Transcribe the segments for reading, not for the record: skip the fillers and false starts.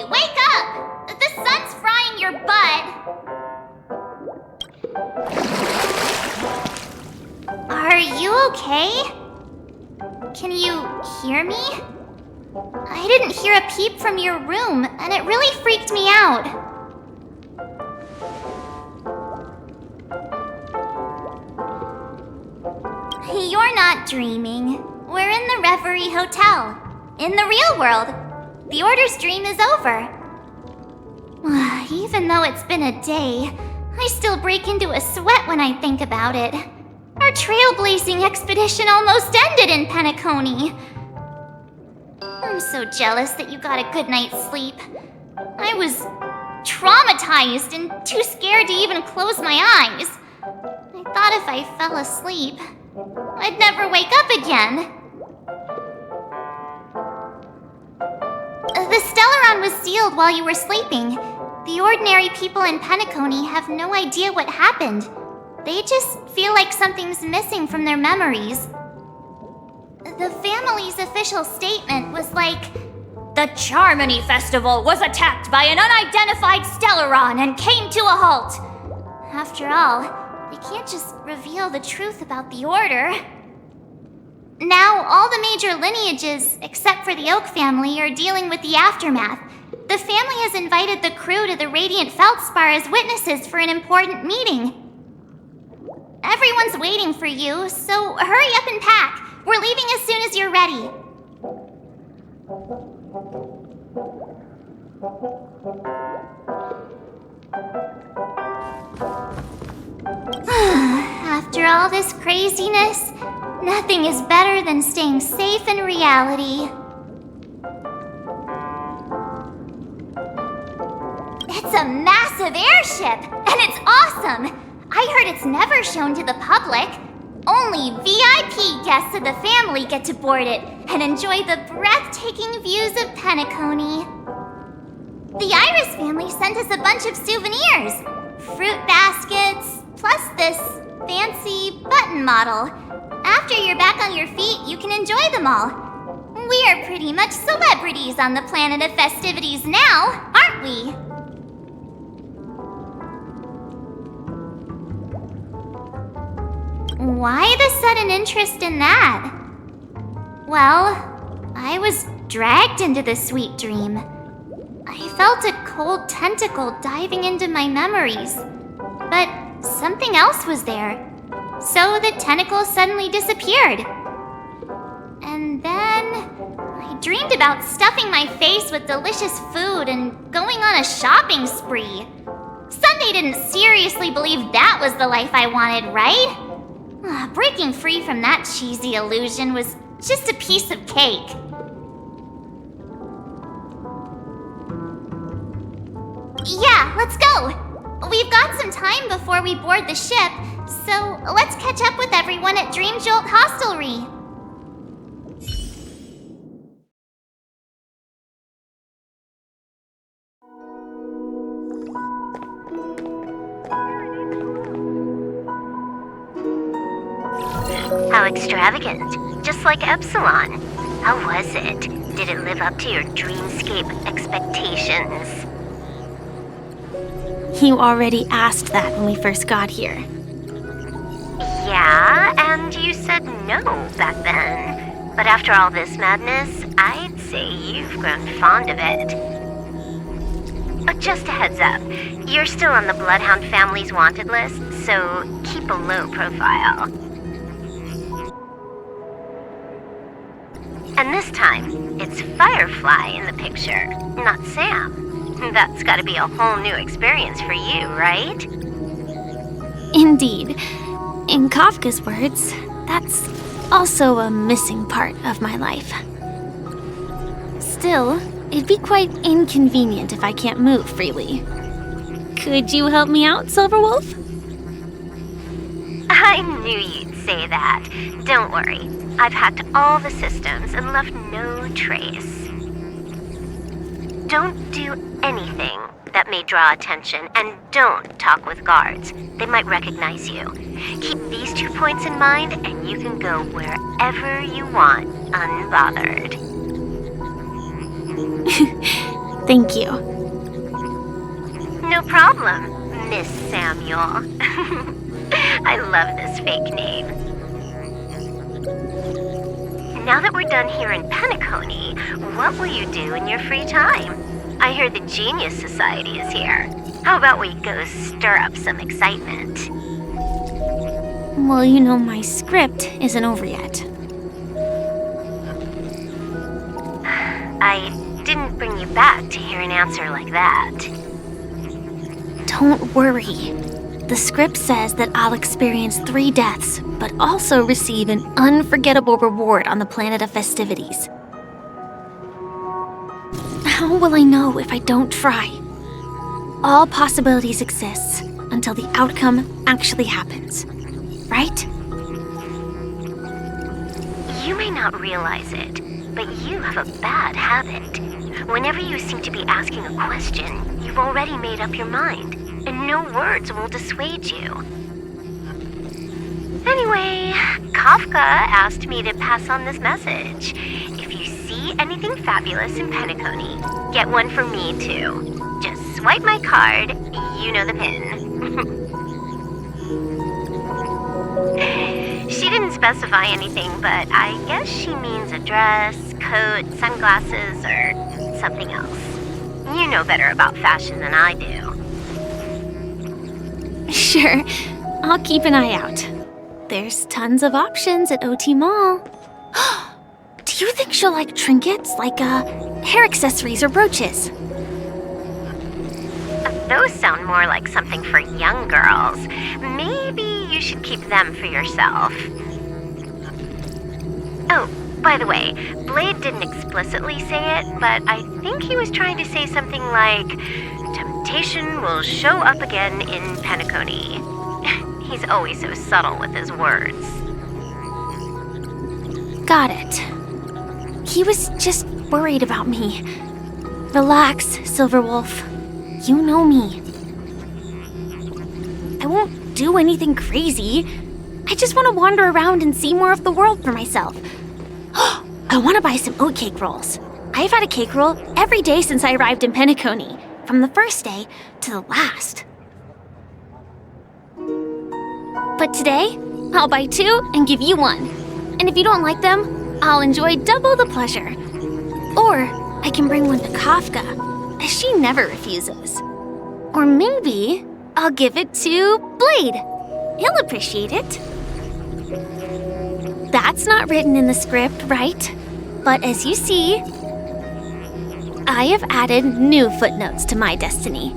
wake up! The sun's frying your butt! Are you okay? Can you hear me? I didn't hear a peep from your room, and it really freaked me out. You're not dreaming. We're in the Reverie Hotel. In the real world. The Order's dream is over. Even though it's been a day, I still break into a sweat when I think about it. Our trailblazing expedition almost ended in Penacony. I'm so jealous that you got a good night's sleep. I was traumatized and too scared to even close my eyes. I thought if I fell asleep, I'd never wake up again. The Stellaron was sealed while you were sleeping. The ordinary people in Penacony have no idea what happened. They just feel like something's missing from their memories. The family's official statement was like, "The Charmony Festival was attacked by an unidentified Stellaron and came to a halt." After all, they can't just reveal the truth about the Order. Now, all the major lineages, except for the Oak family, are dealing with the aftermath. The family has invited the crew to the Radiant Feldspar as witnesses for an important meeting. Everyone's waiting for you, so hurry up and pack. We're leaving as soon as you're ready. After all this craziness, nothing is better than staying safe in reality. It's a massive airship, and it's awesome! I heard it's never shown to the public. Only VIP guests of the family get to board it and enjoy the breathtaking views of Penacony. The Iris family sent us a bunch of souvenirs. Fruit baskets, plus this fancy button model. After you're back on your feet, you can enjoy them all. We are pretty much celebrities on the planet of festivities now, aren't we? Why the sudden interest in that? Well, I was dragged into this sweet dream. I felt a cold tentacle diving into my memories, but something else was there. So the tentacle suddenly disappeared. And then I dreamed about stuffing my face with delicious food and going on a shopping spree. Sunday didn't seriously believe that was the life I wanted, right? Breaking free from that cheesy illusion was just a piece of cake. Yeah, let's go! We've got some time before we board the ship, so let's catch up with everyone at Dream Jolt Hostelry. How extravagant. Just like Epsilon. How was it? Did it live up to your dreamscape expectations? You already asked that when we first got here. Yeah, and you said no back then. But after all this madness, I'd say you've grown fond of it. Just a heads up, you're still on the Bloodhound family's wanted list, so keep a low profile. And this time, it's Firefly in the picture, not Sam. That's gotta be a whole new experience for you, right? Indeed. In Kafka's words, that's also a missing part of my life. Still, it'd be quite inconvenient if I can't move freely. Could you help me out, Silverwolf? I knew you'd say that. Don't worry. I've hacked all the systems and left no trace. Don't do anything that may draw attention, and don't talk with guards. They might recognize you. Keep these 2 points in mind, and you can go wherever you want, unbothered. Thank you. No problem, Miss Samuel. I love this fake name. Now that we're done here in Penacony, what will you do in your free time? I heard the Genius Society is here. How about we go stir up some excitement? Well, you know, my script isn't over yet. I didn't bring you back to hear an answer like that. Don't worry. The script says that I'll experience 3 deaths, but also receive an unforgettable reward on the planet of festivities. How will I know if I don't try? All possibilities exist until the outcome actually happens, right? You may not realize it, but you have a bad habit. Whenever you seem to be asking a question, you've already made up your mind, and no words will dissuade you. Anyway, Kafka asked me to pass on this message. If you see anything fabulous in Penacony, get one for me too. Just swipe my card, you know the pin. She didn't specify anything, but I guess she means a dress, coat, sunglasses, or something else. You know better about fashion than I do. Sure, I'll keep an eye out. There's tons of options at OT Mall. Do you think she'll like trinkets, like hair accessories or brooches? Those sound more like something for young girls. Maybe you should keep them for yourself. Oh, by the way, Blade didn't explicitly say it, but I think he was trying to say something like, temptation will show up again in Penacony. He's always so subtle with his words. Got it. He was just worried about me. Relax, Silverwolf. You know me. I won't do anything crazy. I just want to wander around and see more of the world for myself. I want to buy some oatcake rolls. I've had a cake roll every day since I arrived in Penacony, from the first day to the last. But today, I'll buy 2 and give you 1. And if you don't like them, I'll enjoy double the pleasure. Or I can bring one to Kafka, as she never refuses. Or maybe I'll give it to Blade. He'll appreciate it. That's not written in the script, right? But as you see, I have added new footnotes to my destiny.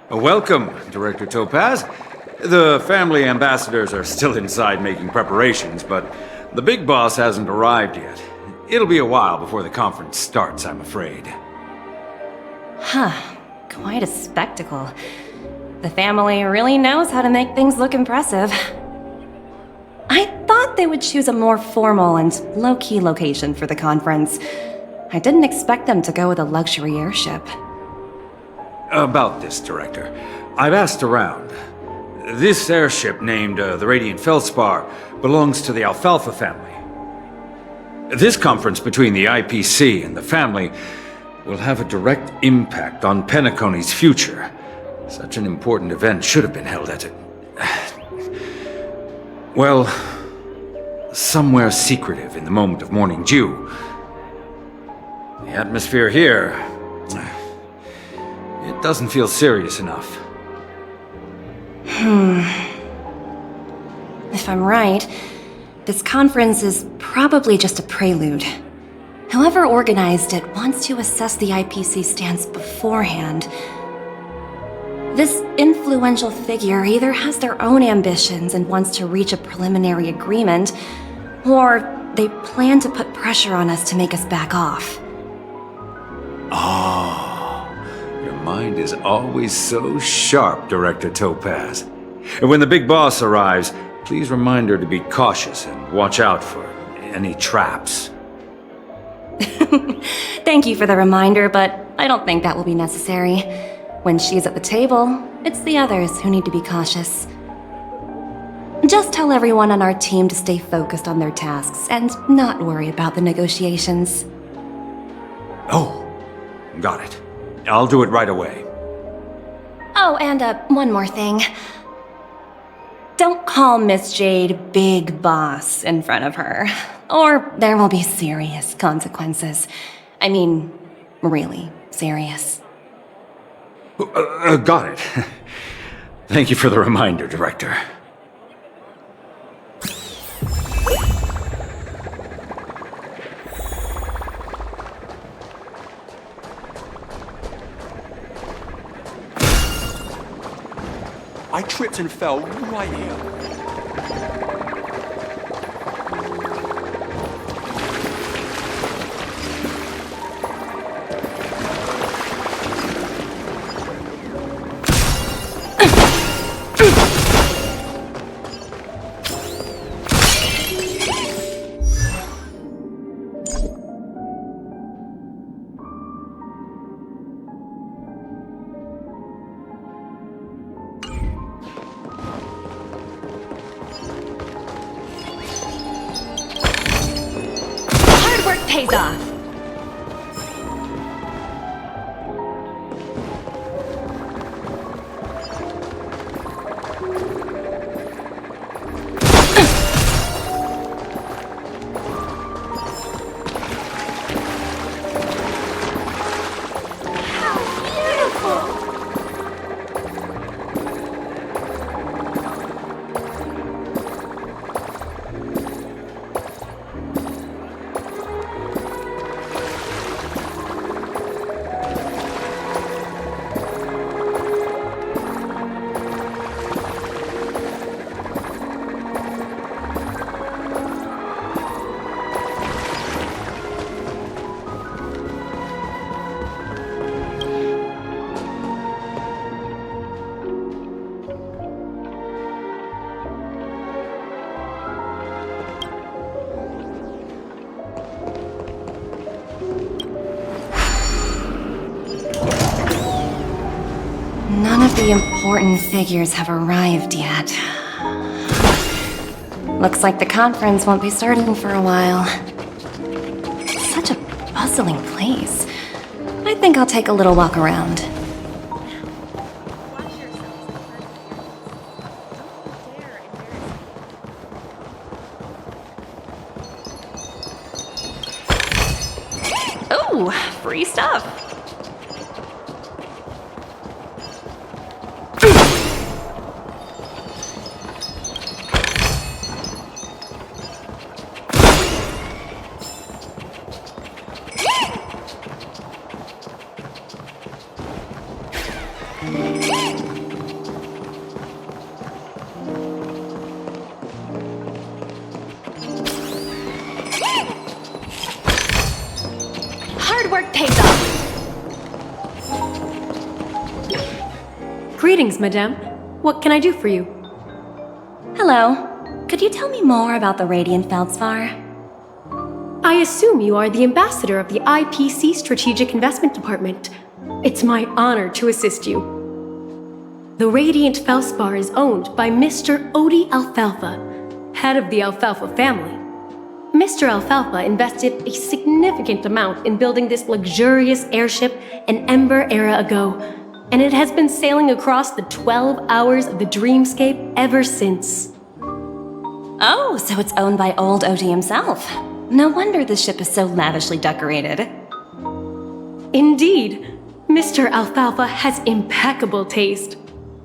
Welcome, Director Topaz. The family ambassadors are still inside making preparations, but the big boss hasn't arrived yet. It'll be a while before the conference starts, I'm afraid. Huh. Quite a spectacle. The family really knows how to make things look impressive. I thought they would choose a more formal and low-key location for the conference. I didn't expect them to go with a luxury airship. About this, Director. I've asked around. This airship, named the Radiant Feldspar, belongs to the Alfalfa family. This conference between the IPC and the family will have a direct impact on Penacony's future. Such an important event should have been held at well, somewhere secretive in the moment of morning dew. The atmosphere here, it doesn't feel serious enough. If I'm right, this conference is probably just a prelude. Whoever organized it wants to assess the IPC stance beforehand. This influential figure either has their own ambitions and wants to reach a preliminary agreement, or they plan to put pressure on us to make us back off. Oh, your mind is always so sharp, Director Topaz. And when the big boss arrives, please remind her to be cautious and watch out for any traps. Thank you for the reminder, but I don't think that will be necessary. When she's at the table, it's the others who need to be cautious. Just tell everyone on our team to stay focused on their tasks and not worry about the negotiations. Oh, got it. I'll do it right away. Oh, and one more thing. Don't call Miss Jade Big Boss in front of her, or there will be serious consequences. I mean, really serious. Got it. Thank you for the reminder, Director. I tripped and fell right here. Hard work pays off. None of the important figures have arrived yet. Looks like the conference won't be starting for a while. Such a bustling place. I think I'll take a little walk around. Ooh, free stuff. Hard work pays off. Greetings, madame. What can I do for you? Hello. Could you tell me more about the Radiant Feldspar? I assume you are the ambassador of the IPC Strategic Investment Department. It's my honor to assist you. The Radiant Feldspar is owned by Mr. Odie Alfalfa, head of the Alfalfa family. Mr. Alfalfa invested a significant amount in building this luxurious airship an Ember era ago, and it has been sailing across the 12 hours of the dreamscape ever since. Oh, so it's owned by old Odie himself. No wonder the ship is so lavishly decorated. Indeed, Mr. Alfalfa has impeccable taste.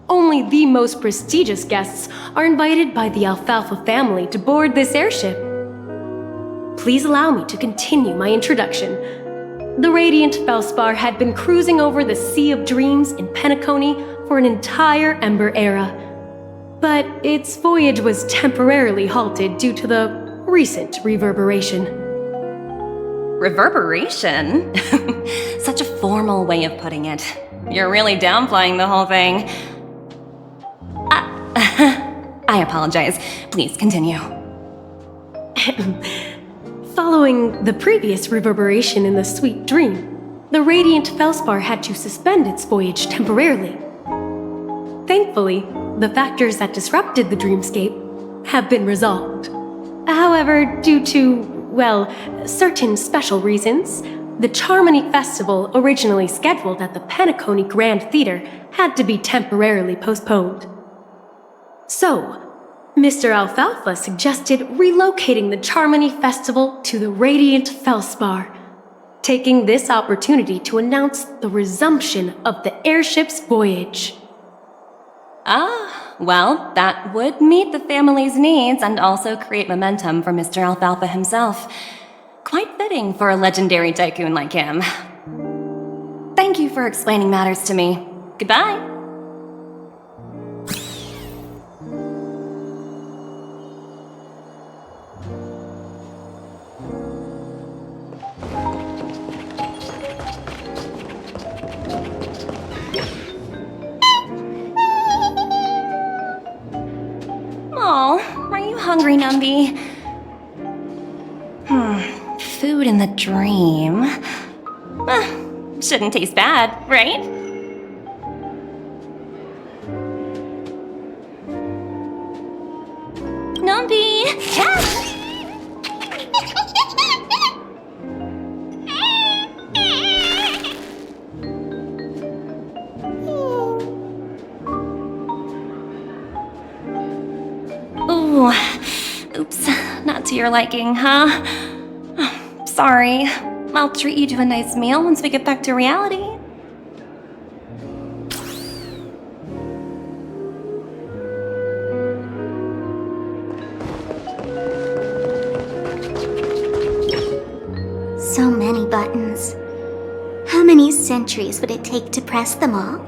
Only the most prestigious guests are invited by the Alfalfa family to board this airship. Please allow me to continue my introduction. The Radiant Feldspar had been cruising over the Sea of Dreams in Penacony for an entire Ember era. But its voyage was temporarily halted due to the recent reverberation. Reverberation? Such a formal way of putting it. You're really downplaying the whole thing. I apologize. Please continue. Following the previous reverberation in the Sweet Dream, the Radiant Feldspar had to suspend its voyage temporarily. Thankfully, the factors that disrupted the dreamscape have been resolved. However, due to, well, certain special reasons, the Charmony Festival, originally scheduled at the Penacony Grand Theater, had to be temporarily postponed. So, Mr. Alfalfa suggested relocating the Charmony Festival to the Radiant Felspar, taking this opportunity to announce the resumption of the airship's voyage. Ah, well, that would meet the family's needs and also create momentum for Mr. Alfalfa himself. Quite fitting for a legendary tycoon like him. Thank you for explaining matters to me. Goodbye. Oh, are you hungry, Numby? Food in the dream. Shouldn't taste bad, right? Numby! Yes! Ooh, oops, not to your liking, huh? Sorry. I'll treat you to a nice meal once we get back to reality. So many buttons. How many centuries would it take to press them all?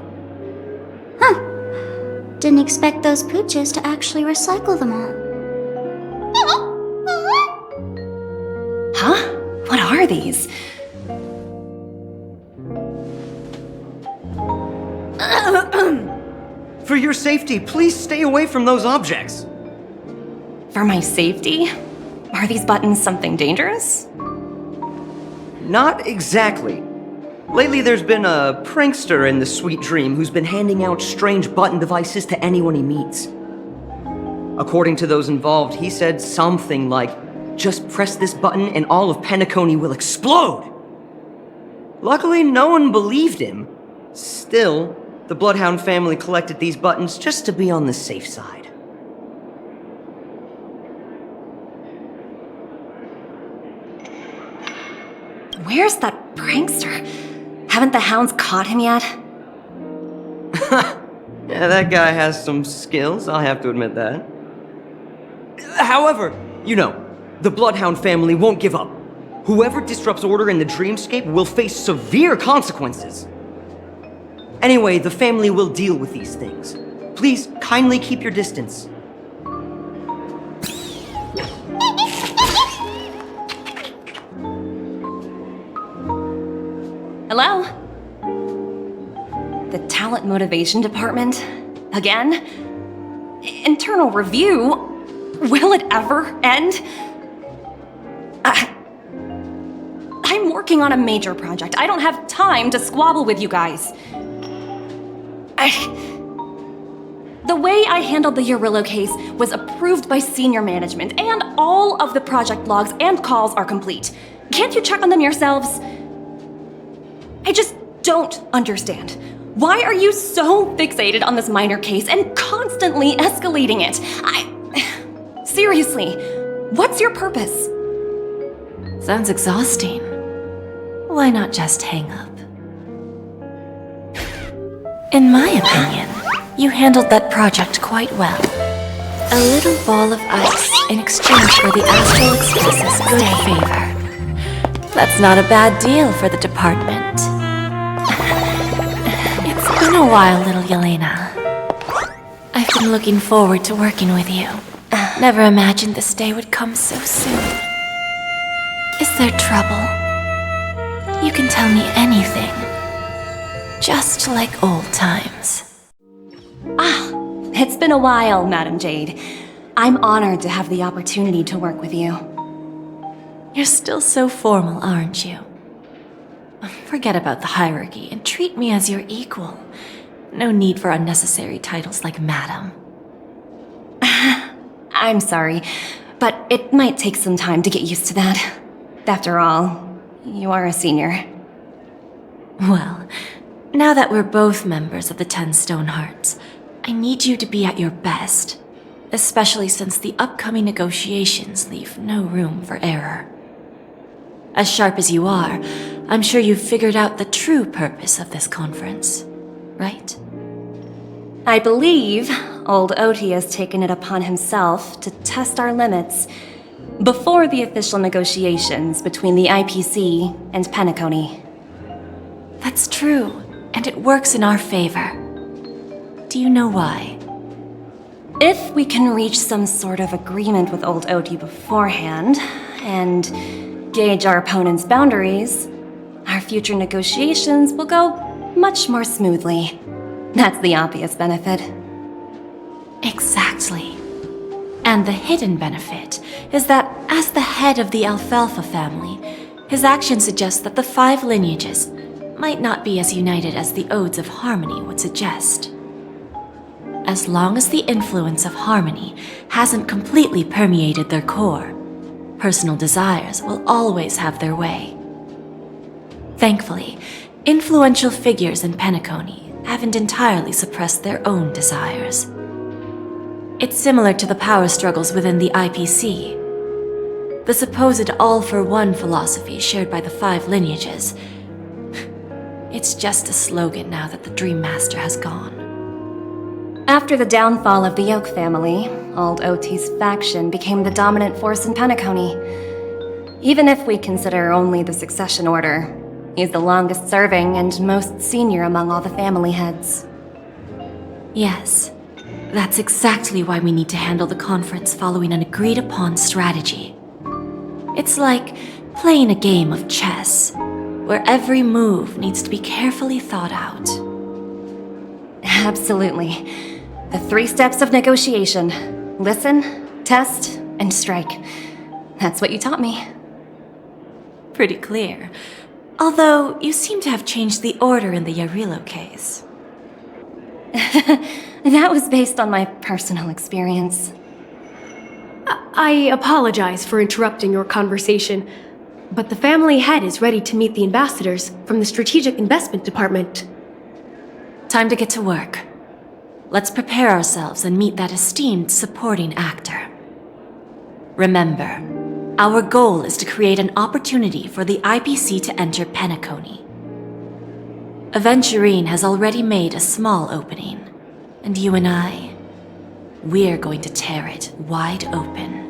Huh. Didn't expect those pooches to actually recycle them all. Huh? What are these? For your safety, please stay away from those objects. For my safety? Are these buttons something dangerous? Not exactly. Lately, there's been a prankster in the Sweet Dream who's been handing out strange button devices to anyone he meets. According to those involved, he said something like, "Just press this button and all of Penacony will explode!" Luckily, no one believed him. Still, the Bloodhound family collected these buttons just to be on the safe side. Where's that prankster? Haven't the hounds caught him yet? Yeah, that guy has some skills, I'll have to admit that. However, the Bloodhound family won't give up. Whoever disrupts order in the dreamscape will face severe consequences. Anyway, the family will deal with these things. Please kindly keep your distance. Hello? The Talent Motivation Department? Again? Internal review? Will it ever end? I'm working on a major project. I don't have time to squabble with you guys. The way I handled the Urillo case was approved by senior management, and all of the project logs and calls are complete. Can't you check on them yourselves? I just don't understand. Why are you so fixated on this minor case and constantly escalating it? Seriously, what's your purpose? Sounds exhausting. Why not just hang up? In my opinion, you handled that project quite well. A little ball of ice in exchange for the Astral Express's good favor. That's not a bad deal for the department. It's been a while, little Yelena. I've been looking forward to working with you. Never imagined this day would come so soon. Is there trouble? You can tell me anything. Just like old times. It's been a while, Madam Jade. I'm honored to have the opportunity to work with you. You're still so formal, aren't you? Forget about the hierarchy and treat me as your equal. No need for unnecessary titles like Madam. I'm sorry, but it might take some time to get used to that. After all, you are a senior. Well, now that we're both members of the 10 Stone Hearts, I need you to be at your best, especially since the upcoming negotiations leave no room for error. As sharp as you are, I'm sure you've figured out the true purpose of this conference, right? I believe old Oti has taken it upon himself to test our limits before the official negotiations between the IPC and Penacony. That's true, and it works in our favor. Do you know why? If we can reach some sort of agreement with old Oti beforehand, and gauge our opponent's boundaries, our future negotiations will go much more smoothly. That's the obvious benefit. Exactly. And the hidden benefit is that as the head of the Alfalfa family, his actions suggest that the 5 lineages might not be as united as the Odes of Harmony would suggest. As long as the influence of Harmony hasn't completely permeated their core, personal desires will always have their way. Thankfully, influential figures in Penacony haven't entirely suppressed their own desires. It's similar to the power struggles within the IPC. The supposed all-for-one philosophy shared by the 5 lineages. It's just a slogan now that the Dream Master has gone. After the downfall of the Yoke family, old Oti's faction became the dominant force in Penacony. Even if we consider only the succession order, he's the longest serving and most senior among all the family heads. Yes, that's exactly why we need to handle the conference following an agreed-upon strategy. It's like playing a game of chess, where every move needs to be carefully thought out. Absolutely. The 3 steps of negotiation: listen, test, and strike. That's what you taught me. Pretty clear. Although, you seem to have changed the order in the Yarilo case. That was based on my personal experience. I apologize for interrupting your conversation, but the family head is ready to meet the ambassadors from the Strategic Investment Department. Time to get to work. Let's prepare ourselves and meet that esteemed supporting actor. Remember, our goal is to create an opportunity for the IPC to enter Penacony. Aventurine has already made a small opening, and you and I, we're going to tear it wide open.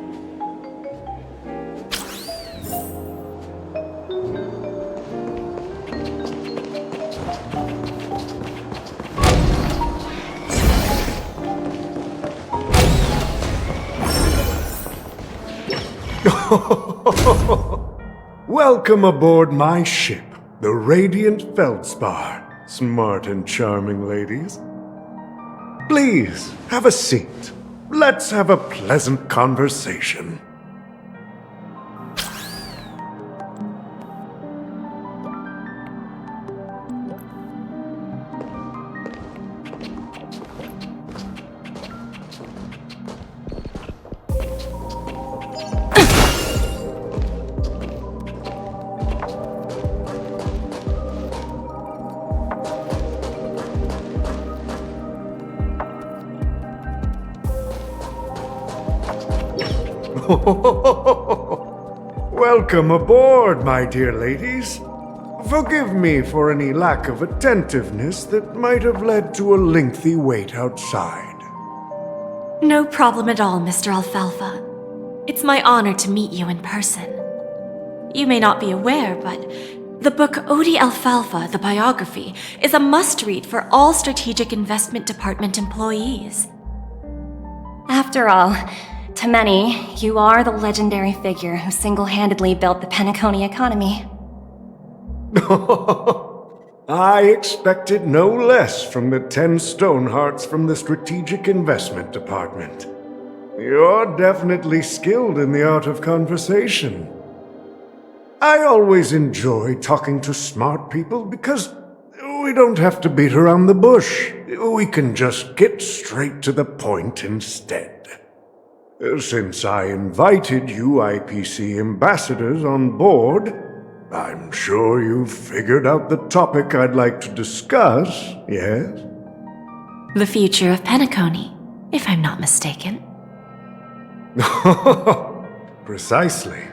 Welcome aboard my ship, the Radiant Feldspar. Smart and charming ladies. Please, have a seat. Let's have a pleasant conversation. Welcome aboard, my dear ladies. Forgive me for any lack of attentiveness that might have led to a lengthy wait outside. No problem at all, Mr. Alfalfa. It's my honor to meet you in person. You may not be aware, but the book Odi Alfalfa, the biography, is a must-read for all Strategic Investment Department employees. After all, to many, you are the legendary figure who single-handedly built the Penacony economy. I expected no less from the 10 Stonehearts from the Strategic Investment Department. You're definitely skilled in the art of conversation. I always enjoy talking to smart people because we don't have to beat around the bush. We can just get straight to the point instead. Since I invited you IPC ambassadors on board, I'm sure you've figured out the topic I'd like to discuss, yes? The future of Penacony, if I'm not mistaken. Precisely.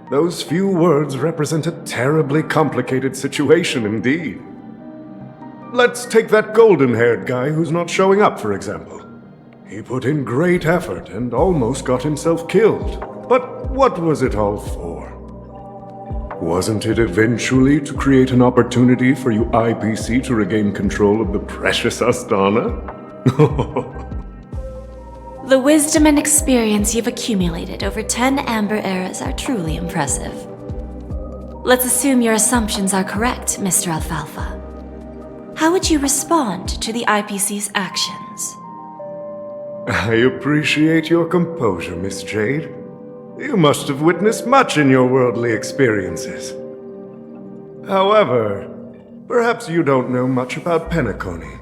Those few words represent a terribly complicated situation indeed. Let's take that golden-haired guy who's not showing up, for example. He put in great effort and almost got himself killed. But what was it all for? Wasn't it eventually to create an opportunity for you IPC to regain control of the precious Astana? The wisdom and experience you've accumulated over 10 Amber Eras are truly impressive. Let's assume your assumptions are correct, Mr. Alfalfa. How would you respond to the IPC's actions? I appreciate your composure, Miss Jade. You must have witnessed much in your worldly experiences. However, perhaps you don't know much about Penacony.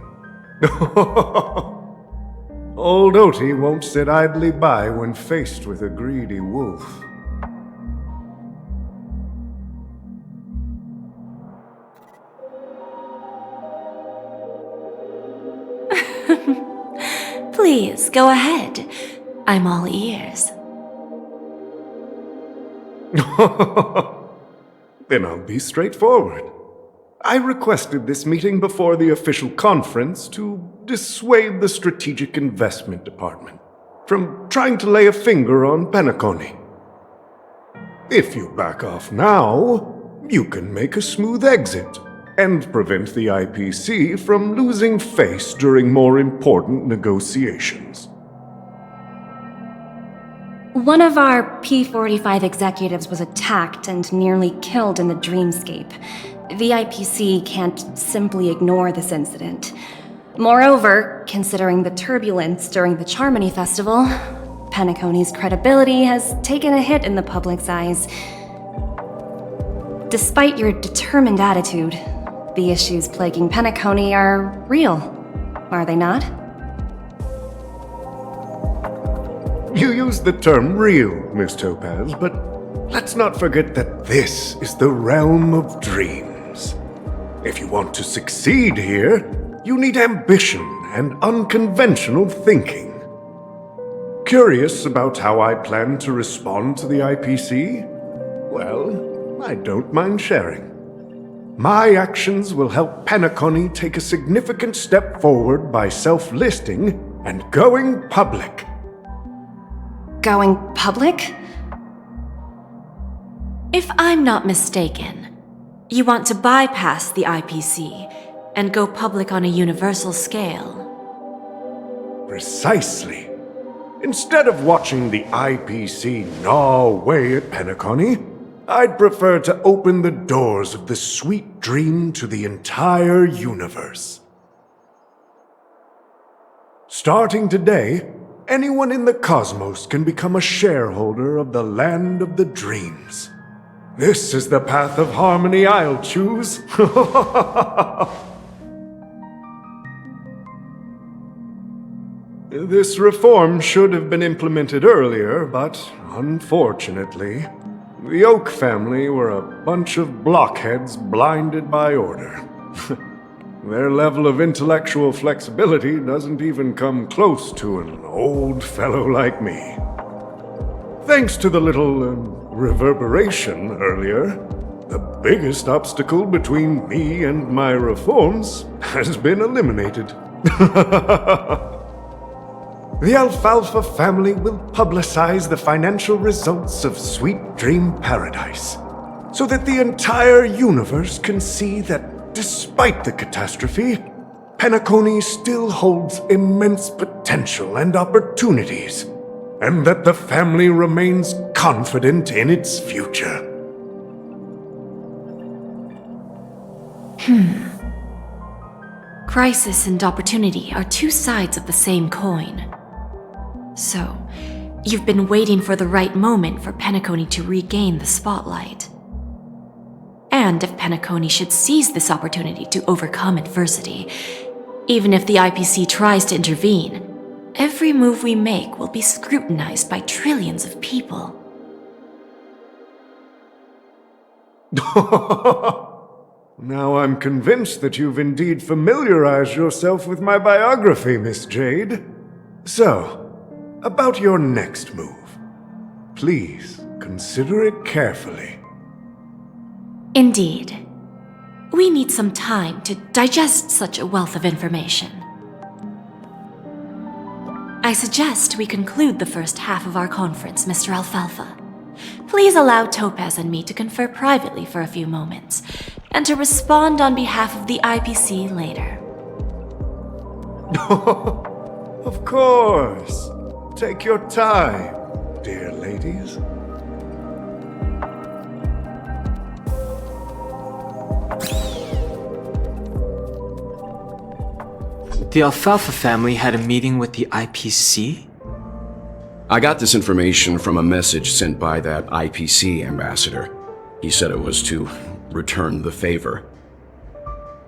Old Oti won't sit idly by when faced with a greedy wolf. Please, go ahead. I'm all ears. Then I'll be straightforward. I requested this meeting before the official conference to dissuade the Strategic Investment Department from trying to lay a finger on Penacony. If you back off now, you can make a smooth exit and prevent the IPC from losing face during more important negotiations. One of our P-45 executives was attacked and nearly killed in the dreamscape. The IPC can't simply ignore this incident. Moreover, considering the turbulence during the Charmony Festival, Penacony's credibility has taken a hit in the public's eyes. Despite your determined attitude, the issues plaguing Penacony are real, are they not? You use the term real, Miss Topaz, but let's not forget that this is the realm of dreams. If you want to succeed here, you need ambition and unconventional thinking. Curious about how I plan to respond to the IPC? Well, I don't mind sharing. My actions will help Penacony take a significant step forward by self-listing and going public. Going public? If I'm not mistaken, you want to bypass the IPC and go public on a universal scale. Precisely. Instead of watching the IPC gnaw away at Penacony, I'd prefer to open the doors of the sweet dream to the entire universe. Starting today, anyone in the cosmos can become a shareholder of the land of the dreams. This is the path of harmony I'll choose. This reform should have been implemented earlier, but unfortunately, the Oak family were a bunch of blockheads blinded by order. Their level of intellectual flexibility doesn't even come close to an old fellow like me. Thanks to the little reverberation earlier, the biggest obstacle between me and my reforms has been eliminated. The Alfalfa family will publicize the financial results of Sweet Dream Paradise, so that the entire universe can see that despite the catastrophe, Penacony still holds immense potential and opportunities, and that the family remains confident in its future. Crisis and opportunity are two sides of the same coin. So, you've been waiting for the right moment for Penacony to regain the spotlight. And if Penacony should seize this opportunity to overcome adversity, even if the IPC tries to intervene, Every move we make will be scrutinized by trillions of people. Now I'm convinced that you've indeed familiarized yourself with my biography, Miss Jade. So, about your next move. Please, consider it carefully. Indeed. We need some time to digest such a wealth of information. I suggest we conclude the first half of our conference, Mr. Alfalfa. Please allow Topaz and me to confer privately for a few moments, and to respond on behalf of the IPC later. Of course. Take your time, dear ladies. The Alfalfa family had a meeting with the IPC? I got this information from a message sent by that IPC ambassador. He said it was to return the favor.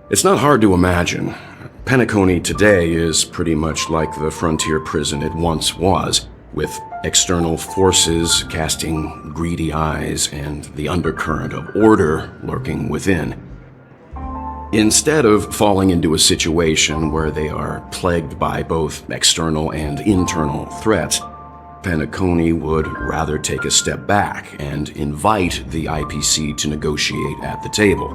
It's not hard to imagine. Penacony today is pretty much like the frontier prison it once was, with external forces casting greedy eyes and the undercurrent of order lurking within. Instead of falling into a situation where they are plagued by both external and internal threats, Penacony would rather take a step back and invite the IPC to negotiate at the table,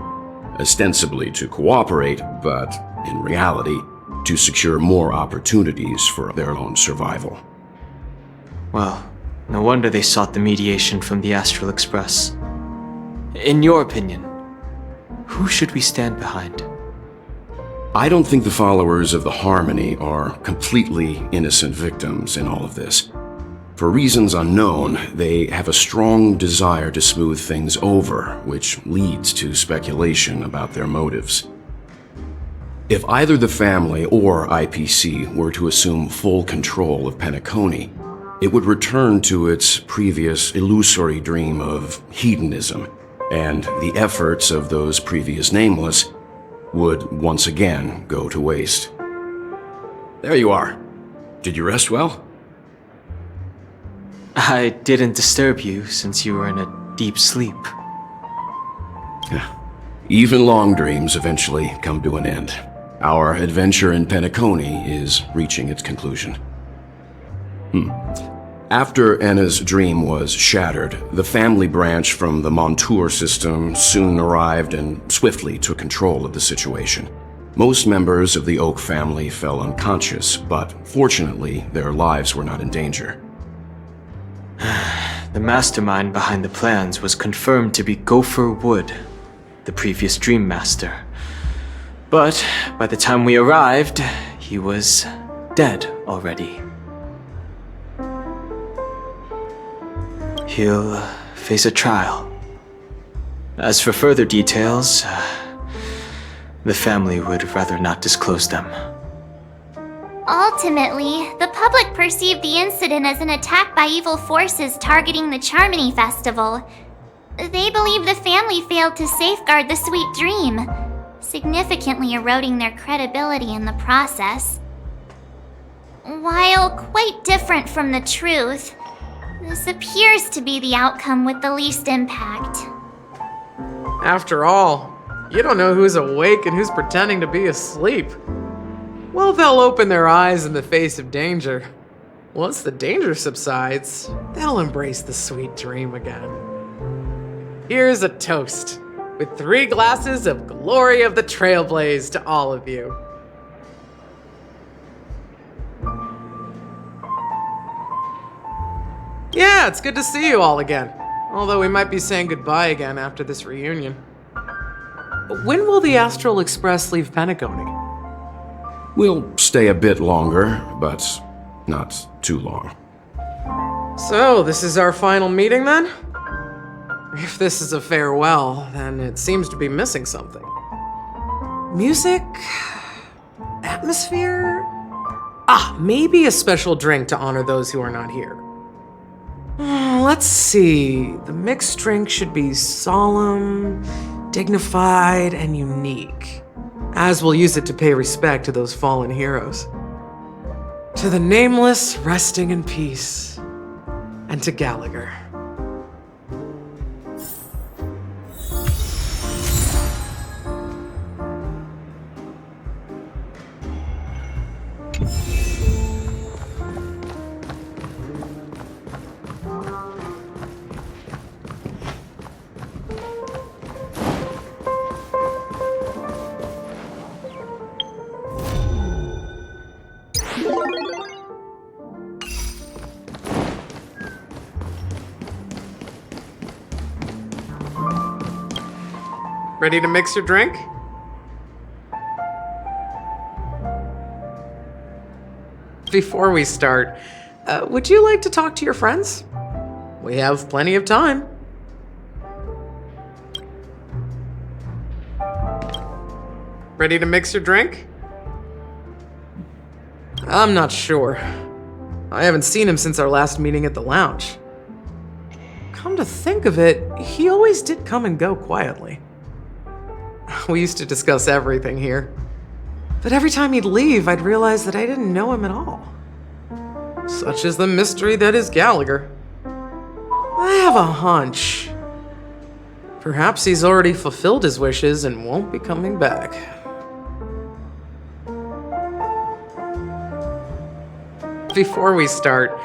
ostensibly to cooperate, but in reality, to secure more opportunities for their own survival. Well, no wonder they sought the mediation from the Astral Express. In your opinion, who should we stand behind? I don't think the followers of the Harmony are completely innocent victims in all of this. For reasons unknown, they have a strong desire to smooth things over, which leads to speculation about their motives. If either the family or IPC were to assume full control of Penacony, it would return to its previous illusory dream of hedonism, and the efforts of those previous nameless would once again go to waste. There you are. Did you rest well? I didn't disturb you since you were in a deep sleep. Even long dreams eventually come to an end. Our adventure in Penacony is reaching its conclusion. After Anna's dream was shattered, the family branch from the Montour system soon arrived and swiftly took control of the situation. Most members of the Oak family fell unconscious, but fortunately, their lives were not in danger. The mastermind behind the plans was confirmed to be Gopher Wood, the previous Dream Master. But by the time we arrived, he was dead already. He'll face a trial. As for further details, the family would rather not disclose them. Ultimately, the public perceived the incident as an attack by evil forces targeting the Charmony Festival. They believe the family failed to safeguard the sweet dream, significantly eroding their credibility in the process. While quite different from the truth, this appears to be the outcome with the least impact. After all, you don't know who's awake and who's pretending to be asleep. Well, they'll open their eyes in the face of danger. Once the danger subsides, they'll embrace the sweet dream again. Here's a toast, with 3 glasses of Glory of the Trailblaze to all of you. Yeah, it's good to see you all again. Although we might be saying goodbye again after this reunion. When will the Astral Express leave Penacony? We'll stay a bit longer, but not too long. So, this is our final meeting then? If this is a farewell, then it seems to be missing something. Music? Atmosphere? Maybe a special drink to honor those who are not here. Let's see. The mixed drink should be solemn, dignified, and unique, as we'll use it to pay respect to those fallen heroes. To the nameless, resting in peace. And to Gallagher. Ready to mix your drink? Before we start, would you like to talk to your friends? We have plenty of time. Ready to mix your drink? I'm not sure. I haven't seen him since our last meeting at the lounge. Come to think of it, he always did come and go quietly. We used to discuss everything here. But every time he'd leave, I'd realize that I didn't know him at all. Such is the mystery that is Gallagher. I have a hunch. Perhaps he's already fulfilled his wishes and won't be coming back. Before we start,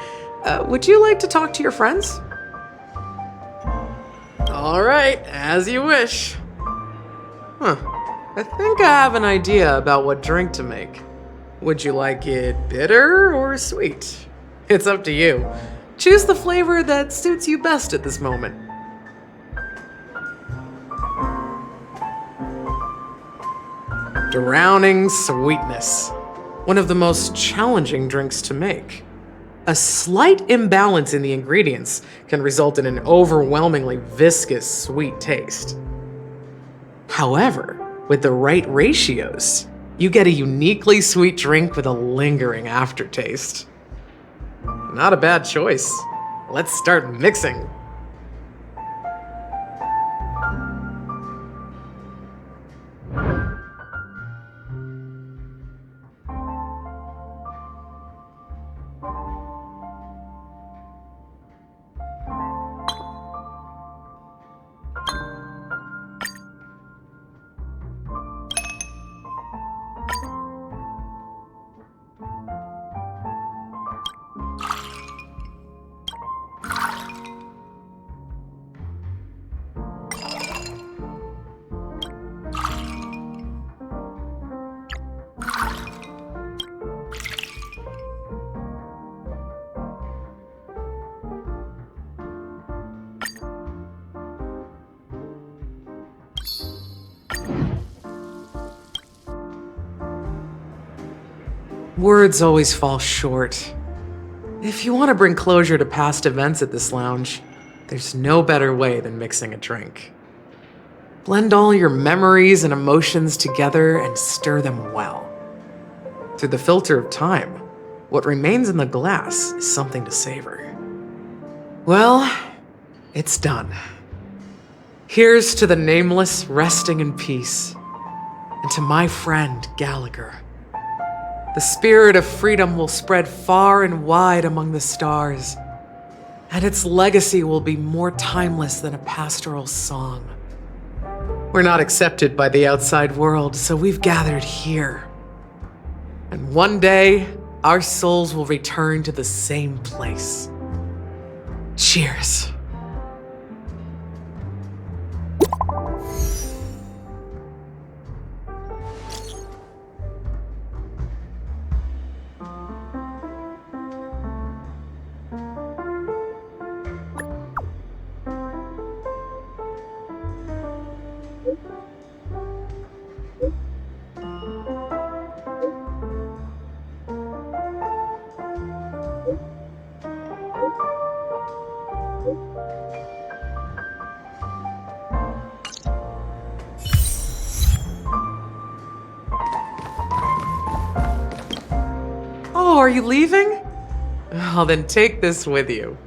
would you like to talk to your friends? All right, as you wish. I think I have an idea about what drink to make. Would you like it bitter or sweet? It's up to you. Choose the flavor that suits you best at this moment. Drowning sweetness. One of the most challenging drinks to make. A slight imbalance in the ingredients can result in an overwhelmingly viscous sweet taste. However, with the right ratios, you get a uniquely sweet drink with a lingering aftertaste. Not a bad choice. Let's start mixing. Words always fall short. If you want to bring closure to past events at this lounge, there's no better way than mixing a drink. Blend all your memories and emotions together and stir them well. Through the filter of time, what remains in the glass is something to savor. Well, it's done. Here's to the nameless resting in peace, and to my friend Gallagher. The spirit of freedom will spread far and wide among the stars, and its legacy will be more timeless than a pastoral song. We're not accepted by the outside world, so we've gathered here. And one day, our souls will return to the same place. Cheers. Oh, are you leaving? Oh, then take this with you.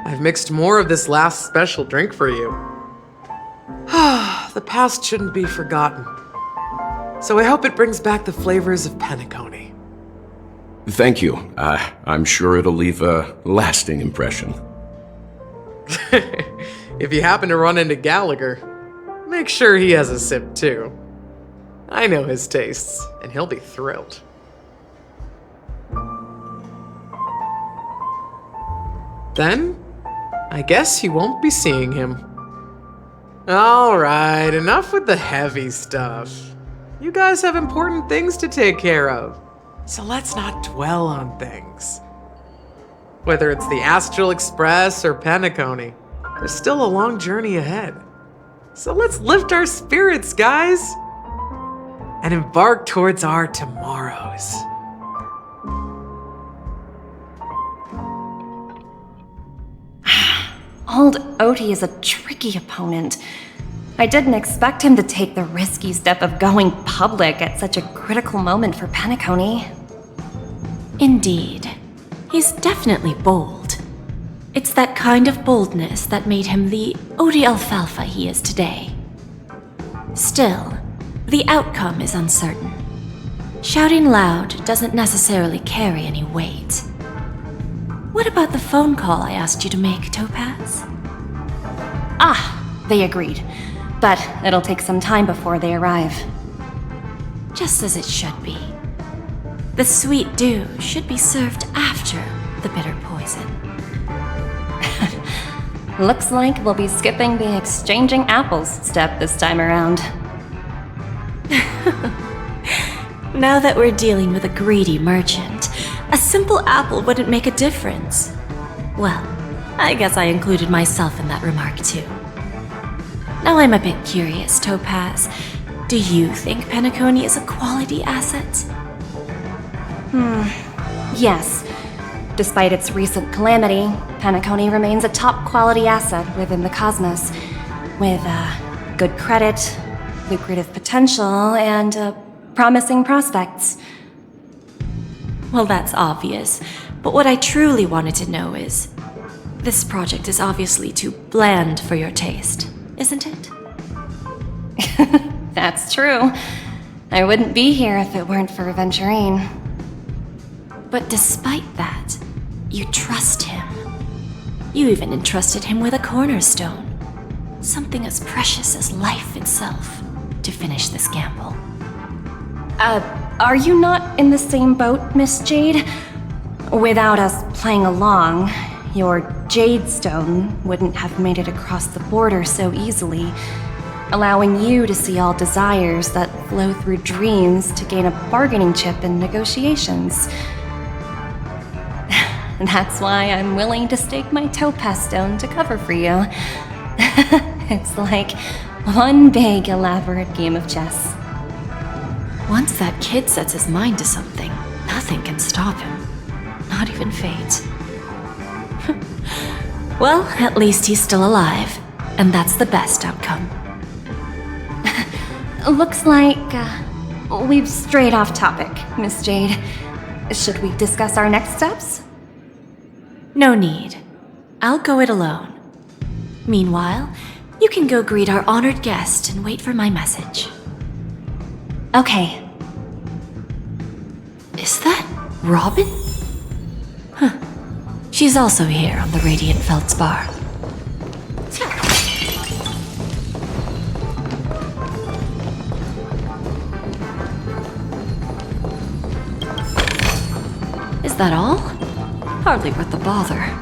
I've mixed more of this last special drink for you. The past shouldn't be forgotten. so I hope it brings back the flavors of Penacony. Thank you. I'm sure it'll leave a lasting impression. If you happen to run into Gallagher, make sure he has a sip too. I know his tastes, and he'll be thrilled. Then, I guess you won't be seeing him. Alright, enough with the heavy stuff. You guys have important things to take care of, so let's not dwell on things. Whether it's the Astral Express or Penacony, there's still a long journey ahead. So let's lift our spirits, guys, and embark towards our tomorrows. Old Odie is a tricky opponent. I didn't expect him to take the risky step of going public at such a critical moment for Penacony. Indeed. He's definitely bold. It's that kind of boldness that made him the Odie Alfalfa he is today. Still, the outcome is uncertain. Shouting loud doesn't necessarily carry any weight. What about the phone call I asked you to make, Topaz? They agreed. But it'll take some time before they arrive. Just as it should be. The sweet dew should be served after the bitter poison. Looks like we'll be skipping the exchanging apples step this time around. Now that we're dealing with a greedy merchant, a simple apple wouldn't make a difference. Well, I guess I included myself in that remark too. Now I'm a bit curious, Topaz. Do you think Penacony is a quality asset? Yes. Despite its recent calamity, Penacony remains a top quality asset within the cosmos, with good credit, lucrative potential, and promising prospects. Well, that's obvious, but what I truly wanted to know is, this project is obviously too bland for your taste, isn't it? That's true. I wouldn't be here if it weren't for Aventurine. But despite that, you trust him. You even entrusted him with a cornerstone, something as precious as life itself, to finish this gamble. Are you not in the same boat, Miss Jade? Without us playing along, your Jade Stone wouldn't have made it across the border so easily, allowing you to see all desires that flow through dreams to gain a bargaining chip in negotiations. That's why I'm willing to stake my Topaz Stone to cover for you. It's like one big, elaborate game of chess. Once that kid sets his mind to something, nothing can stop him. Not even fate. Well, at least he's still alive, and that's the best outcome. Looks like we've strayed off topic, Miss Jade. Should we discuss our next steps? No need. I'll go it alone. Meanwhile, you can go greet our honored guest and wait for my message. Okay. Is that Robin? Huh. She's also here on the Radiant Feldspar. Is that all? Hardly worth the bother.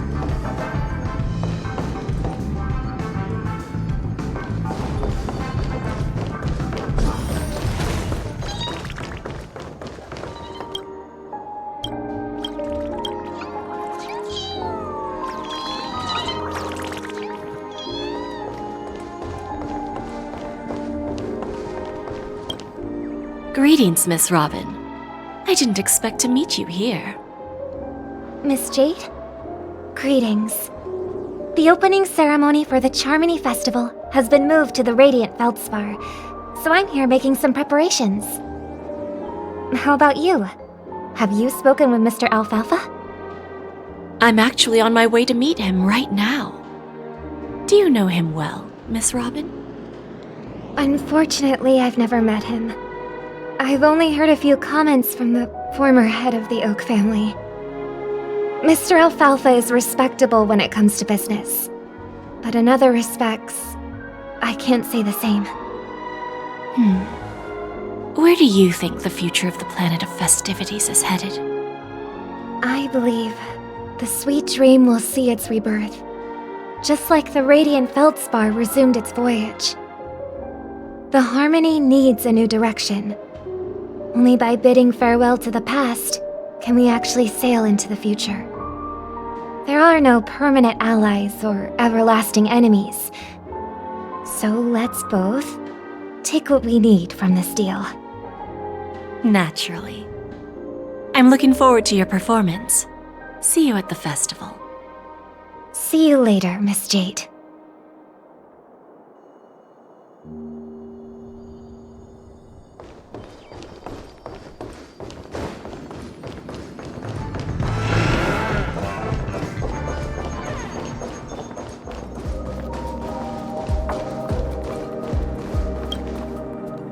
Greetings, Miss Robin. I didn't expect to meet you here. Miss Jade? Greetings. The opening ceremony for the Charmony Festival has been moved to the Radiant Feldspar, so I'm here making some preparations. How about you? Have you spoken with Mr. Alfalfa? I'm actually on my way to meet him right now. Do you know him well, Miss Robin? Unfortunately, I've never met him. I've only heard a few comments from the former head of the Oak family. Mr. Alfalfa is respectable when it comes to business. But in other respects, I can't say the same. Where do you think the future of the planet of festivities is headed? I believe the sweet dream will see its rebirth, just like the radiant feldspar resumed its voyage. The Harmony needs a new direction. Only by bidding farewell to the past can we actually sail into the future. There are no permanent allies or everlasting enemies. So let's both take what we need from this deal. Naturally. I'm looking forward to your performance. See you at the festival. See you later, Miss Jade.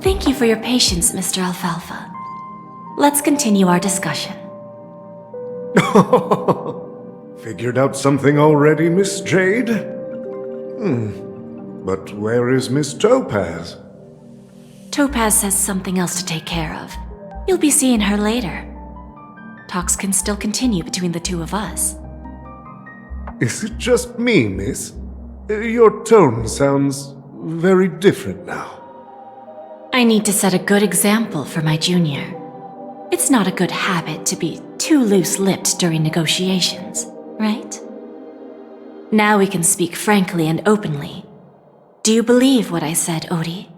Thank you for your patience, Mr. Alfalfa. Let's continue our discussion. Figured out something already, Miss Jade? But where is Miss Topaz? Topaz has something else to take care of. You'll be seeing her later. Talks can still continue between the two of us. Is it just me, miss? Your tone sounds very different now. I need to set a good example for my junior. It's not a good habit to be too loose-lipped during negotiations, right? Now we can speak frankly and openly. Do you believe what I said, Odie?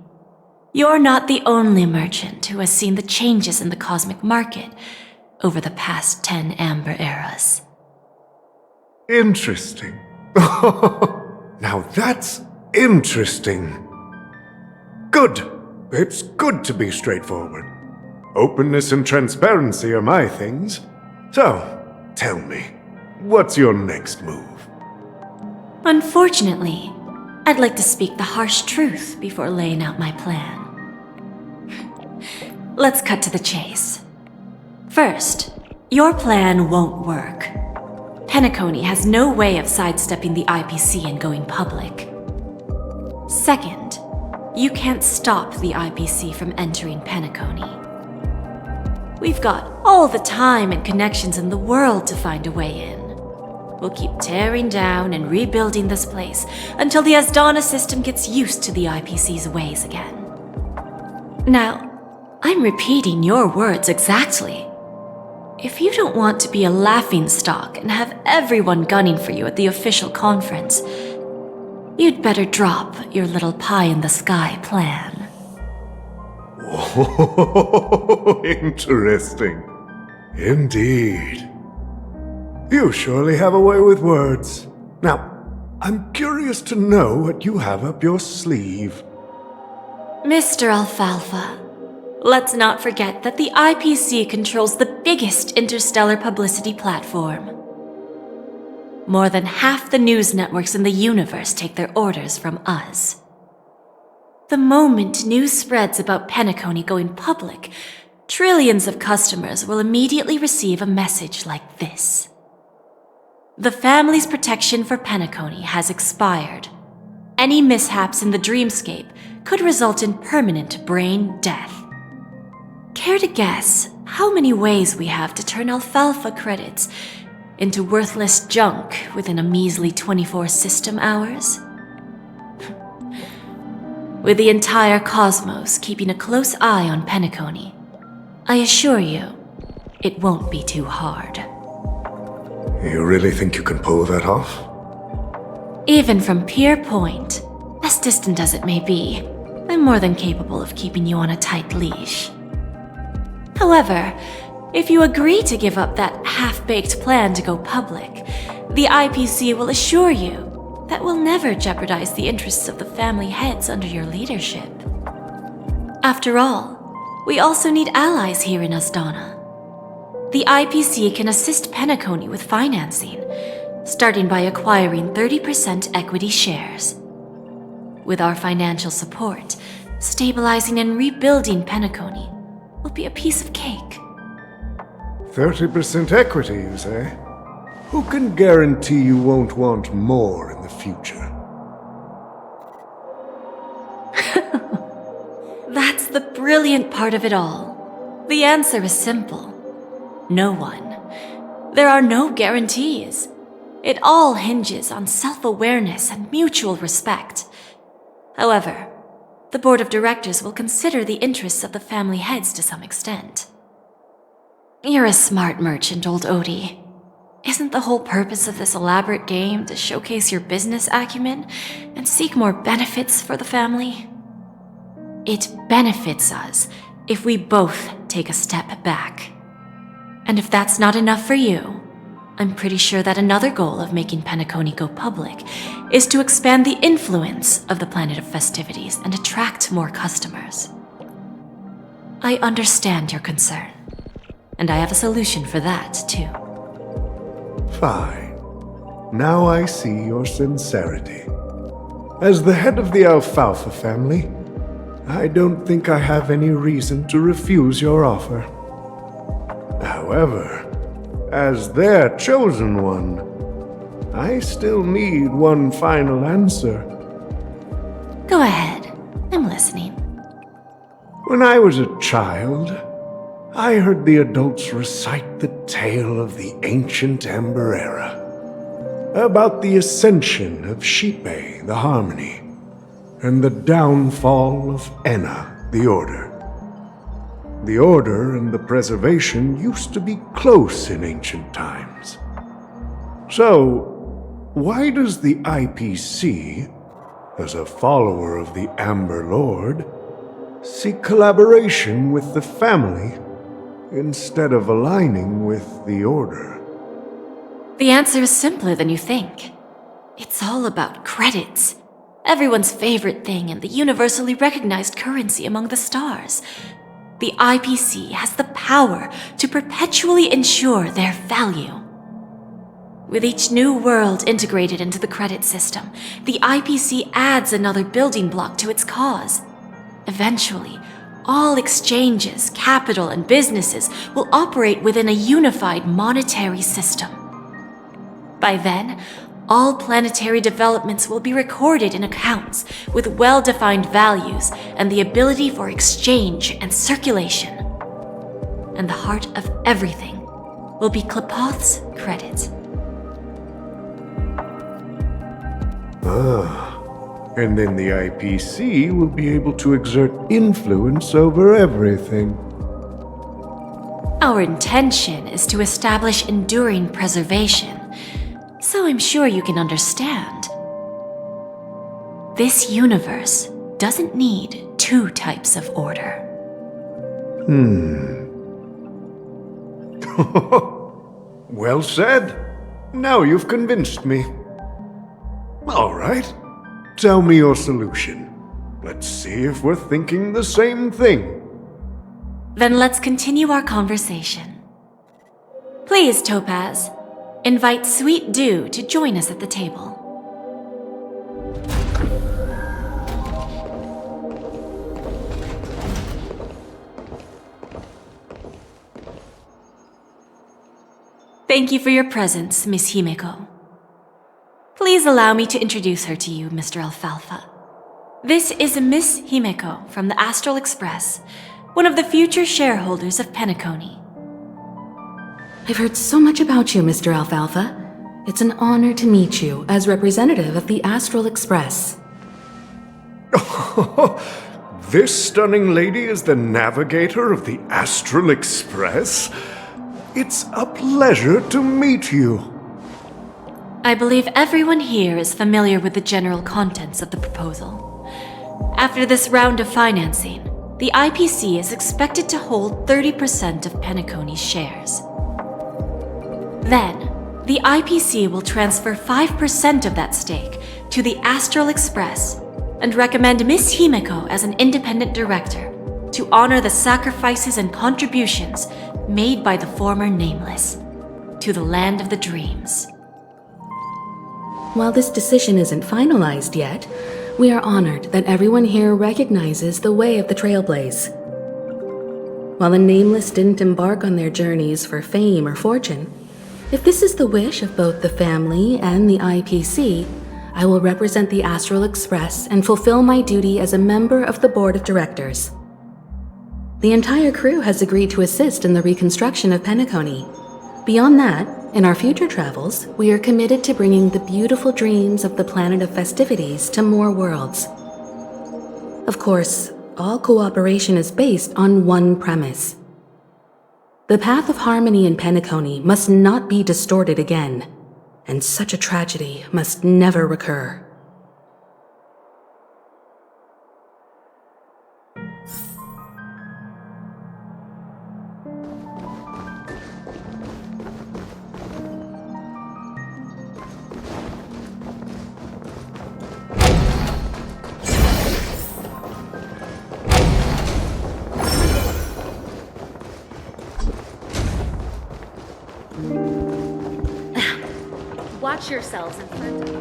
You're not the only merchant who has seen the changes in the cosmic market over the past 10 Amber Eras. Interesting. Now that's interesting. Good. It's good to be straightforward. Openness and transparency are my things. So, tell me, what's your next move? Unfortunately, I'd like to speak the harsh truth before laying out my plan. Let's cut to the chase. First, your plan won't work. Penacony has no way of sidestepping the IPC and going public. Second, you can't stop the IPC from entering Penacony. We've got all the time and connections in the world to find a way in. We'll keep tearing down and rebuilding this place until the Asdana system gets used to the IPC's ways again. Now, I'm repeating your words exactly. If you don't want to be a laughingstock and have everyone gunning for you at the official conference, you'd better drop your little pie-in-the-sky plan. Oh, interesting. Indeed. You surely have a way with words. Now, I'm curious to know what you have up your sleeve. Mr. Alfalfa, let's not forget that the IPC controls the biggest interstellar publicity platform. More than half the news networks in the universe take their orders from us. The moment news spreads about Penacony going public, trillions of customers will immediately receive a message like this. The family's protection for Penacony has expired. Any mishaps in the dreamscape could result in permanent brain death. Care to guess how many ways we have to turn Alfalfa credits into worthless junk within a measly 24 system hours? With the entire cosmos keeping a close eye on Penacony, I assure you, it won't be too hard. You really think you can pull that off? Even from Pier Point, as distant as it may be, I'm more than capable of keeping you on a tight leash. However, if you agree to give up that half-baked plan to go public, the IPC will assure you that we'll never jeopardize the interests of the family heads under your leadership. After all, we also need allies here in Asdana. The IPC can assist Penacony with financing, starting by acquiring 30% equity shares. With our financial support, stabilizing and rebuilding Penacony be a piece of cake. 30% equity, you say? Who can guarantee you won't want more in the future? That's the brilliant part of it all. The answer is simple. No one. There are no guarantees. It all hinges on self-awareness and mutual respect. However, the board of directors will consider the interests of the family heads to some extent. You're a smart merchant, old Odie. Isn't the whole purpose of this elaborate game to showcase your business acumen and seek more benefits for the family? It benefits us if we both take a step back. And if that's not enough for you, I'm pretty sure that another goal of making Penacony go public is to expand the influence of the Planet of Festivities and attract more customers. I understand your concern, and I have a solution for that, too. Fine. Now I see your sincerity. As the head of the Alfalfa family, I don't think I have any reason to refuse your offer. However, as their chosen one, I still need one final answer. Go ahead. I'm listening. When I was a child, I heard the adults recite the tale of the ancient Ember Era, about the ascension of Shipe, the Harmony, and the downfall of Enna, the Order. The Order and the Preservation used to be close in ancient times. So, why does the IPC, as a follower of the Amber Lord, seek collaboration with the family instead of aligning with the Order? The answer is simpler than you think. It's all about credits. Everyone's favorite thing and the universally recognized currency among the stars. The IPC has the power to perpetually ensure their value. With each new world integrated into the credit system, the IPC adds another building block to its cause. Eventually, all exchanges, capital, and businesses will operate within a unified monetary system. By then, all planetary developments will be recorded in accounts with well-defined values and the ability for exchange and circulation. And the heart of everything will be Klapoth's credit. And then the IPC will be able to exert influence over everything. Our intention is to establish enduring preservation, so I'm sure you can understand. This universe doesn't need two types of order. Well said. Now you've convinced me. All right. Tell me your solution. Let's see if we're thinking the same thing. Then let's continue our conversation. Please, Topaz, invite Sweet Dew to join us at the table. Thank you for your presence, Miss Himeko. Please allow me to introduce her to you, Mr. Alfalfa. This is Miss Himeko from the Astral Express, one of the future shareholders of Penacony. I've heard so much about you, Mr. Alfalfa. It's an honor to meet you as representative of the Astral Express. This stunning lady is the navigator of the Astral Express? It's a pleasure to meet you. I believe everyone here is familiar with the general contents of the proposal. After this round of financing, the IPC is expected to hold 30% of Penacony's shares. Then, the IPC will transfer 5% of that stake to the Astral Express and recommend Miss Himeko as an independent director to honor the sacrifices and contributions made by the former Nameless to the land of the dreams. While this decision isn't finalized yet, we are honored that everyone here recognizes the way of the Trailblaze. While the Nameless didn't embark on their journeys for fame or fortune, if this is the wish of both the family and the IPC, I will represent the Astral Express and fulfill my duty as a member of the board of directors. The entire crew has agreed to assist in the reconstruction of Penacony. Beyond that, in our future travels, we are committed to bringing the beautiful dreams of the planet of festivities to more worlds. Of course, all cooperation is based on one premise. The path of harmony in Penacony must not be distorted again, and such a tragedy must never recur. Watch yourselves in front of you.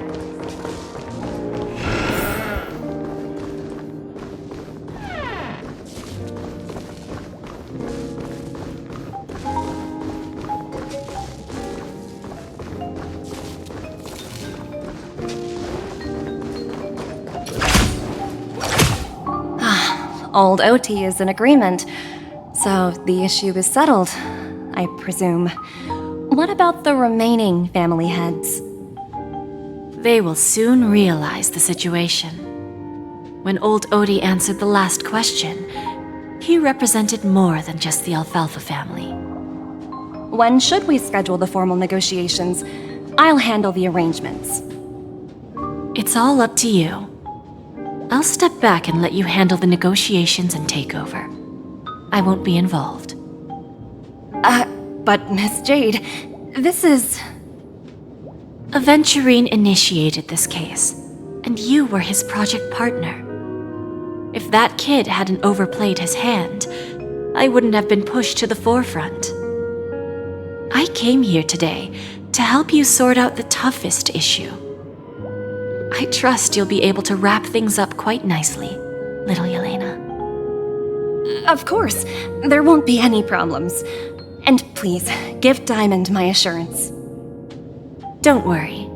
Old OT is in agreement, so the issue is settled, I presume. What about the remaining family heads? They will soon realize the situation. When old Odie answered the last question, he represented more than just the Alfalfa family. When should we schedule the formal negotiations? I'll handle the arrangements. It's all up to you. I'll step back and let you handle the negotiations and takeover. I won't be involved. But Miss Jade, this is... Aventurine initiated this case, and you were his project partner. If that kid hadn't overplayed his hand, I wouldn't have been pushed to the forefront. I came here today to help you sort out the toughest issue. I trust you'll be able to wrap things up quite nicely, little Yelena. Of course, there won't be any problems. And please, give Diamond my assurance. Don't worry.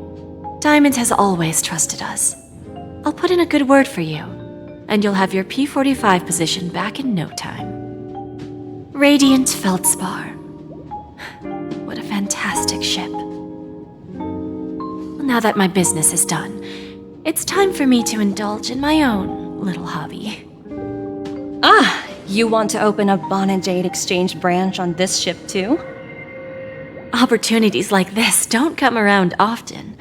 Diamond has always trusted us. I'll put in a good word for you, and you'll have your P-45 position back in no time. Radiant Feldspar. What a fantastic ship. Now that my business is done, it's time for me to indulge in my own little hobby. You want to open a Bon and Jade exchange branch on this ship too? Opportunities like this don't come around often.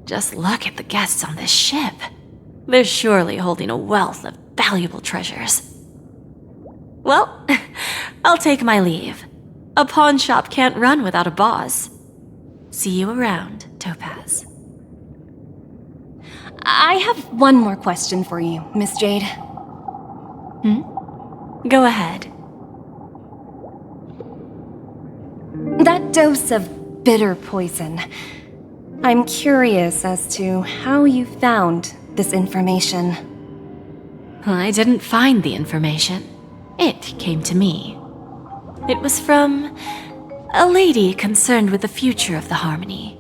Just look at the guests on this ship. They're surely holding a wealth of valuable treasures. Well, I'll take my leave. A pawn shop can't run without a boss. See you around, Topaz. I have one more question for you, Miss Jade. Go ahead. That dose of bitter poison. I'm curious as to how you found this information. I didn't find the information. It came to me. It was from a lady concerned with the future of the Harmony.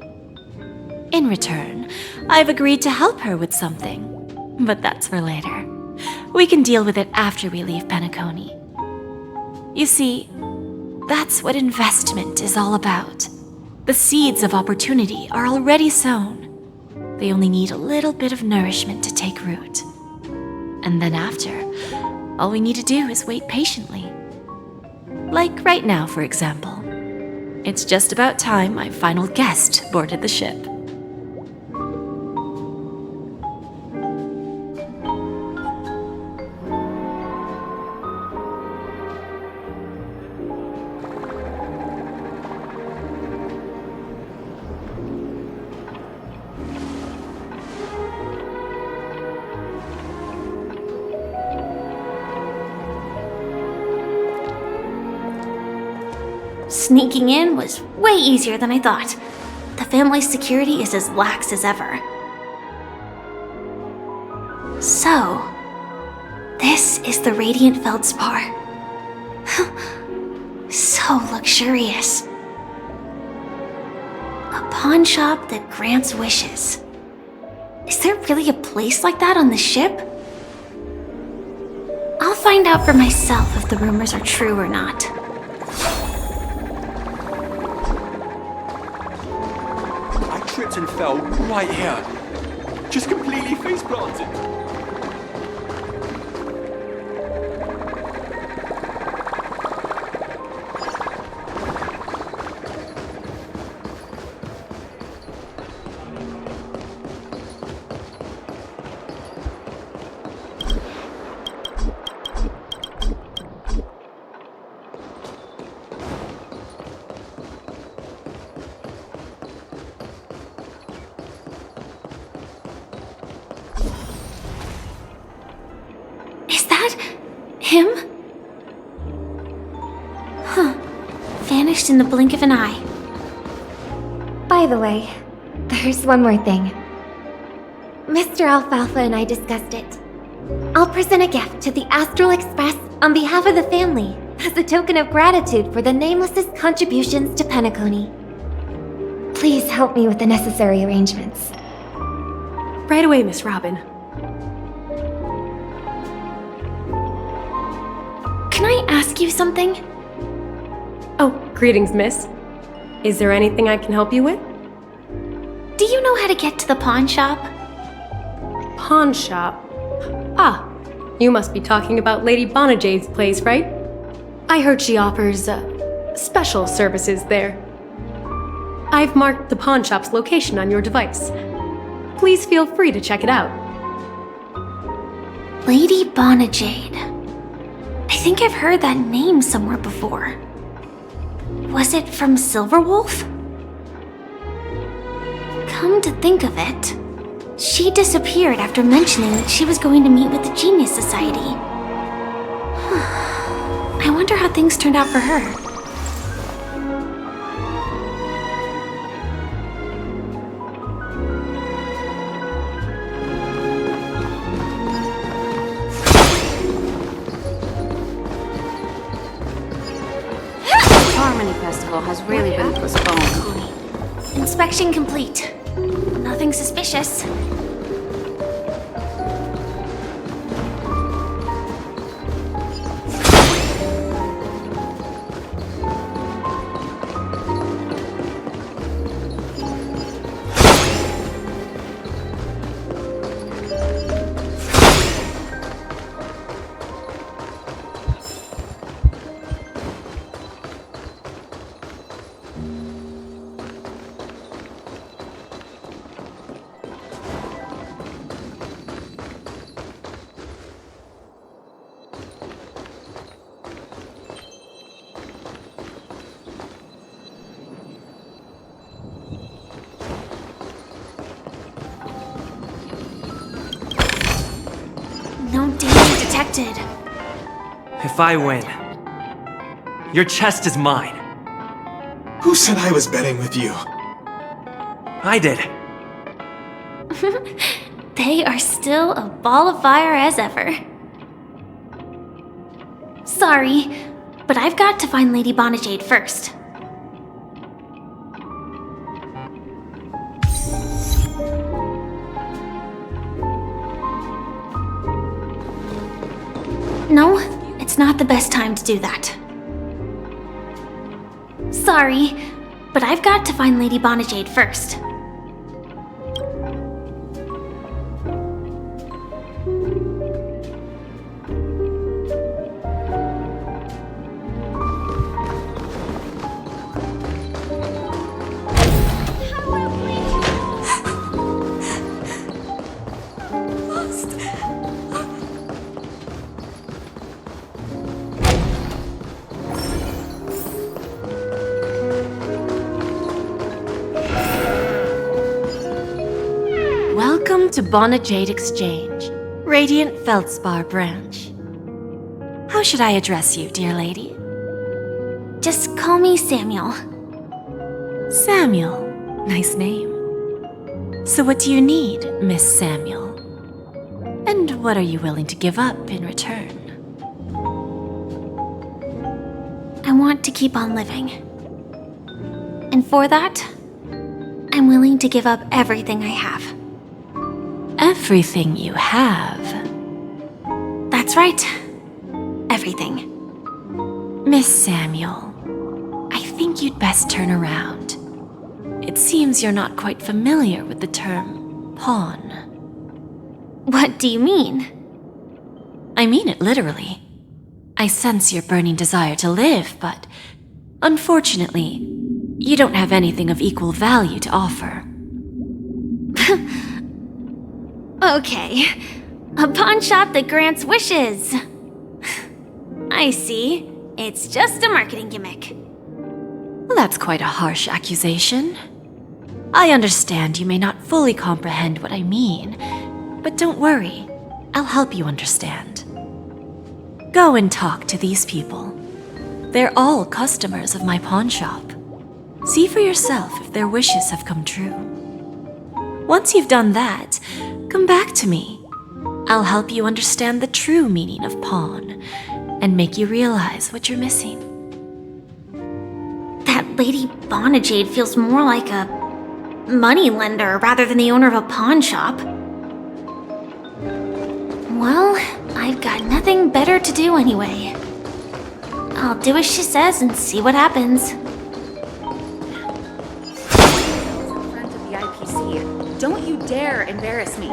In return, I've agreed to help her with something, but that's for later. We can deal with it after we leave Penacony. You see, that's what investment is all about. The seeds of opportunity are already sown. They only need a little bit of nourishment to take root. And then after, all we need to do is wait patiently. Like right now, for example. It's just about time my final guest boarded the ship. Sneaking in was way easier than I thought. The family's security is as lax as ever. So, this is the Radiant Feldspar. So luxurious. A pawn shop that grants wishes. Is there really a place like that on the ship? I'll find out for myself if the rumors are true or not. I tripped and fell right here. Just completely face planted. Him? Huh. Vanished in the blink of an eye. By the way, there's one more thing. Mr. Alfalfa and I discussed it. I'll present a gift to the Astral Express on behalf of the family as a token of gratitude for the Nameless's contributions to Penacony. Please help me with the necessary arrangements. Right away, Miss Robin. Can I ask you something? Oh, greetings, miss. Is there anything I can help you with? Do you know how to get to the pawn shop? Pawn shop? Ah, you must be talking about Lady Bonajade's place, right? I heard she offers, special services there. I've marked the pawn shop's location on your device. Please feel free to check it out. Lady Bonajade. I think I've heard that name somewhere before. Was it from Silverwolf? Come to think of it, she disappeared after mentioning that she was going to meet with the Genius Society. I wonder how things turned out for her. Has really been postponed. Inspection complete. Nothing suspicious. No danger detected. If I win, your chest is mine. Who said I was betting with you? I did. They are still a ball of fire as ever. Sorry, but I've got to find Lady Bonajade first. No, it's not the best time to do that. Sorry, but I've got to find Lady Bonajade first. Welcome to Bonajade Exchange, Radiant Feldspar branch. How should I address you, dear lady? Just call me Samuel. Samuel. Nice name. So what do you need, Miss Samuel? And what are you willing to give up in return? I want to keep on living. And for that, I'm willing to give up everything I have. Everything you have? That's right. Everything. Miss Samuel, I think you'd best turn around. It seems you're not quite familiar with the term pawn. What do you mean? I mean it literally. I sense your burning desire to live, but unfortunately, you don't have anything of equal value to offer. Okay. A pawn shop that grants wishes. I see. It's just a marketing gimmick. Well, that's quite a harsh accusation. I understand you may not fully comprehend what I mean, but don't worry. I'll help you understand. Go and talk to these people. They're all customers of my pawn shop. See for yourself if their wishes have come true. Once you've done that, come back to me. I'll help you understand the true meaning of pawn and make you realize what you're missing. That Lady Bonajade feels more like a money lender rather than the owner of a pawn shop. Well, I've got nothing better to do anyway. I'll do as she says and see what happens. Friend of the IPC, don't you dare embarrass me.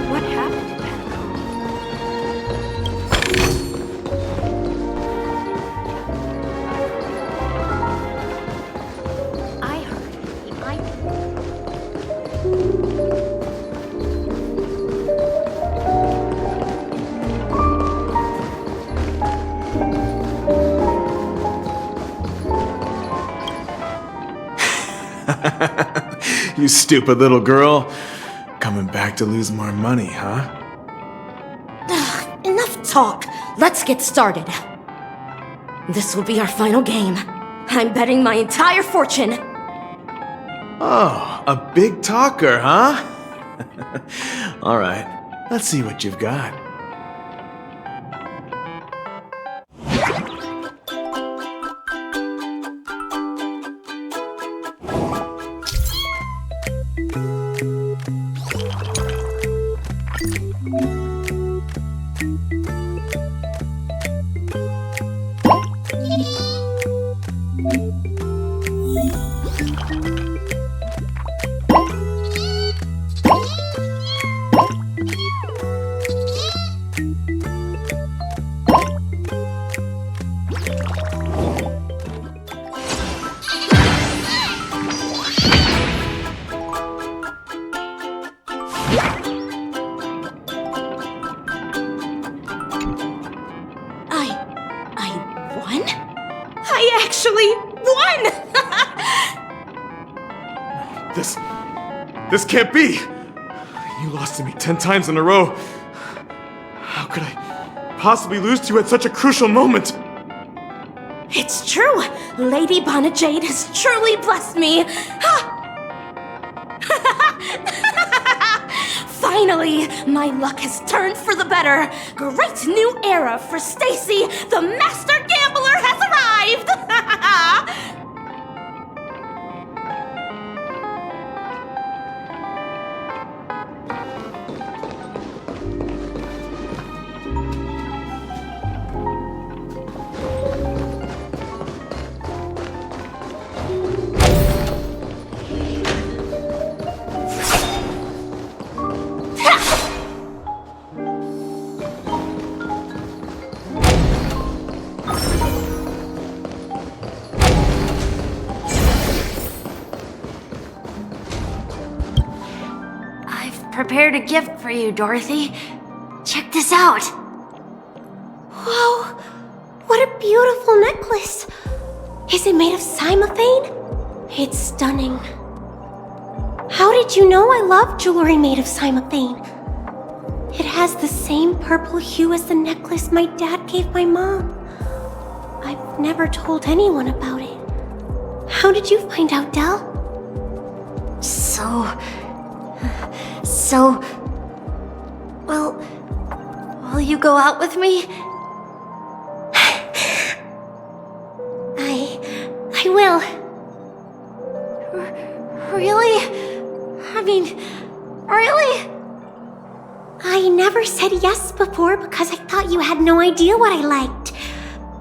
What happened in Penacony? I heard the You stupid little girl. Coming back to lose more money, huh? Enough talk. Let's get started. This will be our final game. I'm betting my entire fortune. Oh, a big talker, huh? All right, let's see what you've got. I actually won! This can't be! You lost to me 10 times in a row. How could I possibly lose to you at such a crucial moment? It's true! Lady Bonajade has truly blessed me! Finally, my luck has turned for the better! Great new era for Stacy! The Master Gambler has arrived! Prepared a gift for you, Dorothy. Check this out. Whoa! What a beautiful necklace! Is it made of cymophane? It's stunning. How did you know I love jewelry made of cymophane? It has the same purple hue as the necklace my dad gave my mom. I've never told anyone about it. How did you find out, Del? Will you go out with me? I will. Really? I mean, really? I never said yes before because I thought you had no idea what I liked.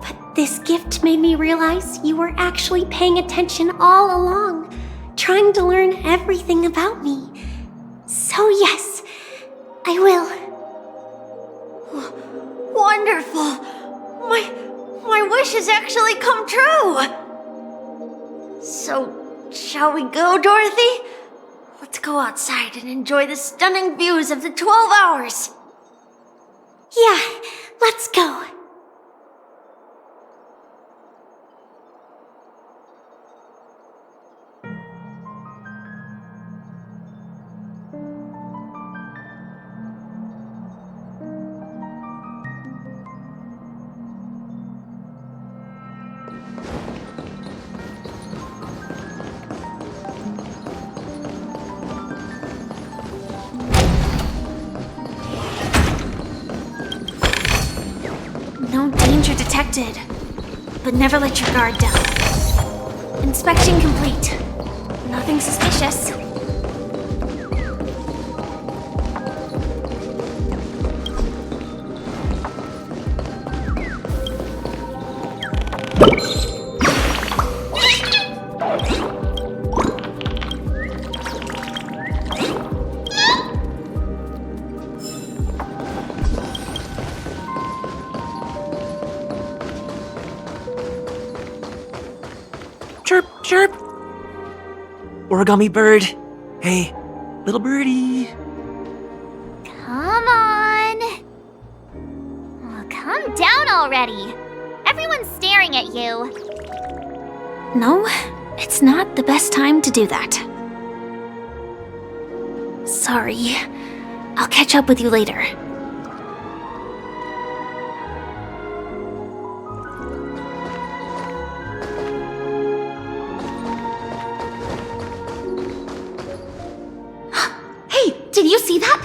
But this gift made me realize you were actually paying attention all along, trying to learn everything about me. So yes, I will. Wonderful! My wish has actually come true! So, shall we go, Dorothy? Let's go outside and enjoy the stunning views of the 12 hours! Yeah, let's go. No danger detected, but never let your guard down. Inspection complete. Nothing suspicious. Chirp, chirp. Origami bird. Hey, little birdie. Come on! Oh, calm down already! Everyone's staring at you. No, it's not the best time to do that. Sorry. I'll catch up with you later. Did you see that?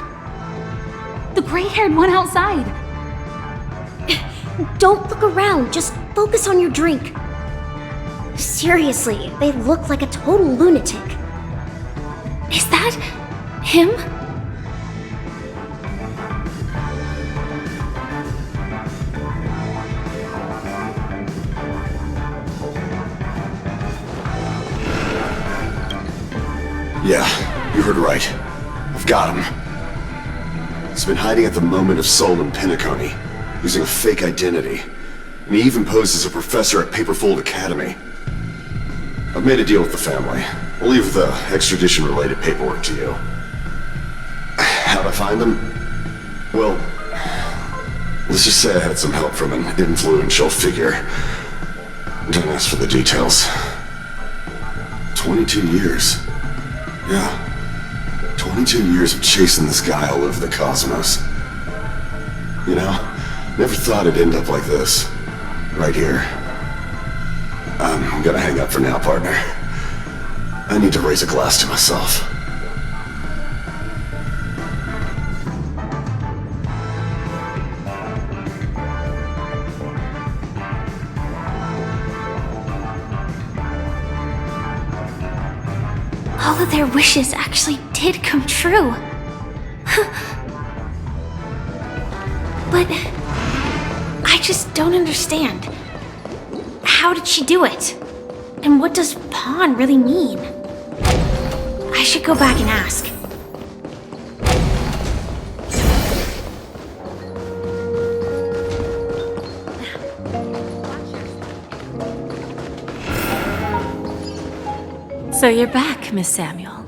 The gray-haired one outside. Don't look around, just focus on your drink. Seriously, they look like a total lunatic. Is that him? Yeah, you heard right. I've got him. He's been hiding at the Moment of Soul in Penacony, using a fake identity. And he even posed as a professor at Paperfold Academy. I've made a deal with the family. I'll leave the extradition-related paperwork to you. How'd I find him? Well, let's just say I had some help from an influential figure. Don't ask for the details. 22 years. Yeah. 22 years of chasing this guy all over the cosmos. You know, never thought it'd end up like this. Right here. I'm gonna hang up for now, partner. I need to raise a glass to myself. All of their wishes actually did come true. But I just don't understand. How did she do it? And what does pawn really mean? I should go back and ask. So you're back, Miss Samuel.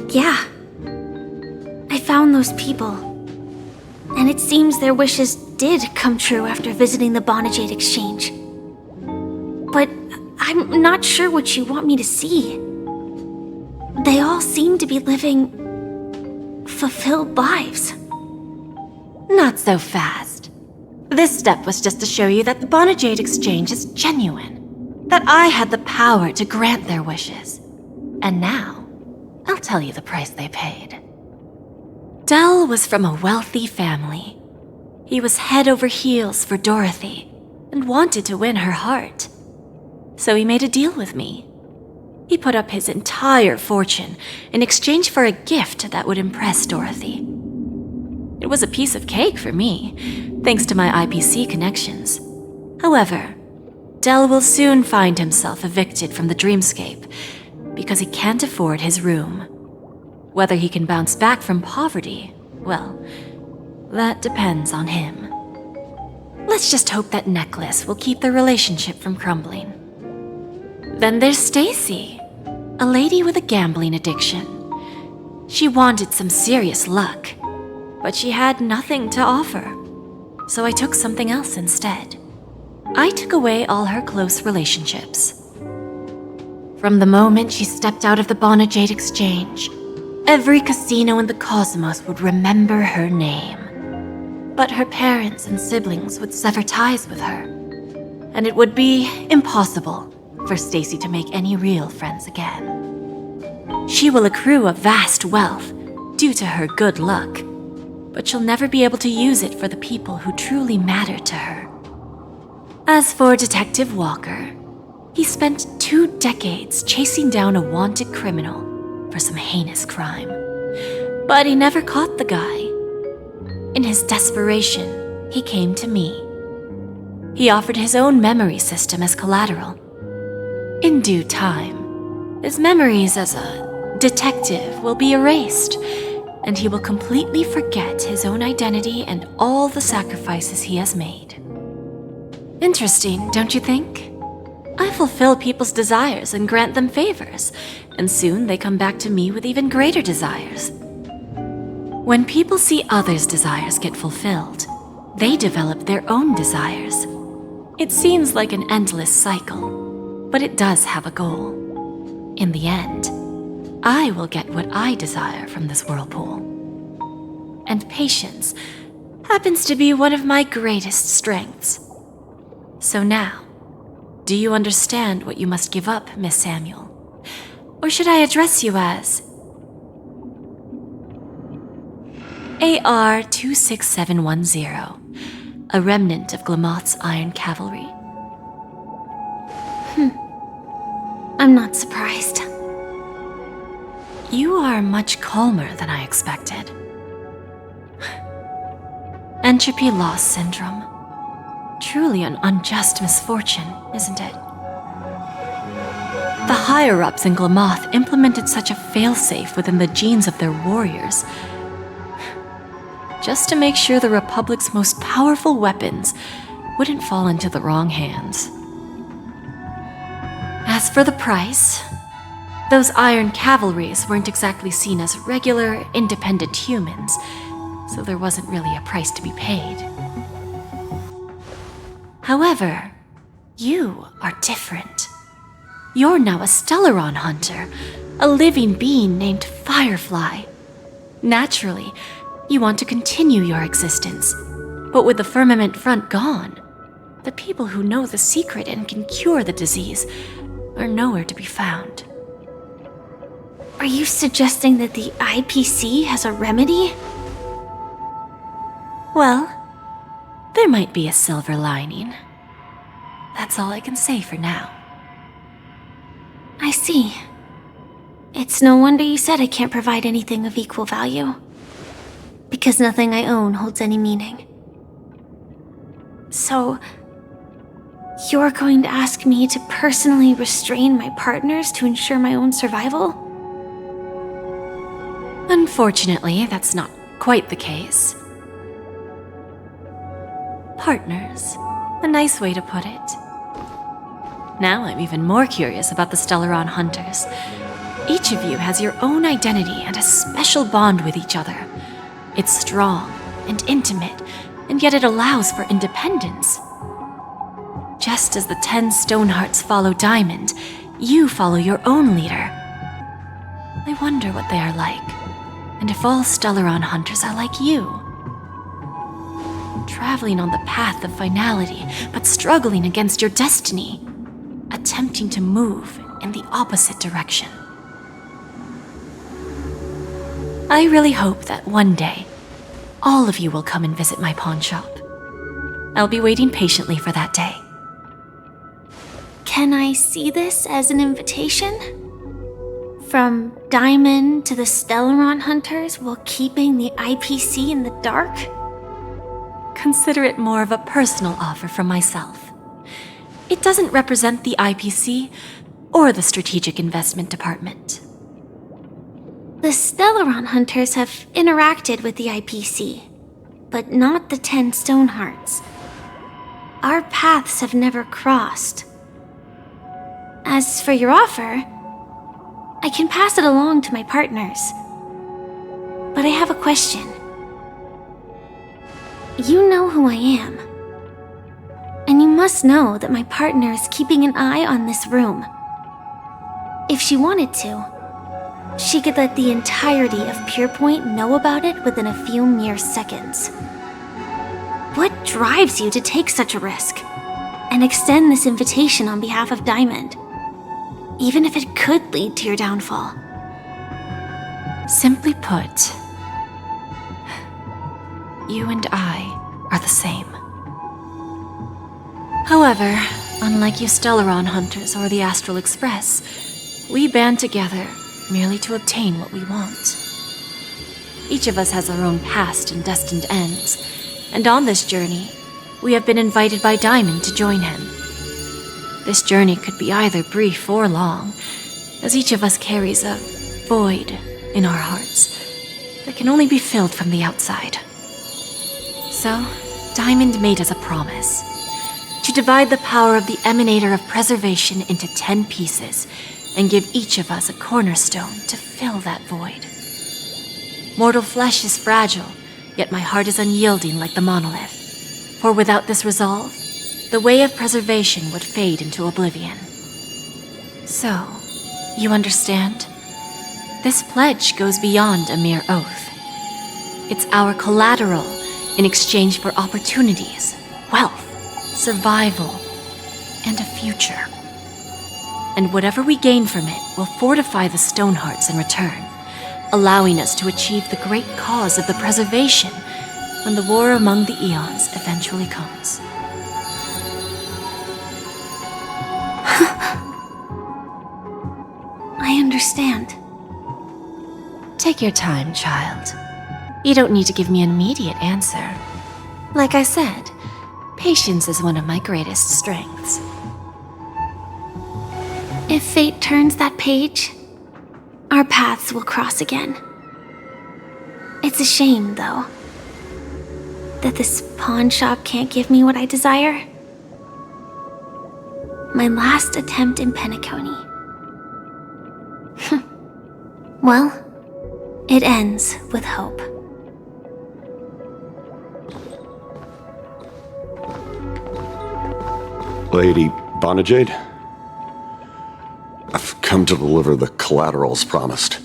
Yeah. I found those people. And it seems their wishes did come true after visiting the Bonajade Exchange. But I'm not sure what you want me to see. they all seem to be living fulfilled lives. Not so fast. This step was just to show you that the Bonajade exchange is genuine. That I had the power to grant their wishes. And now, I'll tell you the price they paid. Dell was from a wealthy family. He was head over heels for Dorothy and wanted to win her heart. So he made a deal with me. He put up his entire fortune in exchange for a gift that would impress Dorothy. It was a piece of cake for me, thanks to my IPC connections. However, Dell will soon find himself evicted from the dreamscape because he can't afford his room. Whether he can bounce back from poverty, well, that depends on him. Let's just hope that necklace will keep their relationship from crumbling. Then there's Stacy, a lady with a gambling addiction. She wanted some serious luck, but she had nothing to offer, so I took something else instead. I took away all her close relationships. From the moment she stepped out of the Bonajade exchange, every casino in the cosmos would remember her name. But her parents and siblings would sever ties with her, and it would be impossible for Stacy to make any real friends again. She will accrue a vast wealth due to her good luck, but she'll never be able to use it for the people who truly matter to her. As for Detective Walker, he spent 2 decades chasing down a wanted criminal for some heinous crime, but he never caught the guy. In his desperation, he came to me. He offered his own memory system as collateral. In due time, his memories as a detective will be erased, and he will completely forget his own identity and all the sacrifices he has made. Interesting, don't you think? I fulfill people's desires and grant them favors, and soon they come back to me with even greater desires. When people see others' desires get fulfilled, they develop their own desires. It seems like an endless cycle, but it does have a goal. In the end, I will get what I desire from this whirlpool. And patience happens to be one of my greatest strengths. So now, do you understand what you must give up, Miss Samuel? Or should I address you as AR-26710, a remnant of Glamoth's Iron Cavalry? I'm not surprised. You are much calmer than I expected. Entropy loss syndrome. Truly an unjust misfortune, isn't it? The higher-ups in Glamoth implemented such a failsafe within the genes of their warriors, just to make sure the Republic's most powerful weapons wouldn't fall into the wrong hands. As for the price, those Iron Cavalries weren't exactly seen as regular, independent humans, so there wasn't really a price to be paid. However, you are different. You're now a Stellaron hunter, a living being named Firefly. Naturally, you want to continue your existence, but with the firmament front gone, the people who know the secret and can cure the disease are nowhere to be found. Are you suggesting that the IPC has a remedy? Well, there might be a silver lining. That's all I can say for now. I see. It's no wonder you said I can't provide anything of equal value. Because nothing I own holds any meaning. So, you're going to ask me to personally restrain my partners to ensure my own survival? Unfortunately, that's not quite the case. Partners. A nice way to put it. Now I'm even more curious about the Stellaron Hunters. Each of you has your own identity and a special bond with each other. It's strong and intimate, and yet it allows for independence. Just as the 10 Stonehearts follow Diamond, you follow your own leader. I wonder what they are like, and if all Stellaron hunters are like you. Traveling on the path of finality, but struggling against your destiny. Attempting to move in the opposite direction. I really hope that one day, all of you will come and visit my pawn shop. I'll be waiting patiently for that day. Can I see this as an invitation? From Diamond to the Stellaron hunters while keeping the IPC in the dark? Consider it more of a personal offer from myself. It doesn't represent the IPC or the Strategic Investment Department. The Stellaron hunters have interacted with the IPC, but not the 10 Stonehearts. Our paths have never crossed. As for your offer, I can pass it along to my partners. But I have a question. You know who I am. And you must know that my partner is keeping an eye on this room. If she wanted to, she could let the entirety of Purepoint know about it within a few mere seconds. What drives you to take such a risk and extend this invitation on behalf of Diamond, even if it could lead to your downfall? Simply put, you and I are the same. However, unlike you Stellaron hunters or the Astral Express, we band together merely to obtain what we want. Each of us has our own past and destined ends, and on this journey, we have been invited by Diamond to join him. This journey could be either brief or long, as each of us carries a void in our hearts that can only be filled from the outside. So, Diamond made us a promise to divide the power of the Emanator of Preservation into 10 pieces and give each of us a cornerstone to fill that void. Mortal flesh is fragile, yet my heart is unyielding like the monolith. For without this resolve, the way of preservation would fade into oblivion. So, you understand? This pledge goes beyond a mere oath. It's our collateral in exchange for opportunities, wealth, survival, and a future. And whatever we gain from it will fortify the Stonehearts in return, allowing us to achieve the great cause of the preservation when the war among the eons eventually comes. I understand. Take your time, child. You don't need to give me an immediate answer. Like I said, patience is one of my greatest strengths. If fate turns that page, our paths will cross again. It's a shame, though, that this pawn shop can't give me what I desire. My last attempt in Penacony. Well, it ends with hope. Lady Bonajade, I've come to deliver the collaterals promised.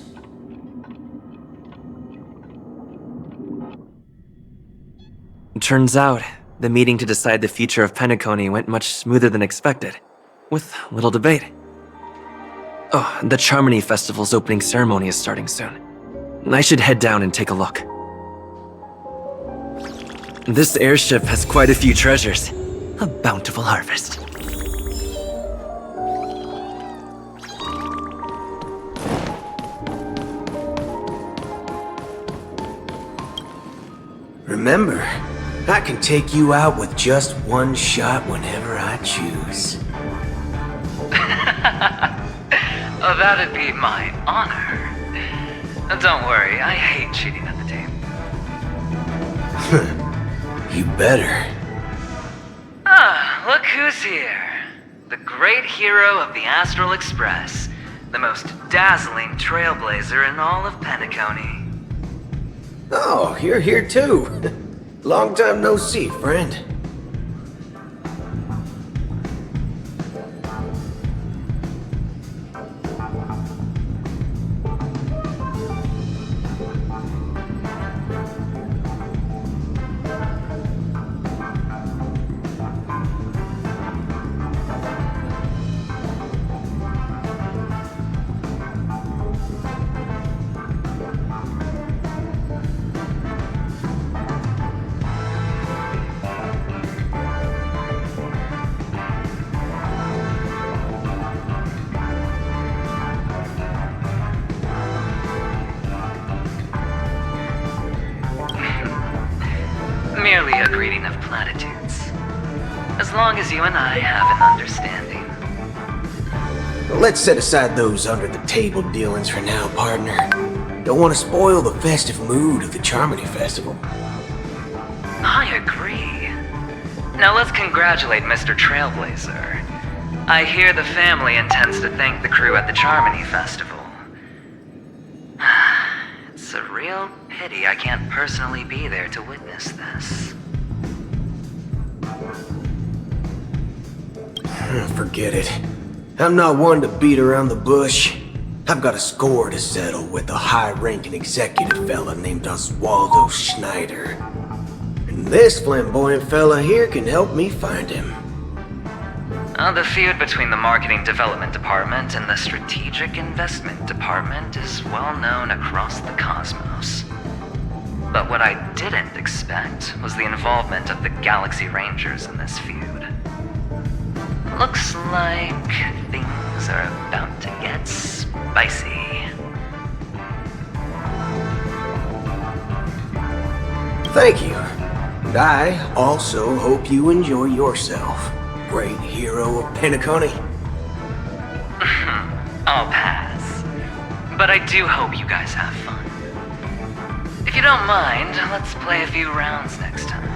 Turns out, the meeting to decide the future of Penacony went much smoother than expected, with little debate. Oh, the Charmony Festival's opening ceremony is starting soon. I should head down and take a look. This airship has quite a few treasures. A bountiful harvest. Remember, I can take you out with just one shot whenever I choose. Oh, that'd be my honor. Don't worry, I hate cheating at the game. You better. Ah, look who's here. The great hero of the Astral Express. The most dazzling trailblazer in all of Penacony. Oh, you're here too. Long time no see, friend. merely a greeting of platitudes. As long as you and I have an understanding. Let's set aside those under-the-table dealings for now, partner. Don't want to spoil the festive mood of the Charmony Festival. I agree. Now let's congratulate Mr. Trailblazer. I hear the family intends to thank the crew at the Charmony Festival. It's a real pity I can't personally be there to witness this. Forget it. I'm not one to beat around the bush. I've got a score to settle with a high-ranking executive fella named Oswaldo Schneider. And this flamboyant fella here can help me find him. The feud between the Marketing Development Department and the Strategic Investment Department is well known across the cosmos. But what I didn't expect was the involvement of the Galaxy Rangers in this feud. Looks like things are about to get spicy. Thank you. And I also hope you enjoy yourself, great hero of Penacony. I'll pass. But I do hope you guys have fun. If you don't mind, let's play a few rounds next time.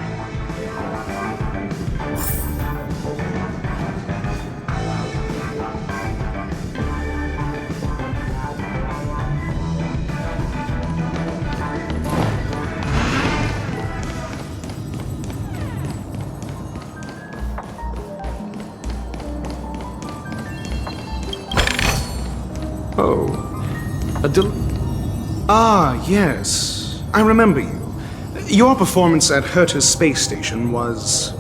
Oh. Yes. I remember you. Your performance at Herta's space station was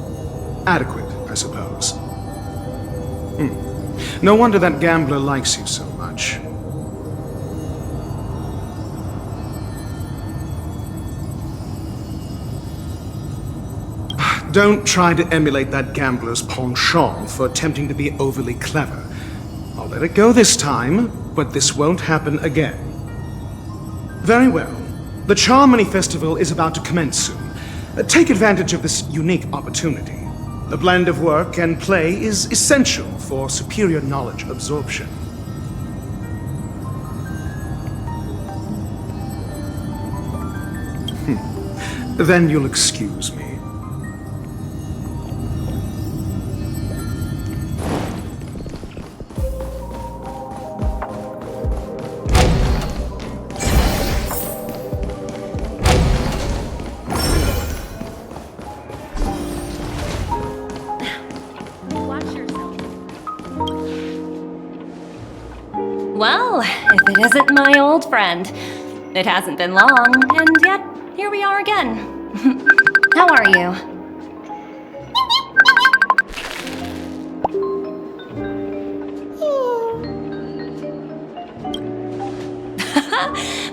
adequate, I suppose. No wonder that gambler likes you so much. Don't try to emulate that gambler's penchant for attempting to be overly clever. I'll let it go this time, but this won't happen again. Very well. The Charmony Festival is about to commence soon. Take advantage of this unique opportunity. The blend of work and play is essential for superior knowledge absorption. Then you'll excuse me. Well, if it isn't my old friend. It hasn't been long, and yet here we are again. How are you?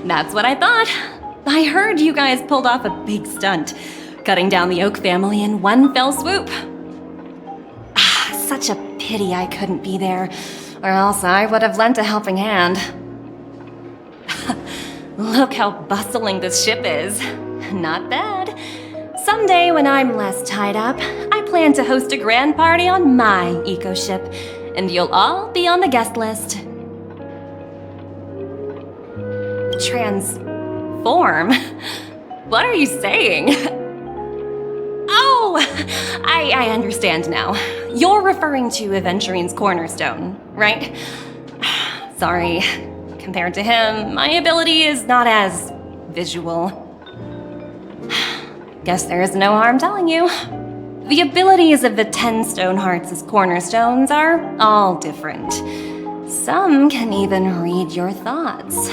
That's what I thought. I heard you guys pulled off a big stunt, cutting down the Oak family in one fell swoop. Such a pity I couldn't be there, or else I would have lent a helping hand. Look how bustling this ship is. Not bad. Someday when I'm less tied up, I plan to host a grand party on my eco-ship, and you'll all be on the guest list. Transform? What are you saying? Oh, I understand now. You're referring to Aventurine's cornerstone, right? Sorry. Compared to him, my ability is not as visual. Guess there is no harm telling you. The abilities of the 10 Stonehearts' cornerstones are all different. Some can even read your thoughts,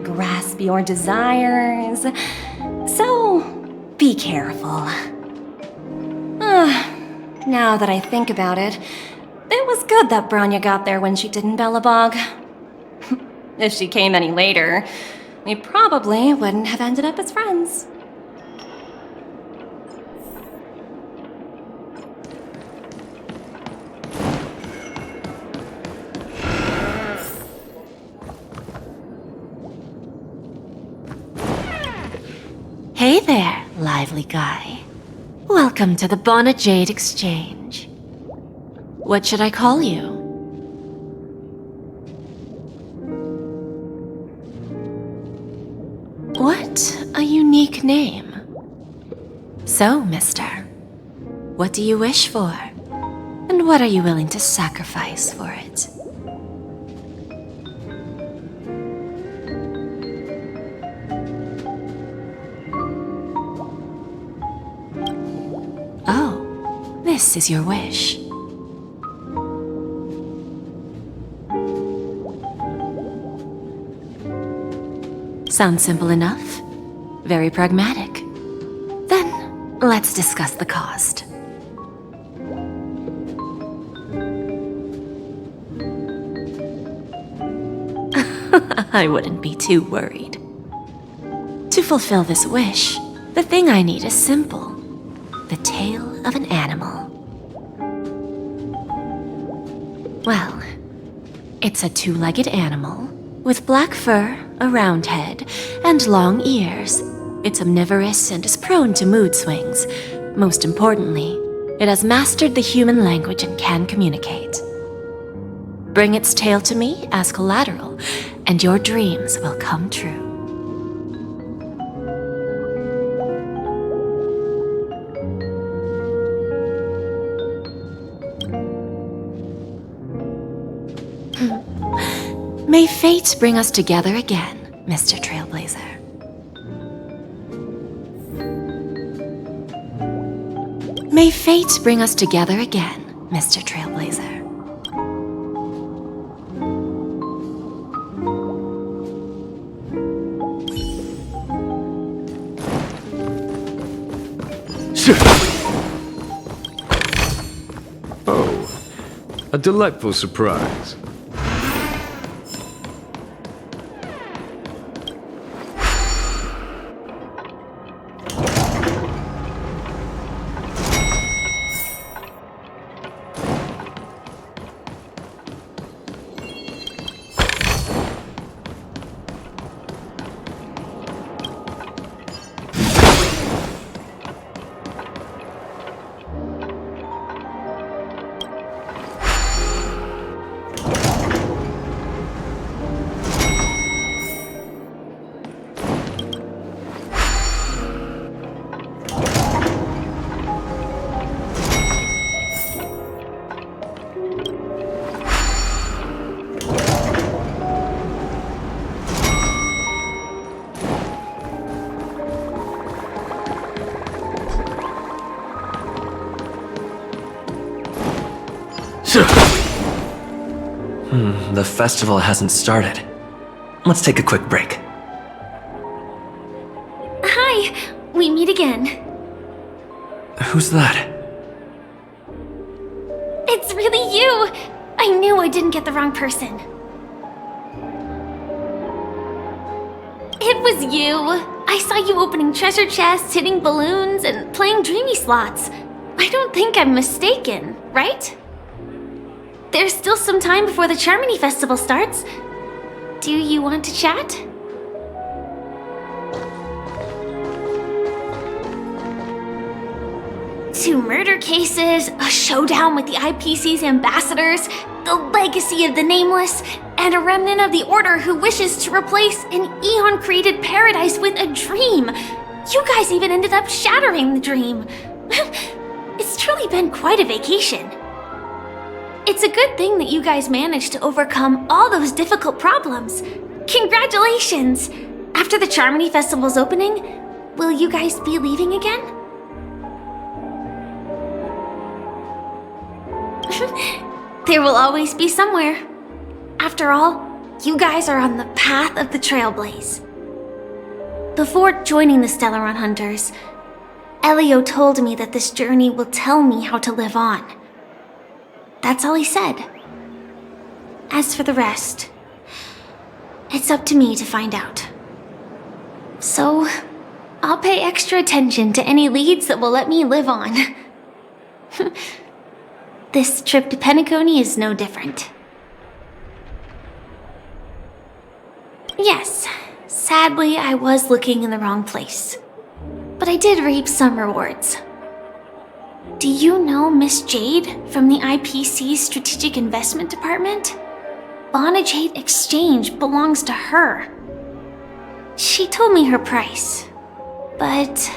grasp your desires. So, be careful. Now that I think about it, it was good that Branya got there when she did in Bellabog. If she came any later, we probably wouldn't have ended up as friends. Hey there, lively guy. Welcome to the Bonnet Jade Exchange. What should I call you? What a unique name. So, mister, what do you wish for? And what are you willing to sacrifice for it? Oh, this is your wish. Sounds simple enough. Very pragmatic. Then, let's discuss the cost. I wouldn't be too worried. To fulfill this wish, the thing I need is simple. The tail of an animal. Well, it's a two-legged animal with black fur, a round head, and long ears. It's omnivorous and is prone to mood swings. Most importantly, it has mastered the human language and can communicate. Bring its tail to me as collateral, and your dreams will come true. May fate bring us together again, Mr. Trailblazer. May fate bring us together again, Mr. Trailblazer. Oh, a delightful surprise. The festival hasn't started. Let's take a quick break. Hi! We meet again. Who's that? It's really you! I knew I didn't get the wrong person. It was you! I saw you opening treasure chests, hitting balloons, and playing dreamy slots. I don't think I'm mistaken, right? There's still some time before the Charmony Festival starts. Do you want to chat? Two murder cases, a showdown with the IPC's ambassadors, the legacy of the Nameless, and a remnant of the Order who wishes to replace an Eon-created paradise with a dream. You guys even ended up shattering the dream. It's truly been quite a vacation. It's a good thing that you guys managed to overcome all those difficult problems. Congratulations! After the Charmony Festival's opening, will you guys be leaving again? There will always be somewhere. After all, you guys are on the path of the Trailblaze. Before joining the Stellaron Hunters, Elio told me that this journey will tell me how to live on. That's all he said. As for the rest, it's up to me to find out. So, I'll pay extra attention to any leads that will let me live on. This trip to Penacony is no different. Yes, sadly I was looking in the wrong place. But I did reap some rewards. Do you know Miss Jade from the IPC's Strategic Investment Department? Bonajade Exchange belongs to her. She told me her price, but...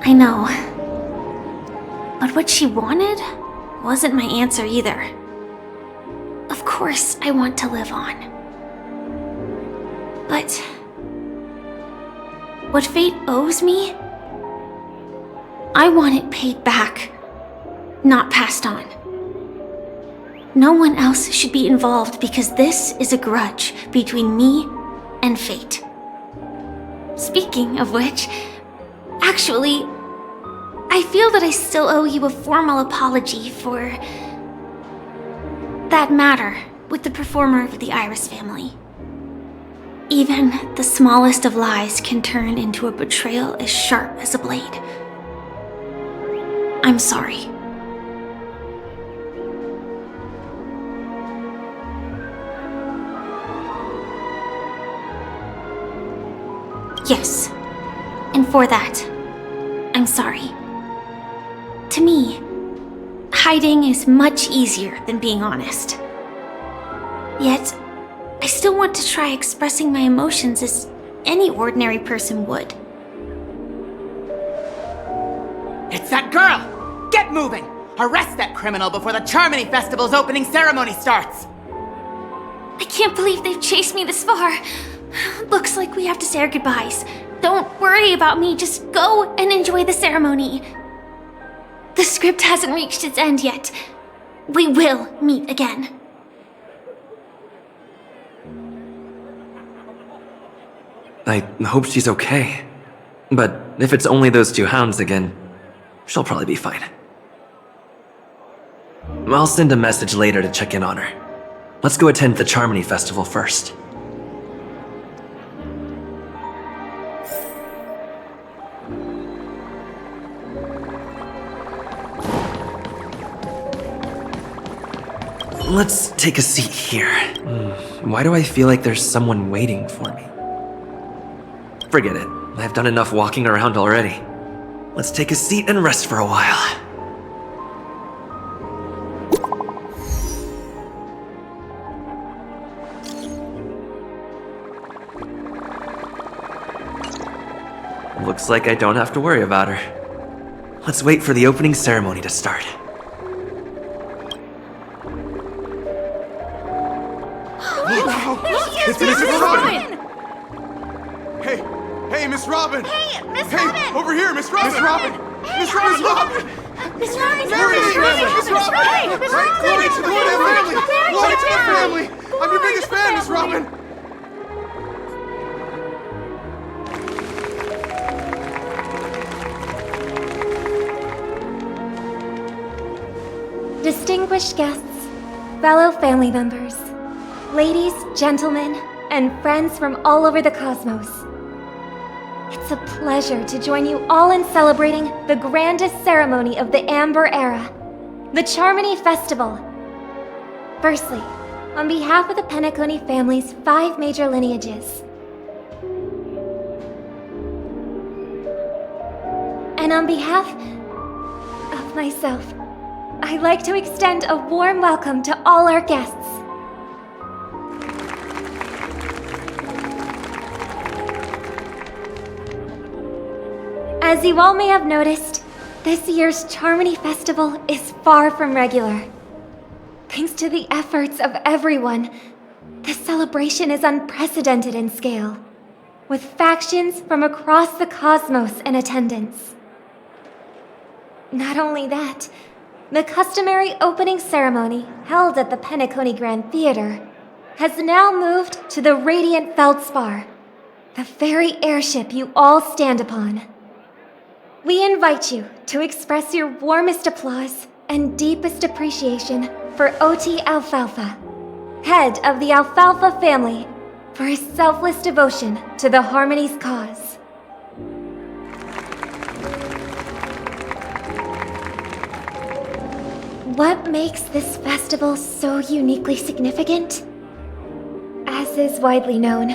I know. But what she wanted wasn't my answer either. Of course, I want to live on. But what fate owes me, I want it paid back, not passed on. No one else should be involved because this is a grudge between me and fate. Speaking of which, actually, I feel that I still owe you a formal apology for that matter with the performer of the Iris family. Even the smallest of lies can turn into a betrayal as sharp as a blade. I'm sorry. Yes, and for that, I'm sorry. To me, hiding is much easier than being honest. Yet, I still want to try expressing my emotions as any ordinary person would. It's that girl! Get moving! Arrest that criminal before the Charmony Festival's opening ceremony starts! I can't believe they've chased me this far. Looks like we have to say our goodbyes. Don't worry about me, just go and enjoy the ceremony. The script hasn't reached its end yet. We will meet again. I hope she's okay. But if it's only those two hounds again, she'll probably be fine. I'll send a message later to check in on her. Let's go attend the Charmony Festival first. Let's take a seat here. Why do I feel like there's someone waiting for me? Forget it. I've done enough walking around already. Let's take a seat and rest for a while. Looks like I don't have to worry about her. Let's wait for the opening ceremony to start. It's Miss Robin! Hey, Miss Robin! Hey, Miss Robin! Hey, over here, Miss Robin! Miss Robin! Miss Robin! Miss Robin! Glory to the family! Miss Robin! Glory to the family! Glory to the family! I'm your biggest fan, Miss Robin! Distinguished guests, fellow family members, ladies, gentlemen, and friends from all over the cosmos. It's a pleasure to join you all in celebrating the grandest ceremony of the Amber Era, the Charmony Festival. Firstly, on behalf of the Penacony family's 5 major lineages, and on behalf of myself, I'd like to extend a warm welcome to all our guests. As you all may have noticed, this year's Charmony Festival is far from regular. Thanks to the efforts of everyone, this celebration is unprecedented in scale, with factions from across the cosmos in attendance. Not only that, the customary opening ceremony held at the Penacony Grand Theater has now moved to the Radiant Feldspar, the very airship you all stand upon. We invite you to express your warmest applause and deepest appreciation for OT Alfalfa, head of the Alfalfa family, for his selfless devotion to the Harmony's cause. What makes this festival so uniquely significant? As is widely known,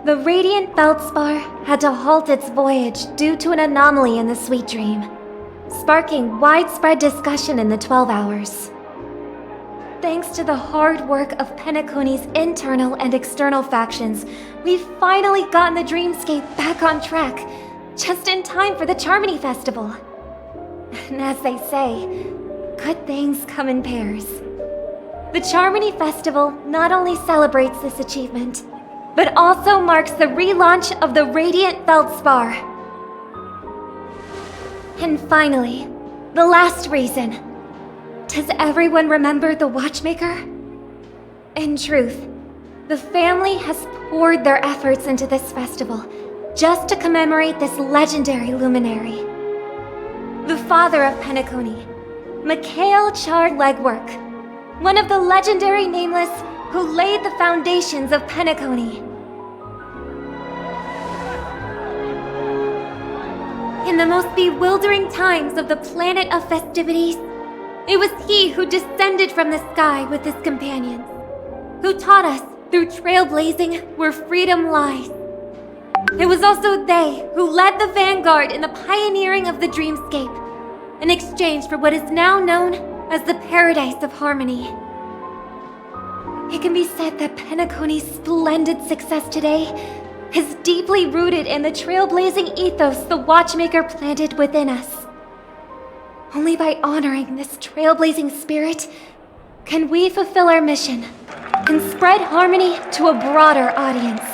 the Radiant Feldspar had to halt its voyage due to an anomaly in the Sweet Dream, sparking widespread discussion in the 12 Hours. Thanks to the hard work of Penacony's internal and external factions, we've finally gotten the Dreamscape back on track, just in time for the Charmony Festival. And as they say, good things come in pairs. The Charmony Festival not only celebrates this achievement, but also marks the relaunch of the Radiant Feldspar. And finally, the last reason. Does everyone remember the Watchmaker? In truth, the family has poured their efforts into this festival just to commemorate this legendary luminary. The father of Penacony, Mikhail Char Legwork, one of the legendary Nameless who laid the foundations of Penacony. In the most bewildering times of the planet of festivities, it was he who descended from the sky with his companions, who taught us through trailblazing where freedom lies. It was also they who led the vanguard in the pioneering of the Dreamscape, in exchange for what is now known as the Paradise of Harmony. It can be said that Penacony's splendid success today is deeply rooted in the trailblazing ethos the Watchmaker planted within us. Only by honoring this trailblazing spirit can we fulfill our mission and spread harmony to a broader audience.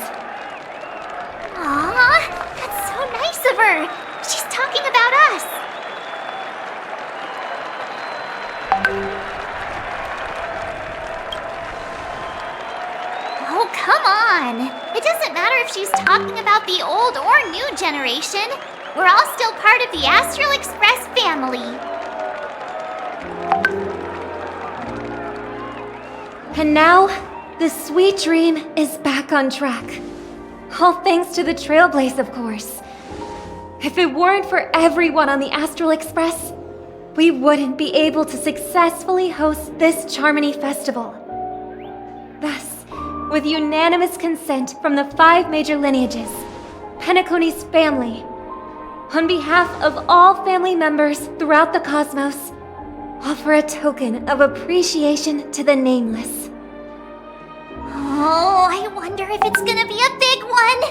Aww, that's so nice of her. She's talking about us. Oh, come on. It doesn't matter if she's talking about the old or new generation. We're all still part of the Astral Express family. And now, the Sweet Dream is back on track. All thanks to the Trailblaze, of course. If it weren't for everyone on the Astral Express, we wouldn't be able to successfully host this Charmony Festival. Thus, with unanimous consent from the 5 major lineages, Penacony's family, on behalf of all family members throughout the cosmos, offer a token of appreciation to the Nameless. Oh, I wonder if it's gonna be a big one!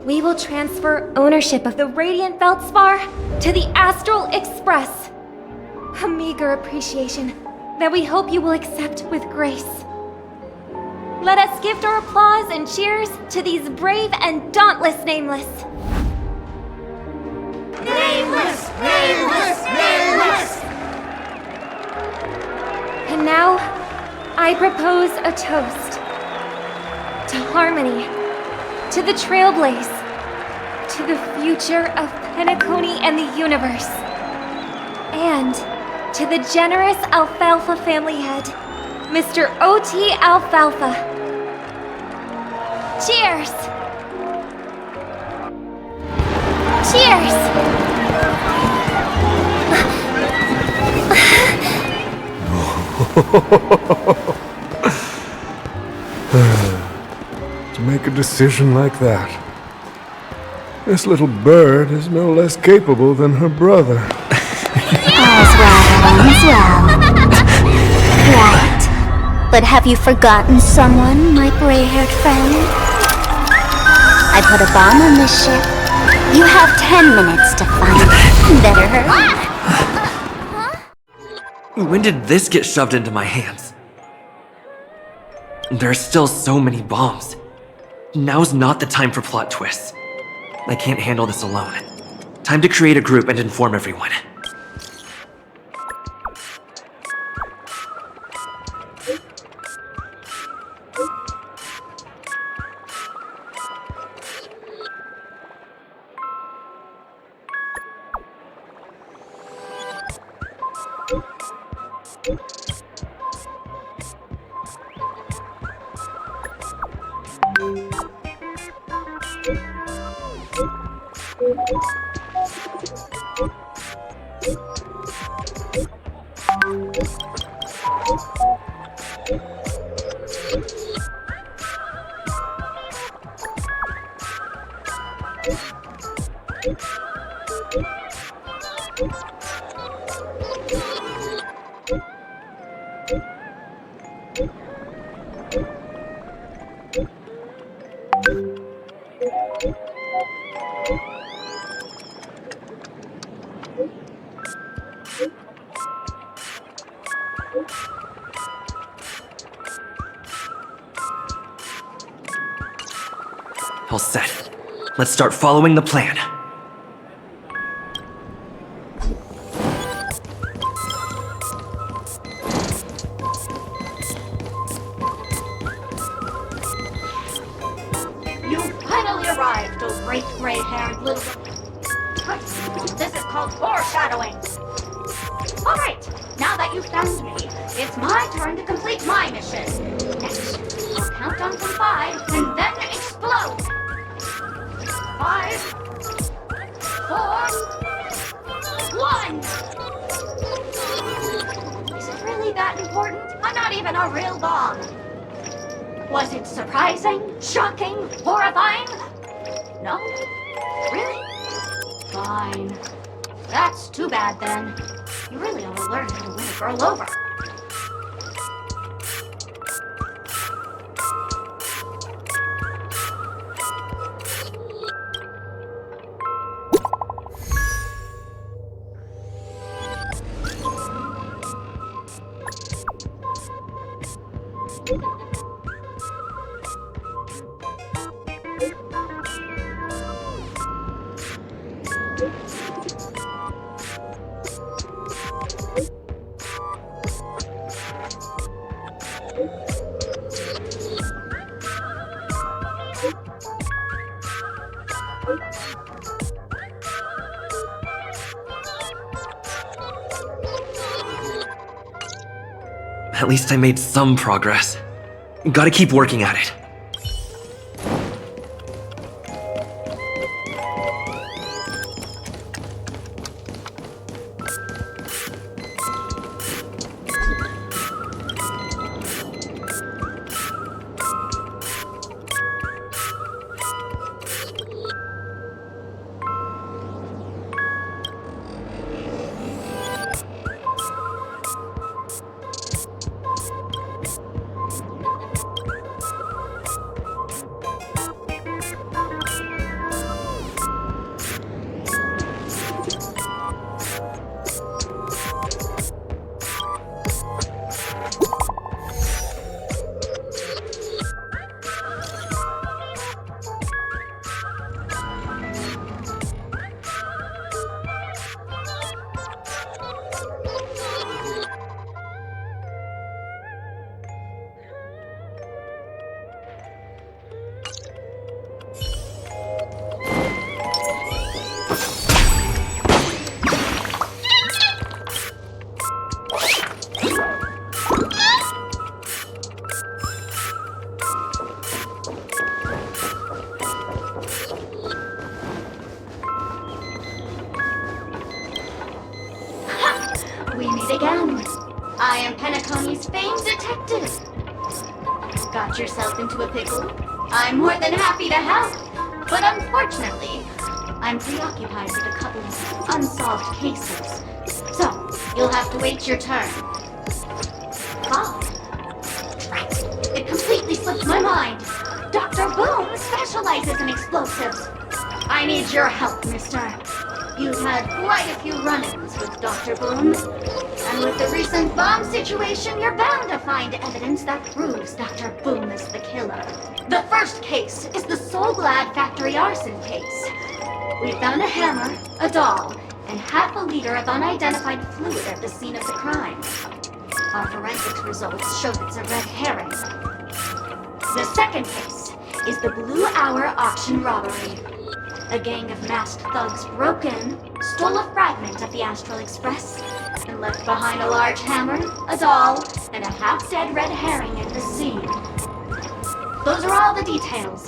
We will transfer ownership of the Radiant Feldspar to the Astral Express. A meager appreciation that we hope you will accept with grace. Let us gift our applause and cheers to these brave and dauntless Nameless. Nameless! Nameless! Nameless! And now, I propose a toast to harmony, to the Trailblaze, to the future of Penacony and the universe, and to the generous Alfalfa family head, Mr. O.T. Alfalfa. Cheers! Cheers! To make a decision like that. This little bird is no less capable than her brother. All's well. Right. But have you forgotten someone, my gray-haired friend? I put a bomb on this ship. You have 10 minutes to find it. Better hurry. When did this get shoved into my hands? There are still so many bombs. Now's not the time for plot twists. I can't handle this alone. Time to create a group and inform everyone. All set. Let's start following the plan. You finally arrived, oh great gray-haired little... This is called foreshadowing. Alright, now that you've found me, it's my turn to complete my mission. Next, I'll count down from 5 and then explode. 5, 4, 1. Is it really that important? I'm not even a real bomb. Was it surprising, shocking, horrifying? No? Really? Fine. That's too bad then. You really ought to learn how to win a girl over. At least I made some progress. Gotta keep working at it. We meet again. I am Penacony's famed detective. Got yourself into a pickle? I'm more than happy to help. But unfortunately, I'm preoccupied with a couple of unsolved cases. So, you'll have to wait your turn. Oh, drat. It completely slipped my mind. Dr. Boom specializes in explosives. I need your help, mister. You've had quite a few run-ins with Dr. Boom. And with the recent bomb situation, you're bound to find evidence that proves Dr. Boom is the killer. The first case is the Soul Glad factory arson case. We found a hammer, a doll, and half a liter of unidentified fluid at the scene of the crime. Our forensics results showed it's a red herring. The second case is the Blue Hour auction robbery. A gang of masked thugs broke in, stole a fragment of the Astral Express, and left behind a large hammer, a doll, and a half-dead red herring at the scene. Those are all the details.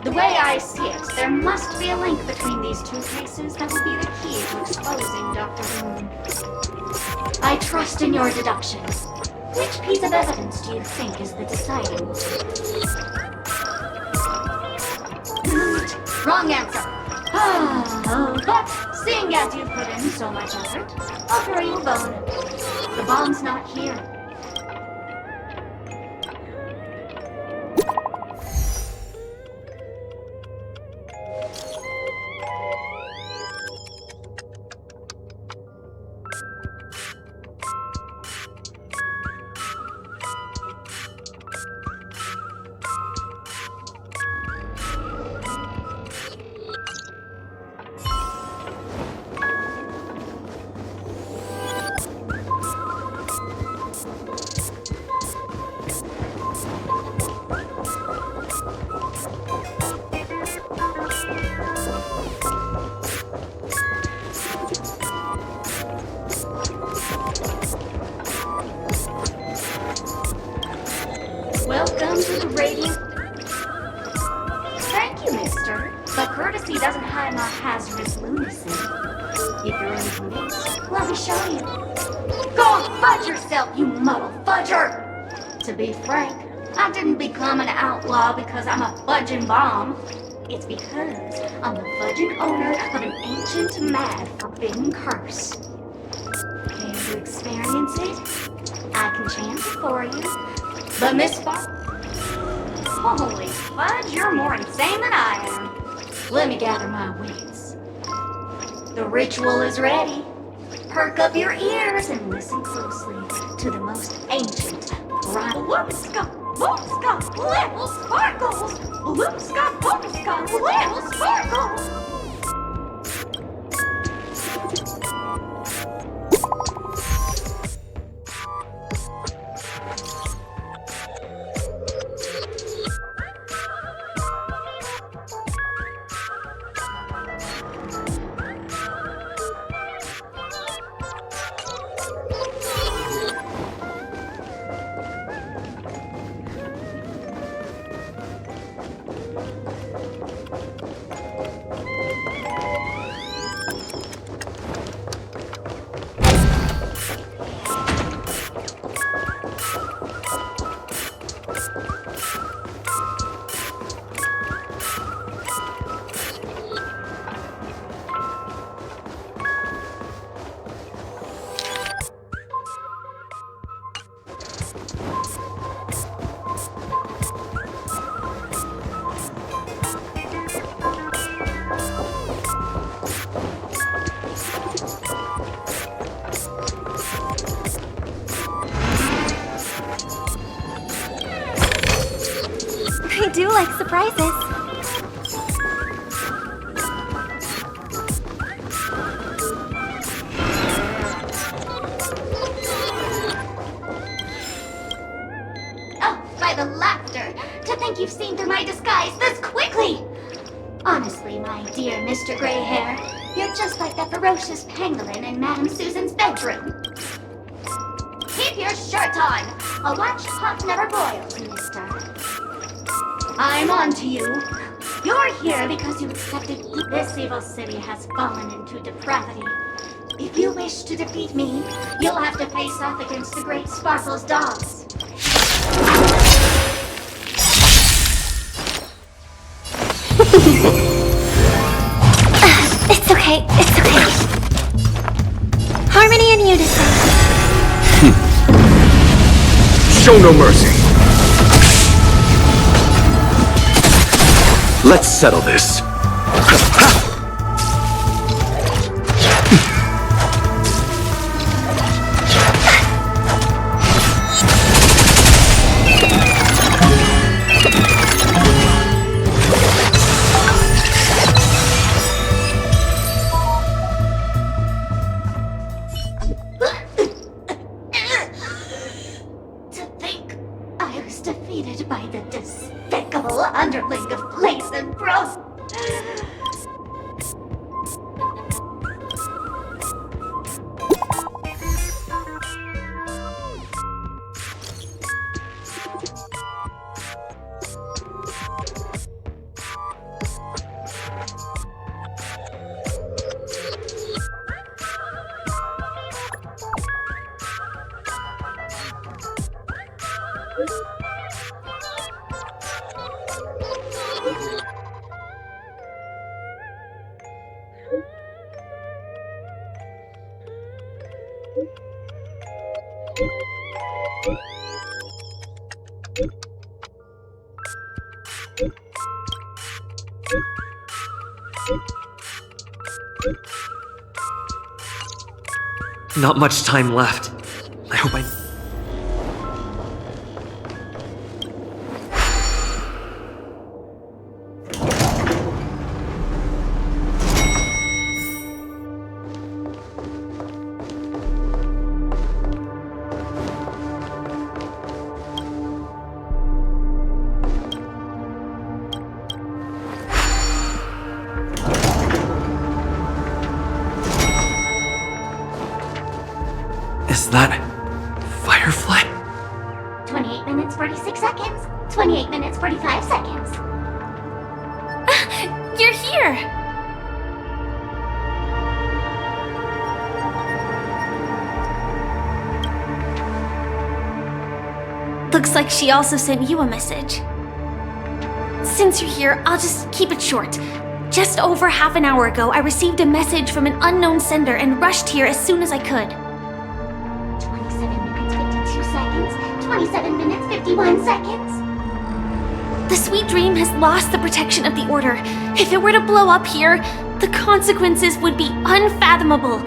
The way I see it, there must be a link between these two cases that will be the key to exposing Dr. Boom. I trust in your deductions. Which piece of evidence do you think is the deciding? Wrong answer. But seeing as you've put in so much effort, I'll throw you a bone. The bomb's not here. Welcome to the Radiant... Thank you, mister. But courtesy doesn't hide my hazardous lunacy. If you're unconvinced, let me show you. Go fudge yourself, you muddle fudger! To be frank, I didn't become an outlaw because I'm a fudging bomb. It's because I'm the fudging owner of an ancient, mad, forbidden curse. Care to experience it? I can chant it for you. But Miss Fox... Holy fudge, you're more insane than I am. Let me gather my wits. The ritual is ready. Perk up your ears and listen closely to the most ancient, bright... Bloomska, little sparkles! Bloomska, little sparkles! I do like surprises. Oh, by the laughter! To think you've seen through my disguise this quickly! Honestly, my dear Mr. Grey Hair, you're just like that ferocious pangolin in Madame Susan's bedroom. Keep your shirt on! A watched pot never boils, mister. I'm on to you. You're here because you accepted this evil city has fallen into depravity. If you wish to defeat me, you'll have to face off against the Great Sparkle's dogs. It's okay, it's okay. Harmony and unison. Show no mercy. Let's settle this. To think I was defeated by the despicable underling of Lace and Bros. Not much time left. I hope I... Is that... Firefly? To 28 minutes, 46 seconds. 28 minutes, 45 seconds. You're here! Looks like she also sent you a message. Since you're here, I'll just keep it short. Just over half an hour ago, I received a message from an unknown sender and rushed here as soon as I could. 27 minutes, 52 seconds. 27 minutes, 51 seconds. The Sweet Dream has lost the protection of the Order. If it were to blow up here, the consequences would be unfathomable.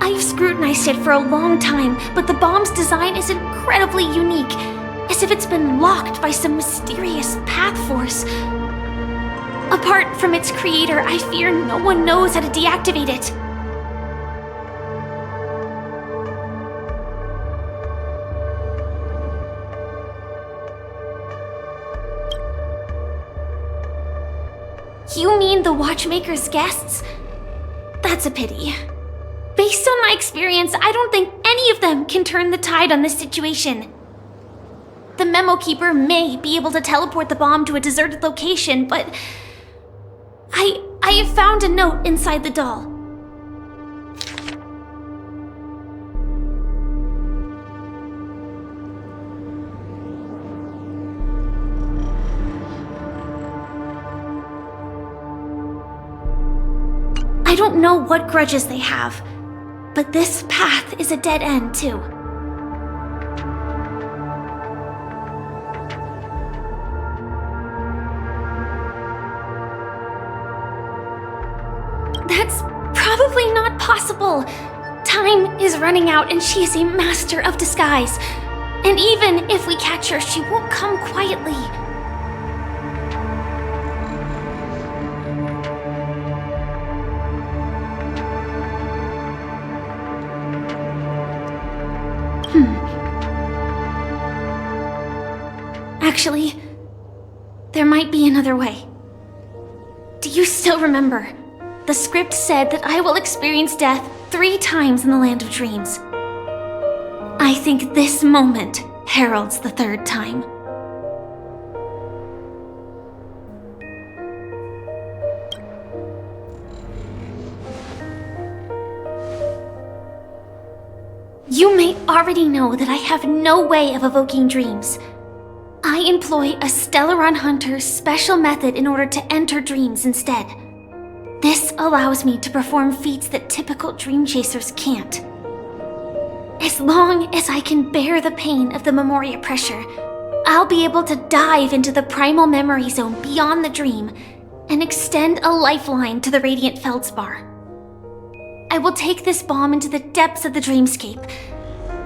I've scrutinized it for a long time, but the bomb's design is incredibly unique, as if it's been locked by some mysterious path force. Apart from its creator, I fear no one knows how to deactivate it. You mean the Watchmaker's guests? That's a pity. Based on my experience, I don't think any of them can turn the tide on this situation. The Memo Keeper may be able to teleport the bomb to a deserted location, but I have found a note inside the doll. I don't know what grudges they have, but this path is a dead end too. That's probably not possible. Time is running out and she is a master of disguise. And even if we catch her, she won't come quietly. Actually, there might be another way. Do you still remember? The script said that I will experience death 3 times in the Land of Dreams. I think this moment heralds the 3rd time. You may already know that I have no way of evoking dreams. I employ a Stellaron Hunter's special method in order to enter dreams instead. This allows me to perform feats that typical dream chasers can't. As long as I can bear the pain of the Memoria pressure, I'll be able to dive into the primal memory zone beyond the dream and extend a lifeline to the Radiant Feldspar. I will take this bomb into the depths of the dreamscape,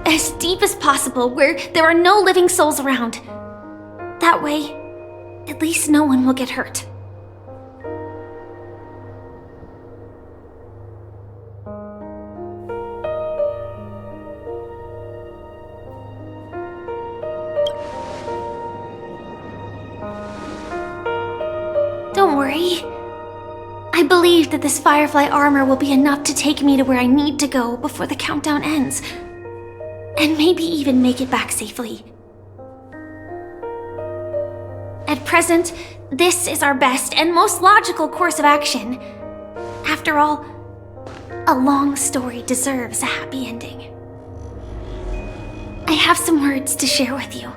as deep as possible where there are no living souls around. That way, at least no one will get hurt. Don't worry. I believe that this Firefly armor will be enough to take me to where I need to go before the countdown ends. And maybe even make it back safely. At present, this is our best and most logical course of action. After all, a long story deserves a happy ending. I have some words to share with you,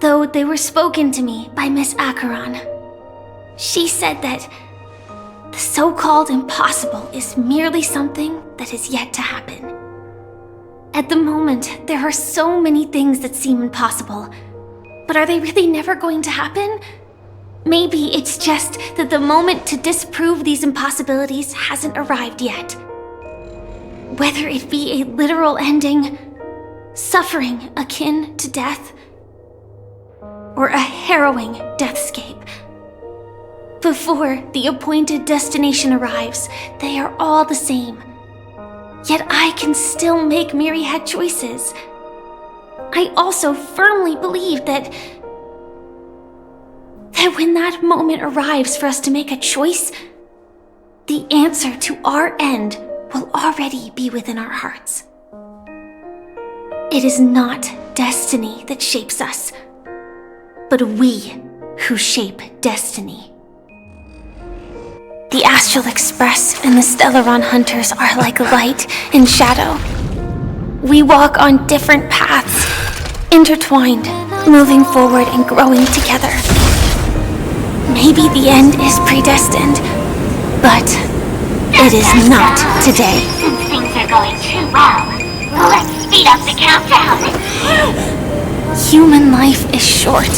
though they were spoken to me by Miss Acheron. She said that the so-called impossible is merely something that is yet to happen. At the moment, there are so many things that seem impossible. But are they really never going to happen? Maybe it's just that the moment to disprove these impossibilities hasn't arrived yet. Whether it be a literal ending, suffering akin to death, or a harrowing deathscape. Before the appointed destination arrives, they are all the same. Yet I can still make myriad choices. I also firmly believe that when that moment arrives for us to make a choice, the answer to our end will already be within our hearts. It is not destiny that shapes us, but we who shape destiny. The Astral Express and the Stellaron Hunters are like light and shadow. We walk on different paths, intertwined, moving forward and growing together. Maybe the end is predestined, but it is not today. Since things are going too well, let's speed up the countdown. Human life is short,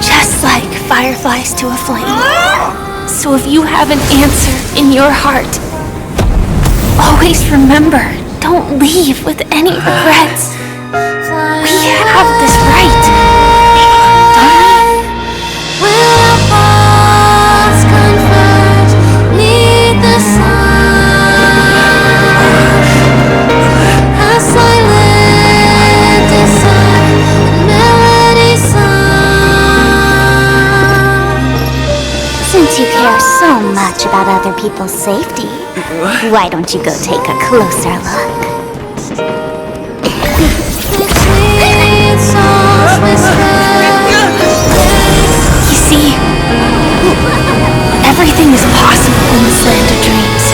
just like fireflies to a flame. So if you have an answer in your heart, always remember, don't leave with any regrets. We have this right, don't we? Will our paths converge 'neath the sun? How silent is our melody song? Since you care so much about other people's safety, why don't you go take a closer look? You see, everything is possible in this land of dreams.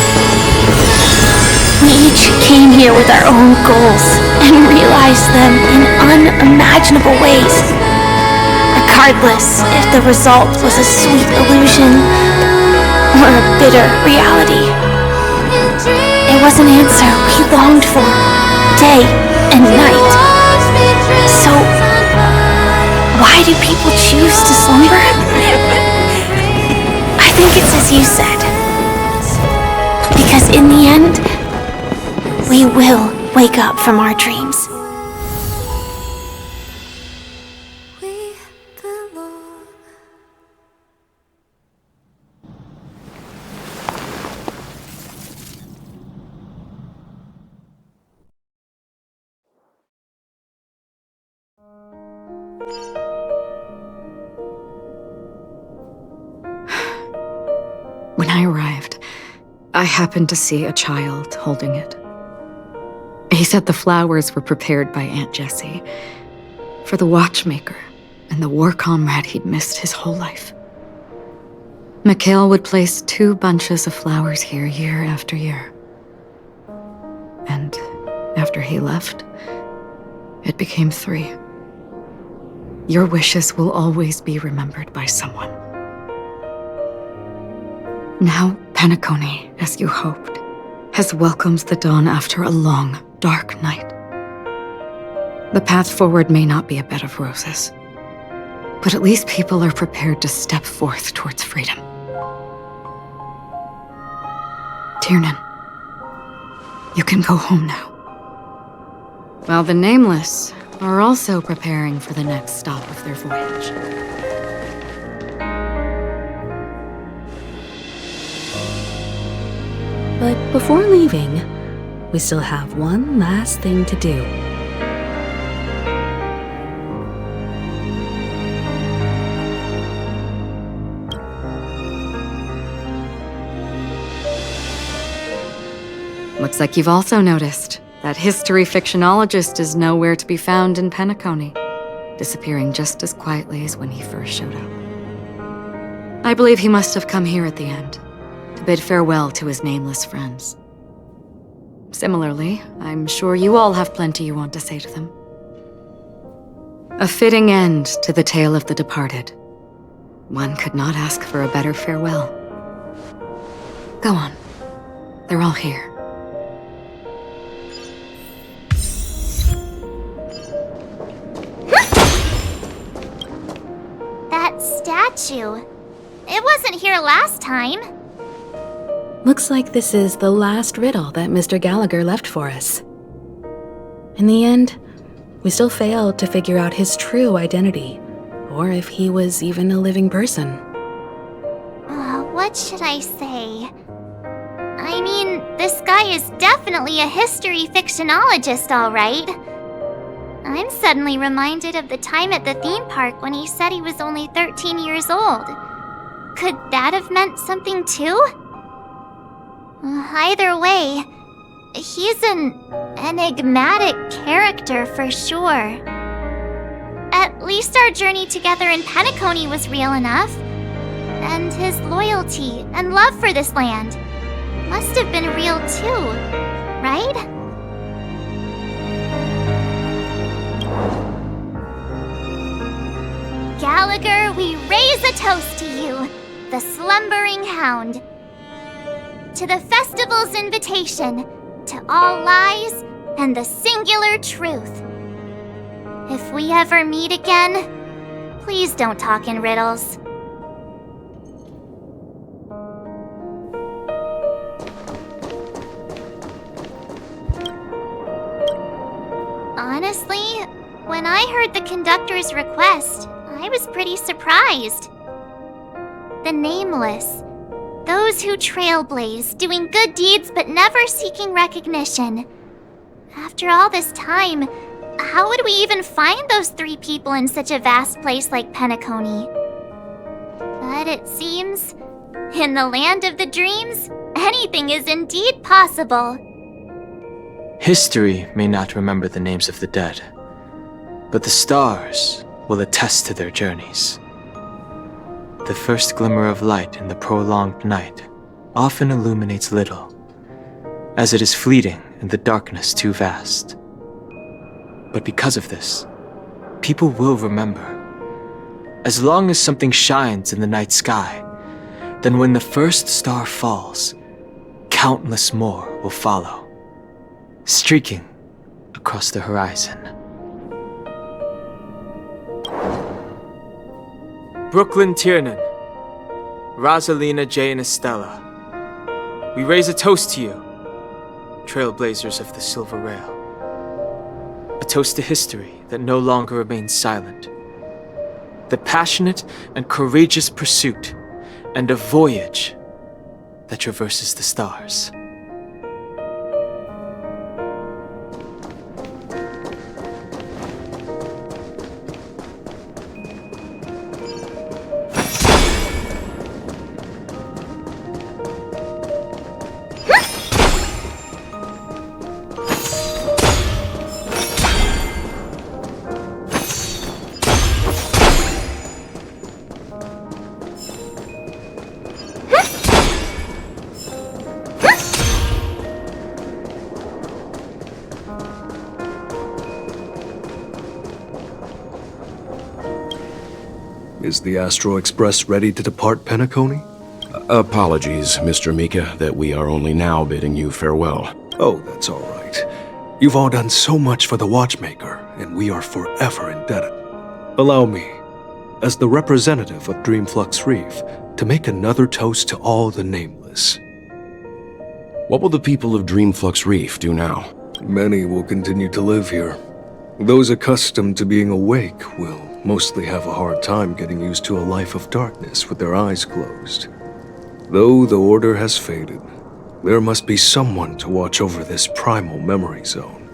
We each came here with our own goals and realized them in unimaginable ways. Regardless if the result was a sweet illusion or a bitter reality. It was an answer we longed for, day and night. So, why do people choose to slumber? I think it's as you said. Because in the end, we will wake up from our dreams. When I arrived, I happened to see a child holding it. He said the flowers were prepared by Aunt Jessie for the watchmaker and the war comrade he'd missed his whole life. Mikhail would place 2 bunches of flowers here year after year. And after he left, it became 3. Your wishes will always be remembered by someone. Now, Penacony, as you hoped, has welcomed the dawn after a long, dark night. The path forward may not be a bed of roses, but at least people are prepared to step forth towards freedom. Tiernan, you can go home now. While the Nameless are also preparing for the next stop of their voyage. But before leaving, we still have one last thing to do. Looks like you've also noticed that history fictionologist is nowhere to be found in Penacony, disappearing just as quietly as when he first showed up. I believe he must have come here at the end, to bid farewell to his nameless friends. Similarly, I'm sure you all have plenty you want to say to them. A fitting end to the tale of the departed. One could not ask for a better farewell. Go on. They're all here. That statue. It wasn't here last time. Looks like this is the last riddle that Mr. Gallagher left for us. In the end, we still failed to figure out his true identity, or if he was even a living person. What should I say? I mean, this guy is definitely a history fictionologist, all right. I'm suddenly reminded of the time at the theme park when he said he was only 13 years old. Could that have meant something too? Either way, he's an enigmatic character for sure. least our journey together in Penacony was real enough. And his loyalty and love for this land must have been real too, right? Gallagher, we raise a toast to you, the slumbering hound. To the festival's invitation, to all lies and the singular truth. If we ever meet again, please don't talk in riddles. Honestly, when I heard the conductor's request, I was pretty surprised. The nameless. Those who trailblaze, doing good deeds but never seeking recognition. After all this time, how would we even find those 3 people in such a vast place like Penacony? But it seems, in the land of the dreams, anything is indeed possible. History may not remember the names of the dead, but the stars will attest to their journeys. The first glimmer of light in the prolonged night often illuminates little, as it is fleeting in the darkness too vast. But because of this, people will remember. As long as something shines in the night sky, then when the first star falls, countless more will follow, streaking across the horizon. Brooklyn Tiernan, Rosalina J. and Estella, we raise a toast to you, trailblazers of the Silver Rail. A toast to history that no longer remains silent. The passionate and courageous pursuit, and a voyage that traverses the stars. Is the Astro Express ready to depart Penacony? Apologies, Mr. Mika, that we are only now bidding you farewell. Oh, that's all right. You've all done so much for the Watchmaker, and we are forever indebted. Allow me, as the representative of Dreamflux Reef, to make another toast to all the nameless. What will the people of Dreamflux Reef do now? Many will continue to live here. Those accustomed to being awake will mostly have a hard time getting used to a life of darkness with their eyes closed. Though the order has faded, there must be someone to watch over this primal memory zone.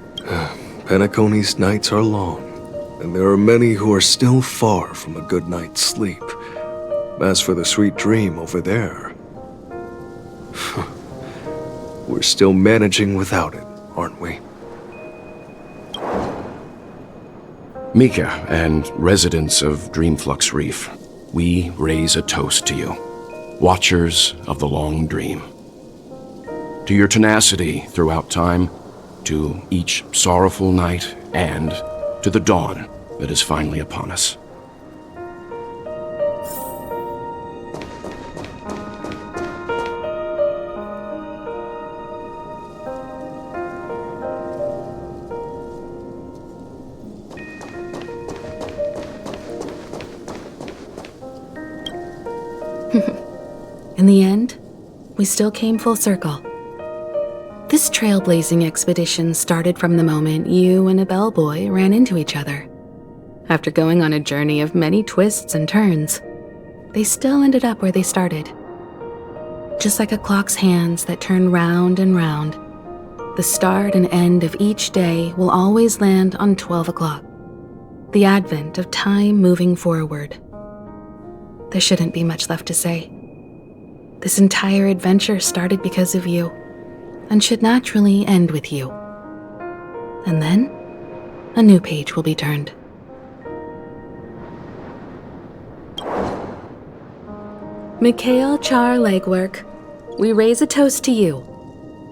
Penacony's nights are long, and there are many who are still far from a good night's sleep. As for the sweet dream over there, we're still managing without it, aren't we? Mika and residents of Dreamflux Reef, we raise a toast to you, watchers of the long dream. To your tenacity throughout time, to each sorrowful night, and to the dawn that is finally upon us. In the end, we still came full circle. This trailblazing expedition started from the moment you and a bellboy ran into each other. After going on a journey of many twists and turns, they still ended up where they started. Just like a clock's hands that turn round and round, the start and end of each day will always land on 12 o'clock, the advent of time moving forward. There shouldn't be much left to say. This entire adventure started because of you, and should naturally end with you. And then, a new page will be turned. Mikhail Char Legwork, we raise a toast to you,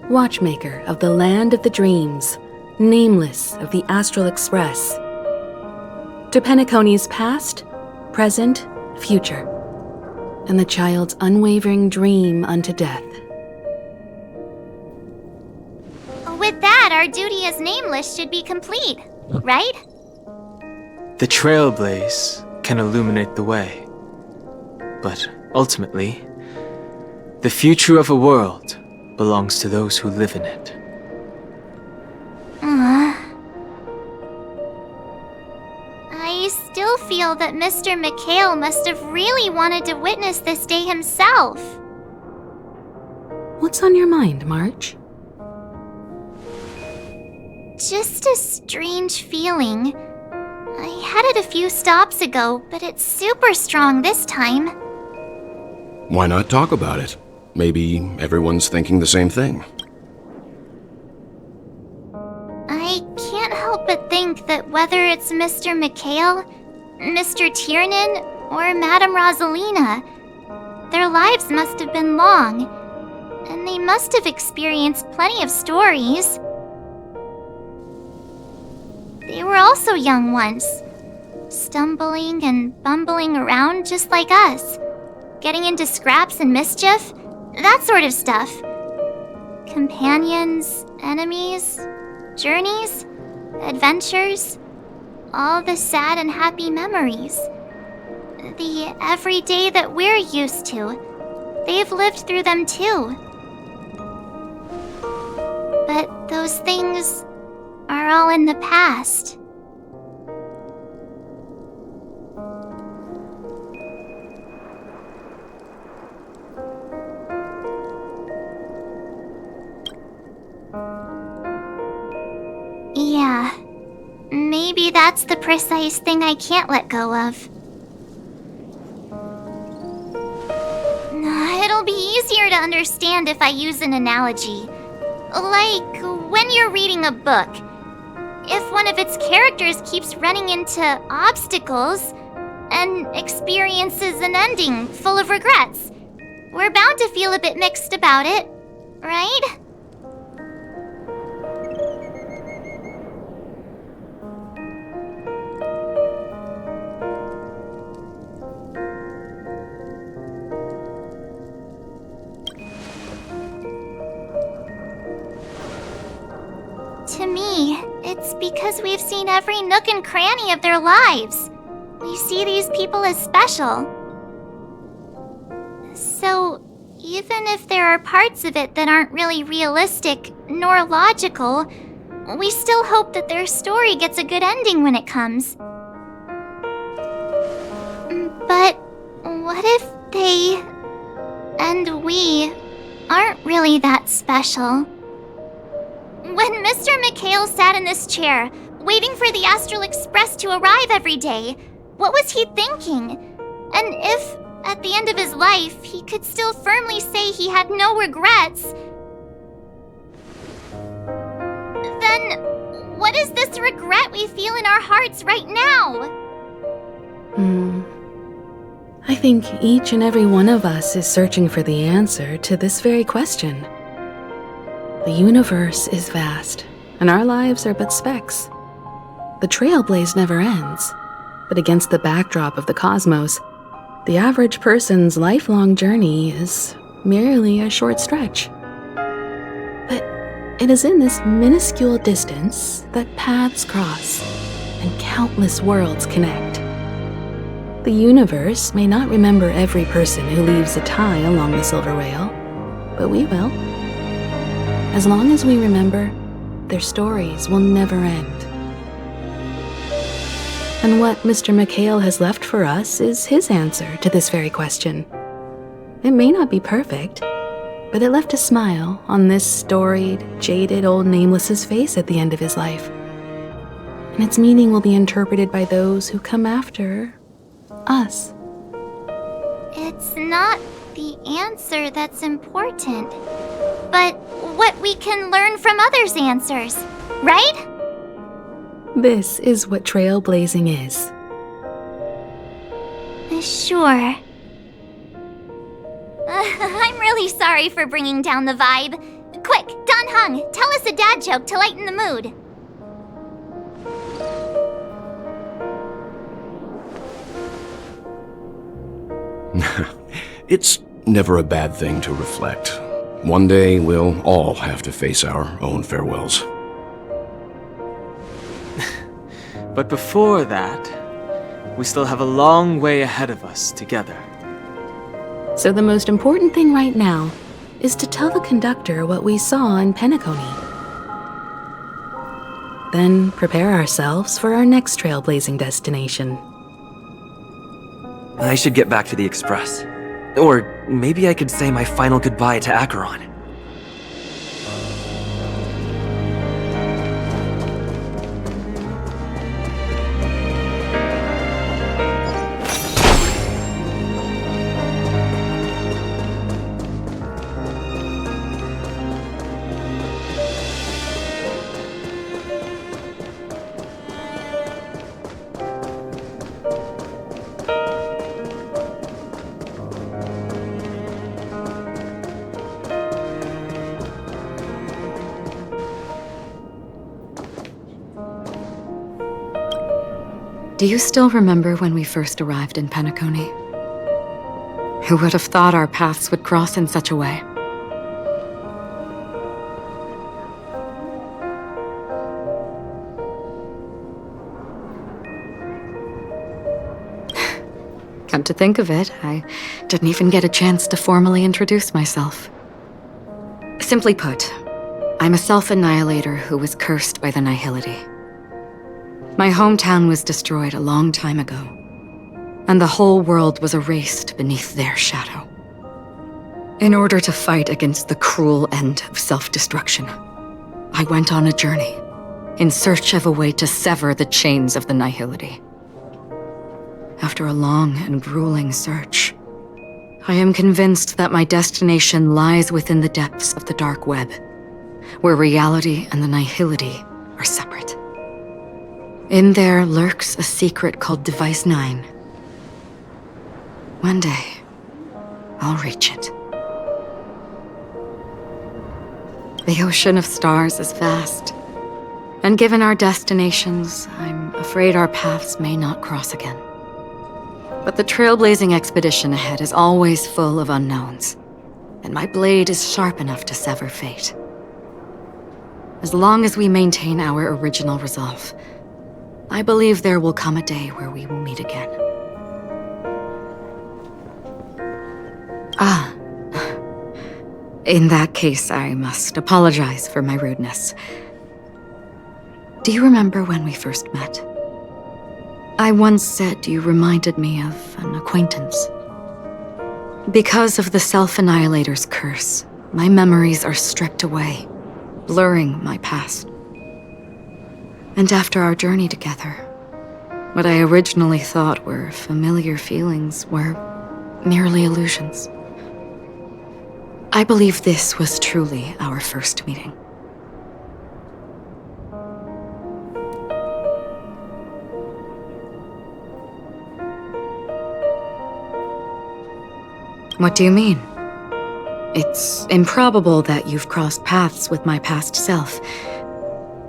watchmaker of the land of the dreams, nameless of the Astral Express. To Penacony's past, present, future, and the child's unwavering dream unto death. With that, our duty as nameless should be complete, right? The trailblaze can illuminate the way. But ultimately, the future of a world belongs to those who live in it. I still feel that Mr. Mikhail must have really wanted to witness this day himself. What's on your mind, March? Just a strange feeling. I had it a few stops ago, but it's super strong this time. Why not talk about it? Maybe everyone's thinking the same thing. I can't help but think that whether it's Mr. Mikhail, Mr. Tiernan, or Madame Rosalina, their lives must have been long, and they must have experienced plenty of stories. They were also young once, stumbling and bumbling around just like us, getting into scraps and mischief, that sort of stuff. Companions, enemies, journeys, adventures, all the sad and happy memories. The everyday that we're used to, they've lived through them too. But those things are all in the past. Yeah, maybe that's the precise thing I can't let go of. It'll be easier to understand if I use an analogy. Like when you're reading a book. If one of its characters keeps running into obstacles and experiences an ending full of regrets, we're bound to feel a bit mixed about it, right? To me, it's because we've seen every nook and cranny of their lives. We see these people as special. So, even if there are parts of it that aren't really realistic nor logical, we still hope that their story gets a good ending when it comes. But what if they and we aren't really that special? When Mr. Mikhail sat in this chair, waiting for the Astral Express to arrive every day, what was he thinking? And if, at the end of his life, he could still firmly say he had no regrets, then what is this regret we feel in our hearts right now? I think each and every one of us is searching for the answer to this very question. The universe is vast, and our lives are but specks. The trailblaze never ends, but against the backdrop of the cosmos, the average person's lifelong journey is merely a short stretch. But it is in this minuscule distance that paths cross and countless worlds connect. The universe may not remember every person who leaves a tie along the silver rail, but we will. As long as we remember, their stories will never end. And what Mr. Mikhail has left for us is his answer to this very question. It may not be perfect, but it left a smile on this storied, jaded old Nameless's face at the end of his life. And its meaning will be interpreted by those who come after us. It's not the answer that's important, but what we can learn from others' answers, right? This is what trailblazing is. Sure. I'm really sorry for bringing down the vibe. Quick, Don Hung, tell us a dad joke to lighten the mood. It's never a bad thing to reflect. One day, we'll all have to face our own farewells. But before that, we still have a long way ahead of us together. So the most important thing right now is to tell the conductor what we saw in Penacony. Then prepare ourselves for our next trailblazing destination. I should get back to the Express. Or maybe I could say my final goodbye to Acheron. Do you still remember when we first arrived in Penacony? Who would have thought our paths would cross in such a way? Come to think of it, I didn't even get a chance to formally introduce myself. Simply put, I'm a self-annihilator who was cursed by the Nihility. My hometown was destroyed a long time ago, and the whole world was erased beneath their shadow. In order to fight against the cruel end of self-destruction, I went on a journey in search of a way to sever the chains of the Nihility. After a long and grueling search, I am convinced that my destination lies within the depths of the dark web, where reality and the Nihility are separate. In there lurks a secret called Device 9. One day, I'll reach it. The ocean of stars is vast, and given our destinations, I'm afraid our paths may not cross again. But the trailblazing expedition ahead is always full of unknowns, and my blade is sharp enough to sever fate. As long as we maintain our original resolve, I believe there will come a day where we will meet again. In that case, I must apologize for my rudeness. Do you remember when we first met? I once said you reminded me of an acquaintance. Because of the Self-Annihilator's curse, my memories are stripped away, blurring my past. And after our journey together, what I originally thought were familiar feelings were merely illusions. I believe this was truly our first meeting. What do you mean? It's improbable that you've crossed paths with my past self.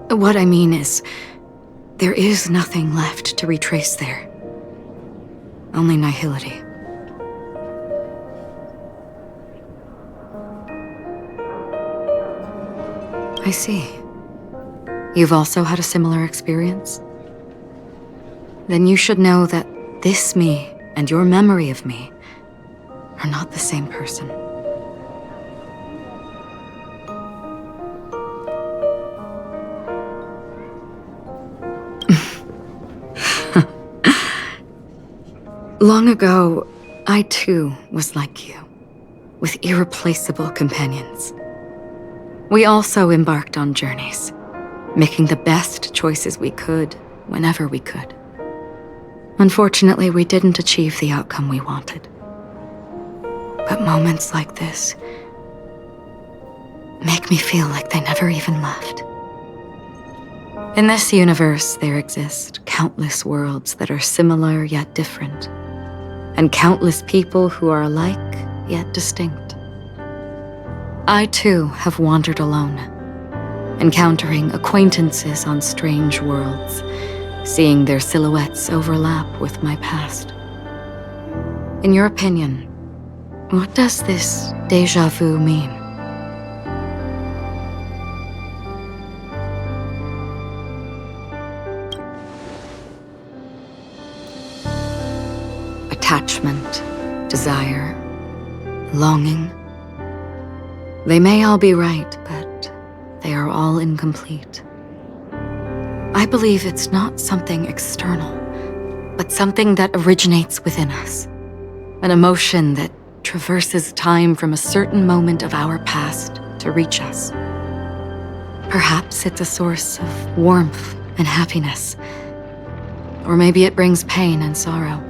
What I mean is, there is nothing left to retrace there. Only nihility. I see. You've also had a similar experience? Then you should know that this me and your memory of me are not the same person. Long ago, I too was like you, with irreplaceable companions. We also embarked on journeys, making the best choices we could, whenever we could. Unfortunately, we didn't achieve the outcome we wanted. But moments like this make me feel like they never even left. In this universe, there exist countless worlds that are similar yet different, and countless people who are alike yet distinct. I too have wandered alone, encountering acquaintances on strange worlds, seeing their silhouettes overlap with my past. In your opinion, what does this déjà vu mean? Attachment, desire, longing. They may all be right, but they are all incomplete. I believe it's not something external, but something that originates within us. An emotion that traverses time from a certain moment of our past to reach us. Perhaps it's a source of warmth and happiness, or maybe it brings pain and sorrow.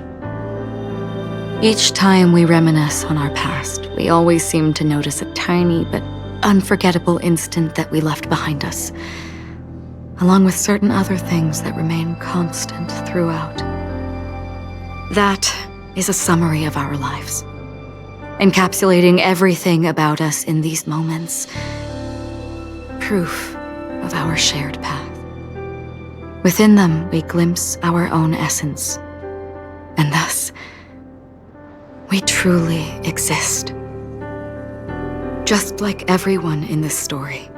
Each time we reminisce on our past, we always seem to notice a tiny but unforgettable instant that we left behind us, along with certain other things that remain constant throughout. That is a summary of our lives, encapsulating everything about us in these moments, proof of our shared path. Within them, we glimpse our own essence, and thus, we truly exist. Just like everyone in this story,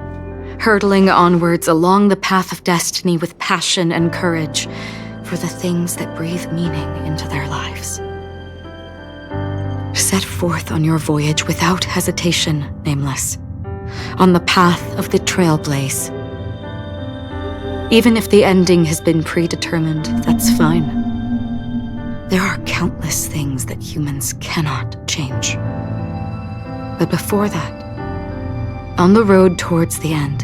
hurtling onwards along the path of destiny with passion and courage for the things that breathe meaning into their lives. Set forth on your voyage without hesitation, Nameless, on the path of the Trailblaze. Even if the ending has been predetermined, that's fine. There are countless things that humans cannot change. But before that, on the road towards the end,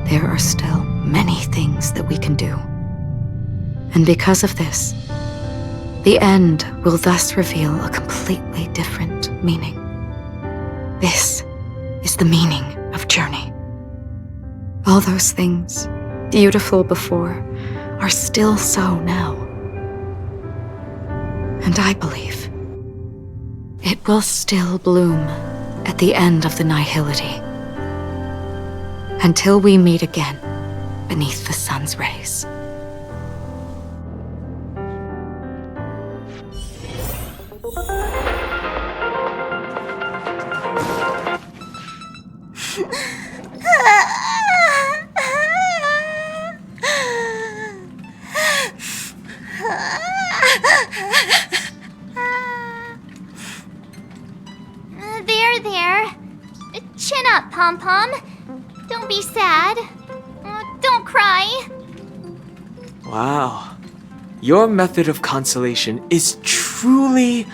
there are still many things that we can do. And because of this, the end will thus reveal a completely different meaning. This is the meaning of journey. All those things, beautiful before, are still so now. And I believe it will still bloom at the end of the nihility, until we meet again beneath the sun's rays. There. Chin up, Pom-Pom. Don't be sad. Don't cry. Wow. Your method of consolation is truly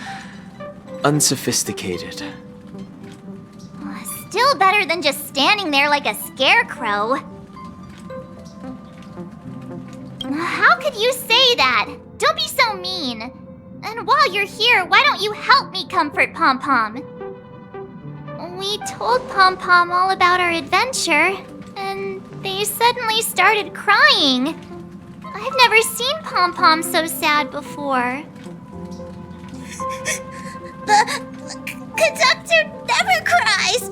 unsophisticated. Still better than just standing there like a scarecrow. How could you say that? Don't be so mean. And while you're here, why don't you help me comfort Pom-Pom? We told Pom-Pom all about our adventure, and they suddenly started crying. I've never seen Pom-Pom so sad before. The conductor never cries.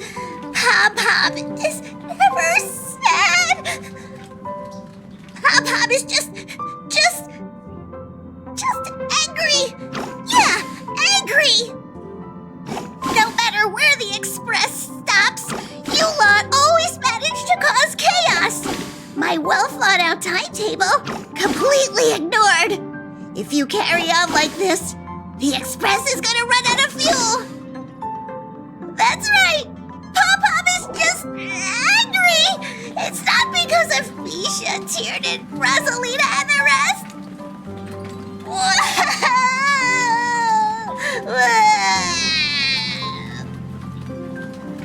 Pom-Pom is never sad. Pom-Pom is just angry. Yeah, angry. No matter where the express stops, you lot always manage to cause chaos. My well-thought-out timetable completely ignored. If you carry on like this, the express is gonna run out of fuel. That's right. Pom-Pom is just angry. It's not because of Misha, Tiernan, Rosalina, and the rest.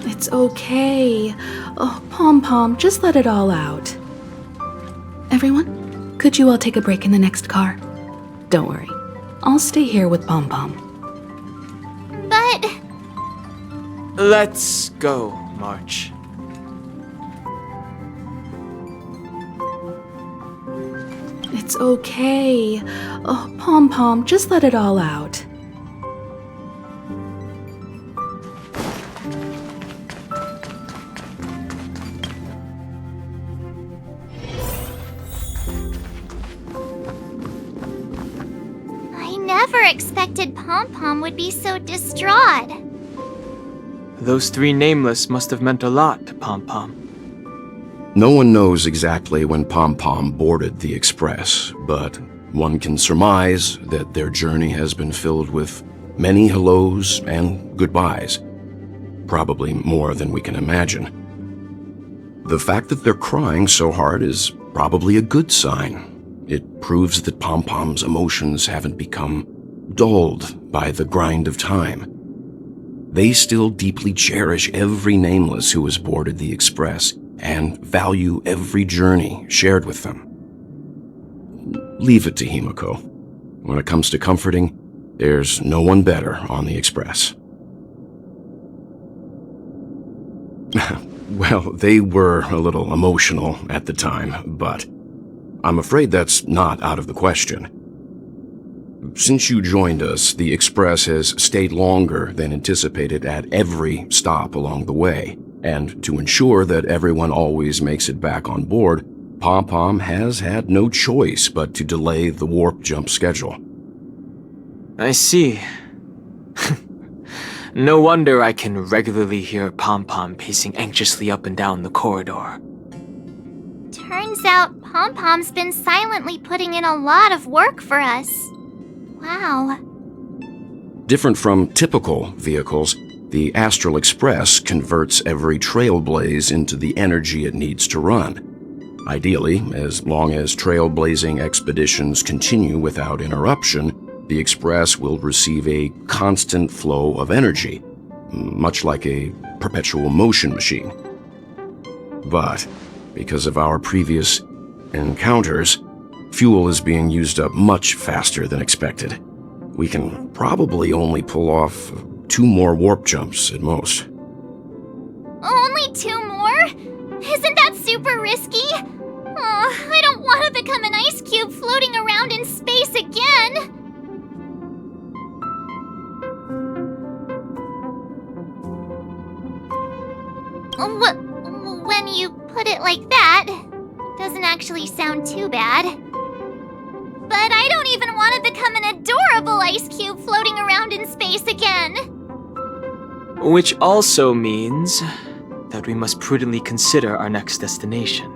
It's okay. Oh, Pom-Pom, just let it all out. Everyone, could you all take a break in the next car? Don't worry. I'll stay here with Pom-Pom. But... Let's go, March. It's okay. Oh, Pom-Pom, just let it all out. expected Pom Pom would be so distraught. Those three nameless must have meant a lot to Pom Pom. No one knows exactly when Pom Pom boarded the Express, but one can surmise that their journey has been filled with many hellos and goodbyes. Probably more than we can imagine. The fact that they're crying so hard is probably a good sign. It proves that Pom Pom's emotions haven't become dulled by the grind of time. They still deeply cherish every nameless who has boarded the Express and value every journey shared with them. Leave it to Himiko. When it comes to comforting, there's no one better on the Express. Well, they were a little emotional at the time, but I'm afraid that's not out of the question. Since you joined us, the Express has stayed longer than anticipated at every stop along the way, and to ensure that everyone always makes it back on board, Pom Pom has had no choice but to delay the warp jump schedule. I see. No wonder I can regularly hear Pom Pom pacing anxiously up and down the corridor. Turns out Pom Pom's been silently putting in a lot of work for us. Wow. Different from typical vehicles, the Astral Express converts every trailblaze into the energy it needs to run. Ideally, as long as trailblazing expeditions continue without interruption, the Express will receive a constant flow of energy, much like a perpetual motion machine. But because of our previous encounters, fuel is being used up much faster than expected. We can probably only pull off 2 more warp jumps at most. Only 2 more? Isn't that super risky? Oh, I don't want to become an ice cube floating around in space again! When you put it like that, it doesn't actually sound too bad. But I don't even want to become an adorable ice cube floating around in space again! Which also means that we must prudently consider our next destination.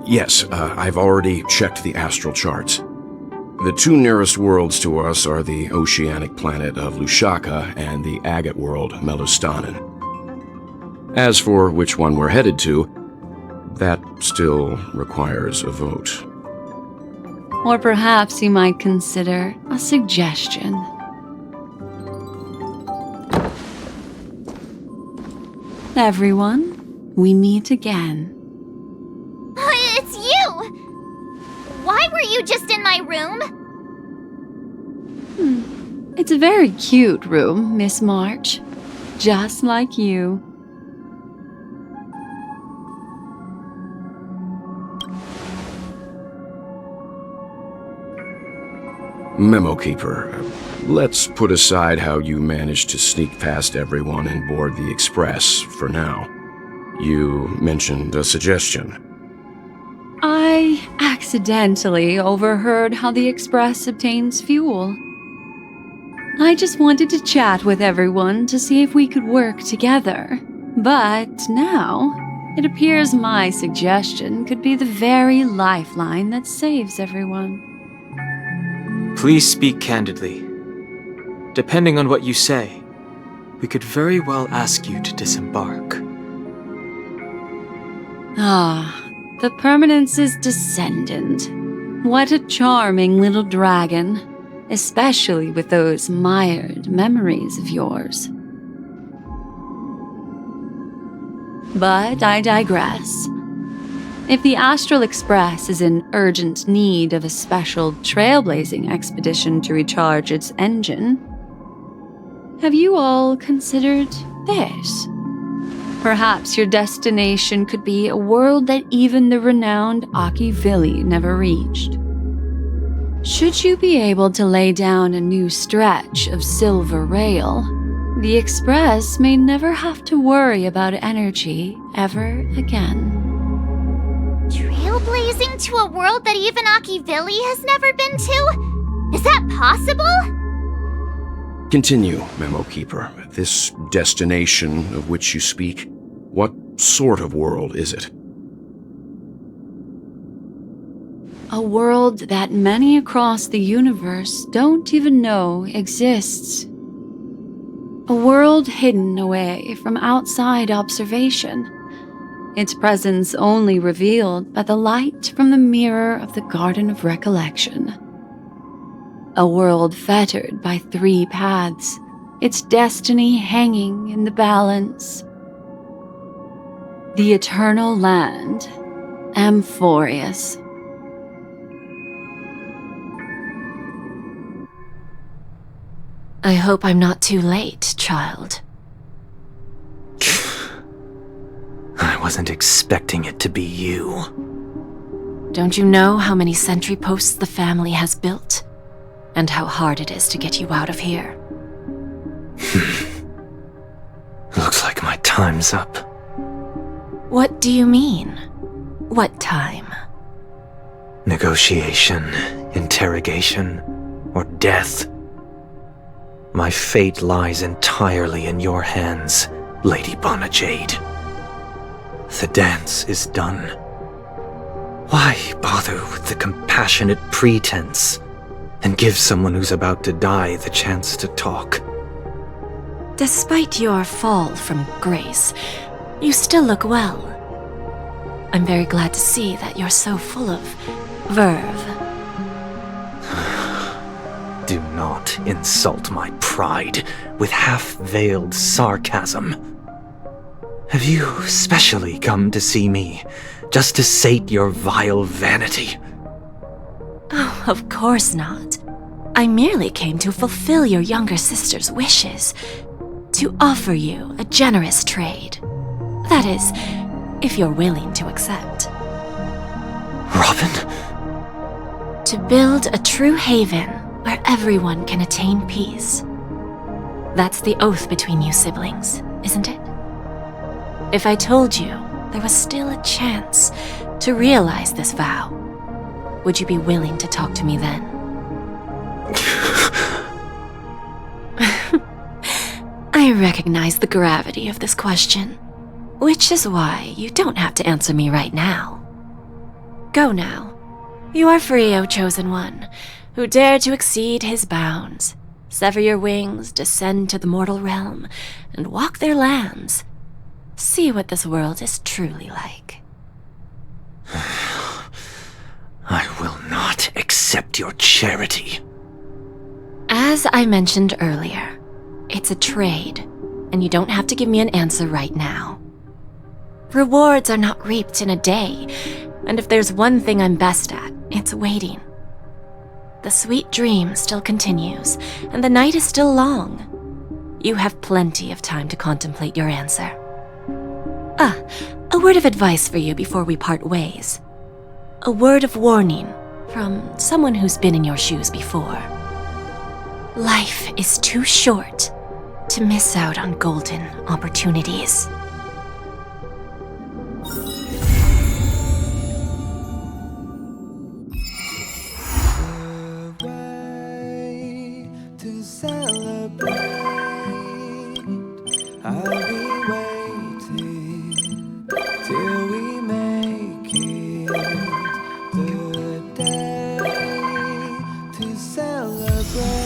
Yes, I've already checked the astral charts. The 2 nearest worlds to us are the oceanic planet of Lushaka and the agate world Melustanen. As for which one we're headed to, that still requires a vote. Or perhaps you might consider a suggestion. Everyone, we meet again. It's you! Why were you just in my room? It's a very cute room, Miss March. Just like you. Memo Keeper, let's put aside how you managed to sneak past everyone and board the Express for now. You mentioned a suggestion. I accidentally overheard how the Express obtains fuel. I just wanted to chat with everyone to see if we could work together. But now, it appears my suggestion could be the very lifeline that saves everyone. Please speak candidly. Depending on what you say, we could very well ask you to disembark. The Permanence's descendant. What a charming little dragon, especially with those mired memories of yours. But I digress. If the Astral Express is in urgent need of a special trailblazing expedition to recharge its engine, have you all considered this? Perhaps your destination could be a world that even the renowned Akivili never reached. Should you be able to lay down a new stretch of silver rail, the Express may never have to worry about energy ever again. Trailblazing to a world that even Akivili has never been to? Is that possible? Continue, Memo Keeper. This destination of which you speak, what sort of world is it? A world that many across the universe don't even know exists. A world hidden away from outside observation. Its presence only revealed by the light from the mirror of the Garden of Recollection. A world fettered by 3 paths, its destiny hanging in the balance. The Eternal Land, Amphorius. I hope I'm not too late, child. I wasn't expecting it to be you. Don't you know how many sentry posts the family has built? And how hard it is to get you out of here? Looks like my time's up. What do you mean? What time? Negotiation, interrogation, or death. My fate lies entirely in your hands, Lady Bonajade. The dance is done. Why bother with the compassionate pretense and give someone who's about to die the chance to talk? Despite your fall from grace, you still look well. I'm very glad to see that you're so full of verve. Do not insult my pride with half-veiled sarcasm. Have you specially come to see me just to sate your vile vanity? Oh, of course not. I merely came to fulfill your younger sister's wishes. To offer you a generous trade. That is, if you're willing to accept. Robin? To build a true haven where everyone can attain peace. That's the oath between you siblings, isn't it? If I told you there was still a chance to realize this vow, would you be willing to talk to me then? I recognize the gravity of this question, which is why you don't have to answer me right now. Go now. You are free, O Chosen One, who dare to exceed his bounds, sever your wings, descend to the mortal realm, and walk their lands. See what this world is truly like. I will not accept your charity. As I mentioned earlier, it's a trade, and you don't have to give me an answer right now. Rewards are not reaped in a day, and if there's one thing I'm best at, it's waiting. The sweet dream still continues, and the night is still long. You have plenty of time to contemplate your answer. A word of advice for you before we part ways. A word of warning from someone who's been in your shoes before. Life is too short to miss out on golden opportunities. To celebrate, I'll be waiting till we make it the day to celebrate.